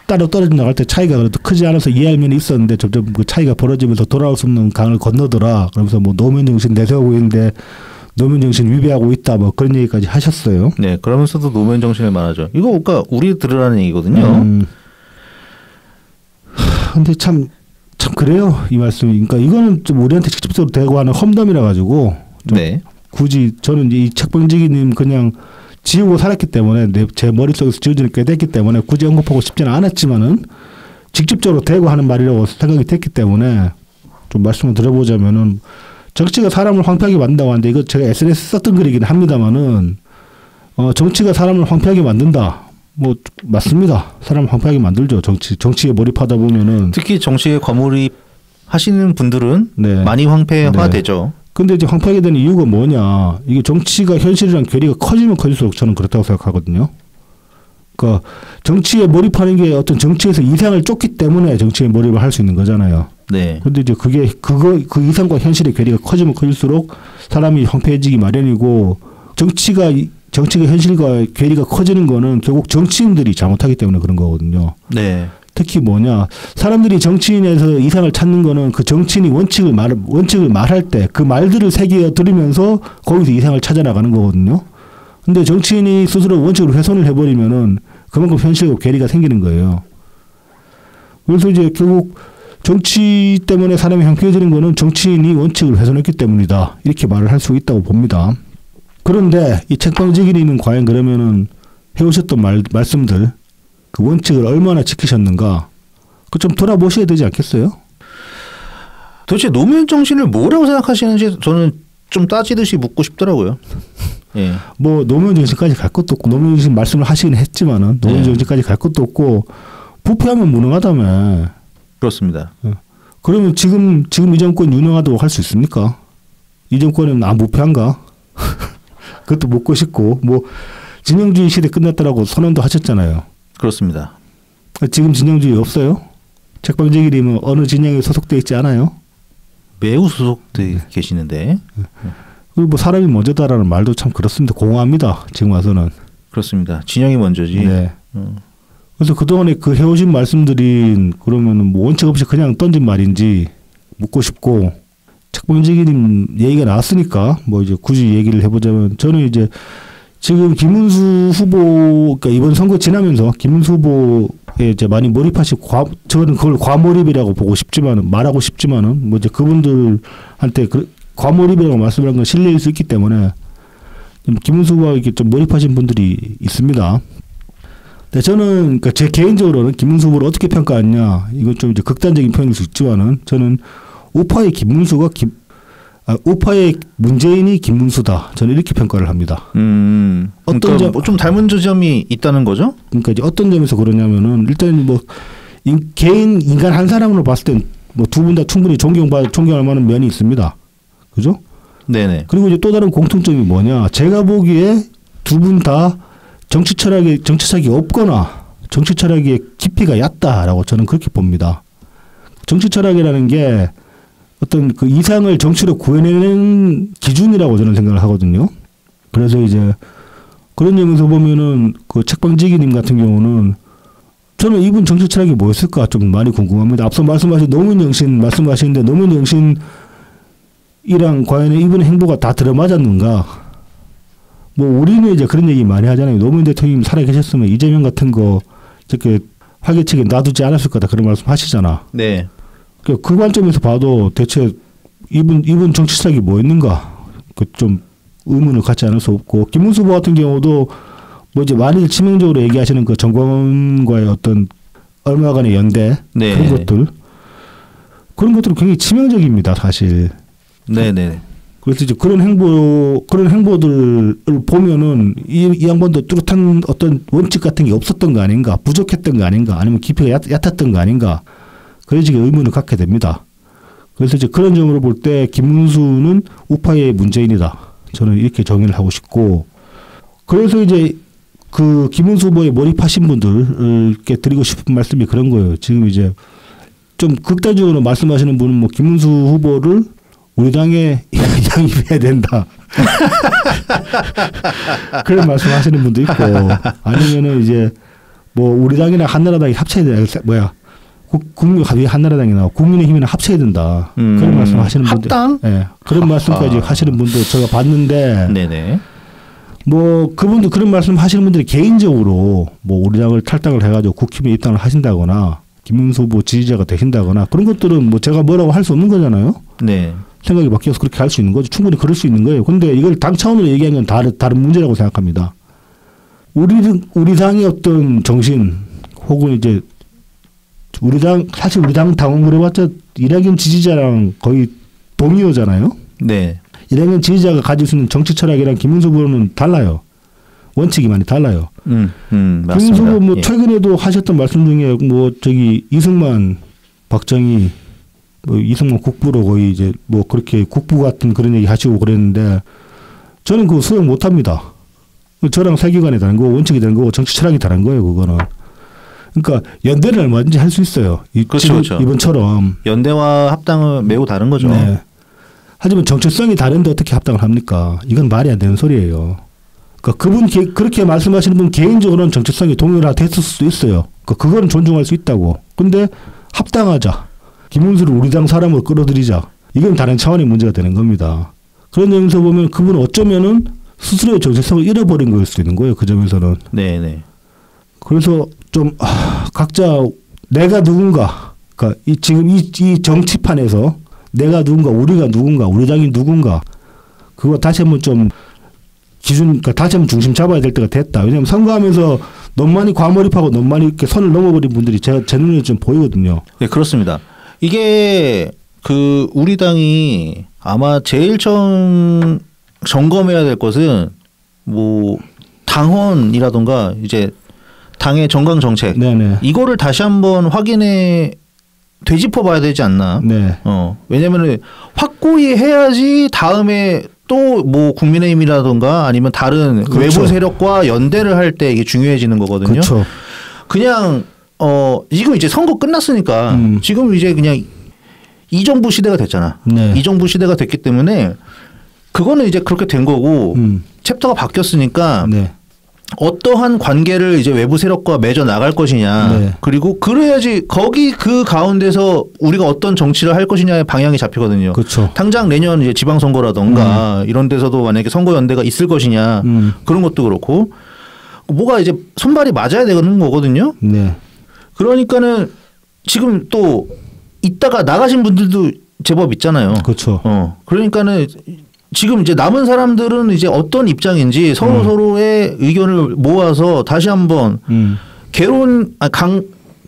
따로 떨어져 나갈 때 차이가 그래도 크지 않아서 이해할 면이 있었는데 점점 그 차이가 벌어지면서 돌아올 수 없는 강을 건너더라. 그러면서 뭐 노무현 정신 내세우고 있는데 노무현 정신 위배하고 있다. 뭐 그런 얘기까지 하셨어요. 네, 그러면서도 노무현 정신을 말하죠. 이거 그러니까 우리 들으라는 얘기거든요. 근데 참 그래요. 이 말씀이. 그러니까 이거는 좀 우리한테 직접적으로 대고하는 험담이라 가지고 굳이 저는 이 책방지기님 그냥 지우고 살았기 때문에 제 머릿속에서 지워지는 꽤 됐기 때문에 굳이 언급하고 싶지는 않았지만은 직접적으로 대고 하는 말이라고 생각이 됐기 때문에 좀 말씀을 드려보자면은 정치가 사람을 황폐하게 만든다고 하는데 이거 제가 SNS 썼던 글이긴 합니다만은 정치가 사람을 황폐하게 만든다. 뭐 맞습니다. 사람을 황폐하게 만들죠. 정치에 몰입하다 보면은 특히 정치에 과몰입하시는 분들은 많이 황폐화되죠. 근데 이제 황폐하게 되는 이유가 뭐냐. 이게 정치가 현실이랑 괴리가 커지면 커질수록 저는 그렇다고 생각하거든요. 그러니까 정치에 몰입하는 게 어떤 정치에서 이상을 쫓기 때문에 정치에 몰입을 할 수 있는 거잖아요. 네. 근데 이제 그 이상과 현실의 괴리가 커지면 커질수록 사람이 황폐해지기 마련이고 정치가 현실과 괴리가 커지는 거는 결국 정치인들이 잘못하기 때문에 그런 거거든요. 네. 특히 뭐냐. 사람들이 정치인에서 이상을 찾는 거는 그 정치인이 원칙을 말할 때 그 말들을 새겨 들으면서 거기서 이상을 찾아 나가는 거거든요. 근데 정치인이 스스로 원칙을 훼손을 해버리면은 그만큼 현실과 괴리가 생기는 거예요. 그래서 이제 결국 정치 때문에 사람이 황폐해지는 거는 정치인이 원칙을 훼손했기 때문이다. 이렇게 말을 할 수 있다고 봅니다. 그런데 이 책방지기님은 과연 그러면은 해오셨던 말씀들 그 원칙을 얼마나 지키셨는가 그 좀 돌아보셔야 되지 않겠어요? 도대체 노무현 정신을 뭐라고 생각하시는지 저는 좀 따지듯이 묻고 싶더라고요. 예. 뭐 노무현 정신까지 갈 것도 없고 노무현 정신 말씀을 하시긴 했지만은 노무현 정신까지 갈 것도 없고 부패하면 무능하다며. 그렇습니다. 그러면 지금 이 정권 유능하다고 할 수 있습니까? 이 정권은 안 부패한가? 그것도 묻고 싶고 뭐 진영주의 시대 끝났다라고 선언도 하셨잖아요. 그렇습니다. 지금 진영주의 없어요? 책방지기님은 어느 진영에 소속돼 있지 않아요? 매우 소속돼 계시는데. 그리고 뭐 사람이 먼저다라는 말도 참 그렇습니다. 공허합니다. 지금 와서는. 그렇습니다. 진영이 먼저지. 네. 그래서 그동안에 그 해오신 말씀들이 그러면은 뭐 원칙 없이 그냥 던진 말인지 묻고 싶고 책방지기님 얘기가 나왔으니까 뭐 이제 굳이 얘기를 해보자면 저는 이제 지금 김문수 후보 그러니까 이번 선거 지나면서 김문수 후보에 이제 많이 몰입하시고 저는 그걸 과몰입이라고 보고 싶지만은 말하고 싶지만은 뭐 이제 그분들한테 과몰입이라고 말씀하는 건 실례일 수 있기 때문에 김문수 후보가 이렇게 좀 몰입하신 분들이 있습니다. 근데 저는 그러니까 제 개인적으로는 김문수 후보를 어떻게 평가하느냐 이건 좀 이제 극단적인 표현일 수 있지만은 저는 우파의 김문수가 우파의 문재인이 김문수다. 저는 이렇게 평가를 합니다. 어떤 그러니까 좀 닮은 지점이 있다는 거죠? 그러니까 이제 어떤 점에서 그러냐면은 일단 뭐 개인 인간 한 사람으로 봤을 땐 뭐 두 분 다 충분히 존경할 만한 면이 있습니다. 그죠? 네네. 그리고 이제 또 다른 공통점이 뭐냐? 제가 보기에 두 분 다 정치 철학이 없거나 정치 철학의 깊이가 얕다라고 저는 그렇게 봅니다. 정치 철학이라는 게 어떤 그 이상을 정치로 구해내는 기준이라고 저는 생각을 하거든요. 그래서 이제 그런 점에서 보면은 그 책방지기님 같은 경우는 저는 이분 정치 철학이 뭐였을까 좀 많이 궁금합니다. 앞서 말씀하신 노무현 영신 말씀하시는데 노무현 영신이랑 과연 이분의 행보가 다 들어맞았는가? 뭐 우리는 이제 그런 얘기 많이 하잖아요. 노무현 대통령님 살아 계셨으면 이재명 같은 거 저렇게 활개치게 놔두지 않았을 거다 그런 말씀 하시잖아. 네. 그 관점에서 봐도 대체 이분 정치 철학이 뭐였는가? 그 좀 의문을 갖지 않을 수 없고 김문수 후보 같은 경우도 뭐 이제 많이 치명적으로 얘기하시는 그 정광훈과의 어떤 얼마간의 연대 네. 그런 것들은 굉장히 치명적입니다, 사실. 네네. 그래서 이제 그런 행보들을 보면은 이 양반도 뚜렷한 어떤 원칙 같은 게 없었던 거 아닌가, 부족했던 거 아닌가, 아니면 깊이가 얕았던 거 아닌가, 그런 식의 의문을 갖게 됩니다. 그래서 이제 그런 점으로 볼 때 김문수는 우파의 문재인이다. 저는 이렇게 정의를 하고 싶고, 그래서 이제 그 김문수 후보에 몰입하신 분들께 드리고 싶은 말씀이 그런 거예요. 지금 이제 좀 극단적으로 말씀하시는 분은 뭐 김문수 후보를 우리 당에 양입해야 된다. 그런 말씀하시는 분도 있고, 아니면은 이제 뭐 우리 당이랑 한나라당이 합쳐야 돼. 국민 합의 한나라당이 나와 국민의힘이랑 합쳐야 된다. 그런 말씀하시는 분들, 합당? 네, 그런 말씀까지 하시는 분도 제가 봤는데, 네네. 뭐 그분도 그런 말씀하시는 분들이 개인적으로 뭐 우리 당을 탈당을 해가지고 국힘에 입당을 하신다거나 김문수 후보 지지자가 되신다거나 그런 것들은 뭐 제가 뭐라고 할 수 없는 거잖아요. 네. 생각이 바뀌어서 그렇게 할 수 있는 거죠. 충분히 그럴 수 있는 거예요. 근데 이걸 당 차원으로 얘기하는 건 다른 문제라고 생각합니다. 우리 당의 어떤 정신 혹은 이제 사실 우리 당 당원 그래봤자 이낙연 지지자랑 거의 동의어잖아요. 네. 이낙연 지지자가 가질 수 있는 정치 철학이랑 김문수 후보는 달라요. 원칙이 많이 달라요. 맞습니다. 김문수 후보 뭐 예. 최근에도 하셨던 말씀 중에 뭐 저기 이승만, 박정희, 뭐 이승만 국부로 거의 이제 뭐 그렇게 국부 같은 그런 얘기 하시고 그랬는데 저는 그거 수용 못 합니다. 저랑 세계관이 다른 거고 원칙이 다른 거고 정치 철학이 다른 거예요, 그거는. 그러니까 연대를 얼마든지 할 수 있어요. 그렇죠. 이번처럼. 연대와 합당은 매우 다른 거죠. 네. 하지만 정체성이 다른데 어떻게 합당을 합니까? 이건 말이 안 되는 소리예요. 그러니까 그렇게 말씀하시는 분 개인적으로는 정체성이 동일화됐을 수도 있어요. 그거는 존중할 수 있다고. 근데 합당하자. 김문수를 우리 당 사람으로 끌어들이자. 이건 다른 차원의 문제가 되는 겁니다. 그런 점에서 보면 그분은 어쩌면은 스스로의 정체성을 잃어버린 거일 수도 있는 거예요. 그 점에서는. 네네. 그래서 좀 각자 내가 누군가, 그러니까 지금 이 정치판에서 내가 누군가, 우리가 누군가, 우리 당이 누군가, 그거 다시 한번 좀 그러니까 다시 한번 중심 잡아야 될 때가 됐다. 왜냐하면 선거하면서 너무 많이 과몰입하고 너무 많이 이렇게 선을 넘어버린 분들이 제 눈에 좀 보이거든요. 네, 그렇습니다. 이게 우리 당이 아마 제일 처음 점검해야 될 것은 뭐 당헌이라던가 이제 당의 정강 정책, 네네. 이거를 다시 한번 되짚어봐야 되지 않나. 네. 왜냐면은 확고히 해야지 다음에 또 뭐 국민의힘이라든가 아니면 다른 그렇죠. 외부 세력과 연대를 할 때 이게 중요해지는 거거든요. 그렇죠. 그냥 지금 이제 선거 끝났으니까 지금 이제 그냥 이 정부 시대가 됐잖아. 네. 이 정부 시대가 됐기 때문에 그거는 이제 그렇게 된 거고 챕터가 바뀌었으니까 네. 어떠한 관계를 이제 외부 세력과 맺어 나갈 것이냐. 네. 그리고 그래야지 거기 그 가운데서 우리가 어떤 정치를 할 것이냐의 방향이 잡히거든요. 그렇죠. 당장 내년 이제 지방선거라던가 이런 데서도 만약에 선거연대가 있을 것이냐 그런 것도 그렇고 뭐가 이제 손발이 맞아야 되는 거거든요. 네. 그러니까는 지금 또 있다가 나가신 분들도 제법 있잖아요. 그렇죠. 그러니까는 지금 이제 남은 사람들은 이제 어떤 입장인지 서로의 의견을 모아서 다시 한번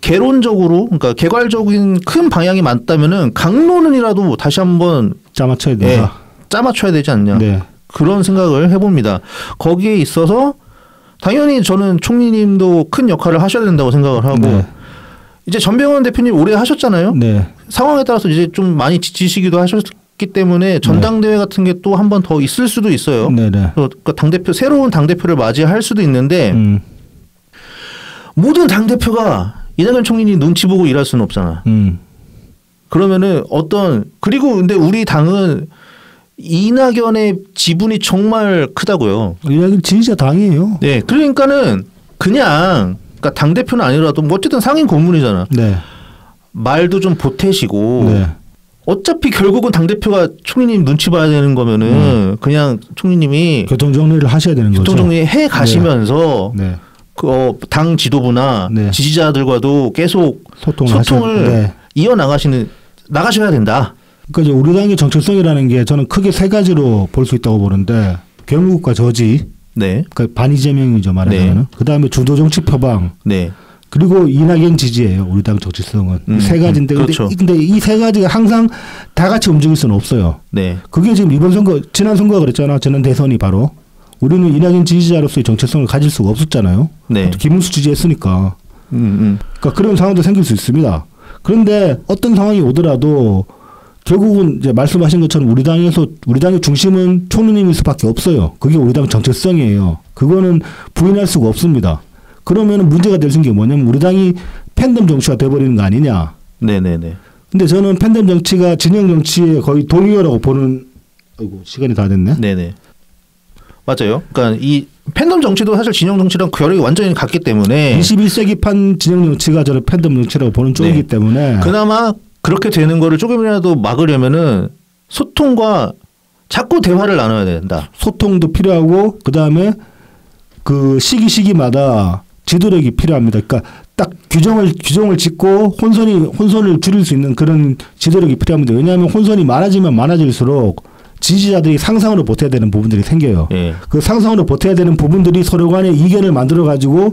개론적으로 그러니까 개괄적인 큰 방향이 맞다면은 강론은이라도 다시 한번 짜맞춰야 된다. 짜맞춰야 되지 않냐. 네. 그런 생각을 해봅니다. 거기에 있어서 당연히 저는 총리님도 큰 역할을 하셔야 된다고 생각을 하고 네. 이제 전병헌 대표님 오래 하셨잖아요. 네. 상황에 따라서 이제 좀 많이 지치시기도 하셨기 때문에 전당대회 같은 게 또 한 번 더 있을 수도 있어요. 네네. 그러니까 당대표 새로운 당대표를 맞이할 수도 있는데 모든 당대표가 이낙연 총리님 눈치 보고 일할 수는 없잖아. 그러면은 그리고 근데 우리 당은 이낙연의 지분이 정말 크다고요. 이낙연 지지자 당이에요. 네, 그러니까는 그러니까 당 대표는 아니라도 뭐 어쨌든 상임 고문이잖아. 네. 말도 좀 보태시고 네. 어차피 결국은 당 대표가 총리님 눈치 봐야 되는 거면은 그냥 총리님이 교통 정리를 하셔야 되는 거죠. 교통 정리 해 가시면서 네. 당 지도부나 네. 지지자들과도 계속 소통을 네. 나가셔야 된다. 그러니까 이제 우리 당의 정체성이라는 게 저는 크게 세 가지로 볼 수 있다고 보는데 경국과 저지, 네. 그러니까 반이재명이죠 말하자면. 네. 그다음에 주도 정치 표방. 네. 그리고 이낙연 지지예요. 우리 당 정체성은 세 가지인데 그렇죠. 근데 이 세 가지가 항상 다 같이 움직일 수는 없어요. 네. 그게 지금 이번 선거, 지난 선거가 그랬잖아. 지난 대선이 바로 우리는 이낙연 지지자로서의 정체성을 가질 수가 없었잖아요. 네. 김문수 지지했으니까. 그러니까 그런 상황도 생길 수 있습니다. 그런데 어떤 상황이 오더라도 결국은 이제 말씀하신 것처럼 우리 당의 중심은 총리님일 수밖에 없어요. 그게 우리 당 정체성이에요. 그거는 부인할 수가 없습니다. 그러면 문제가 될 수 있는 게 뭐냐면 우리 당이 팬덤 정치가 돼버리는 거 아니냐. 네네네. 근데 저는 팬덤 정치가 진영 정치의 거의 동의어라고 보는. 아이고 시간이 다 됐네. 네네. 맞아요. 그러니까 이 팬덤 정치도 사실 진영 정치랑 결이 완전히 같기 때문에 21세기판 진영 정치가 저는 팬덤 정치라고 보는 쪽이기 때문에 그나마 그렇게 되는 거를 조금이라도 막으려면은 소통과 자꾸 대화를 나눠야 된다. 소통도 필요하고 그다음에 그 시기마다 지도력이 필요합니다. 그러니까 딱 규정을 짓고 혼선을 줄일 수 있는 그런 지도력이 필요합니다. 왜냐하면 혼선이 많아지면 많아질수록 지지자들이 상상으로 버텨야 되는 부분들이 생겨요. 그 상상으로 버텨야 되는 부분들이 서로 간에 이견을 만들어 가지고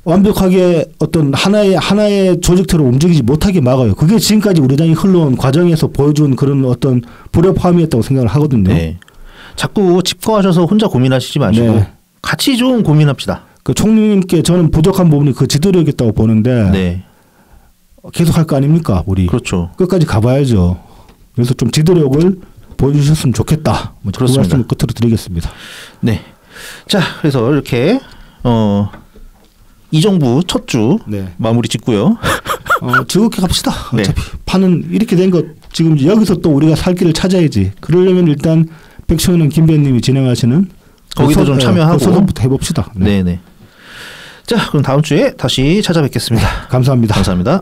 완벽하게 어떤 하나의 조직체로 움직이지 못하게 막아요. 그게 지금까지 우리 당이 흘러온 과정에서 보여준 그런 어떤 불협화음이었다고 생각을 하거든요. 네. 자꾸 짚어하셔서 혼자 고민하시지 마시고 같이 좀 고민합시다. 그 총리님께 저는 부족한 부분이 그 지도력이었다고 보는데 계속 할 거 아닙니까? 우리. 그렇죠. 끝까지 가봐야죠. 그래서 좀 지도력을 보여주셨으면 좋겠다. 그 말씀을 끝으로 드리겠습니다. 네. 자, 그래서 이렇게 이 정부 첫 주 마무리 짓고요. 즐겁게 갑시다. 어차피 판은 이렇게 된 것 지금 여기서 또 우리가 살 길을 찾아야지. 그러려면 일단 백청년 김배님이 진행하시는 거기도 좀 참여하고 소송부터 해봅시다. 네네. 자, 그럼 다음 주에 다시 찾아뵙겠습니다. 감사합니다. 감사합니다.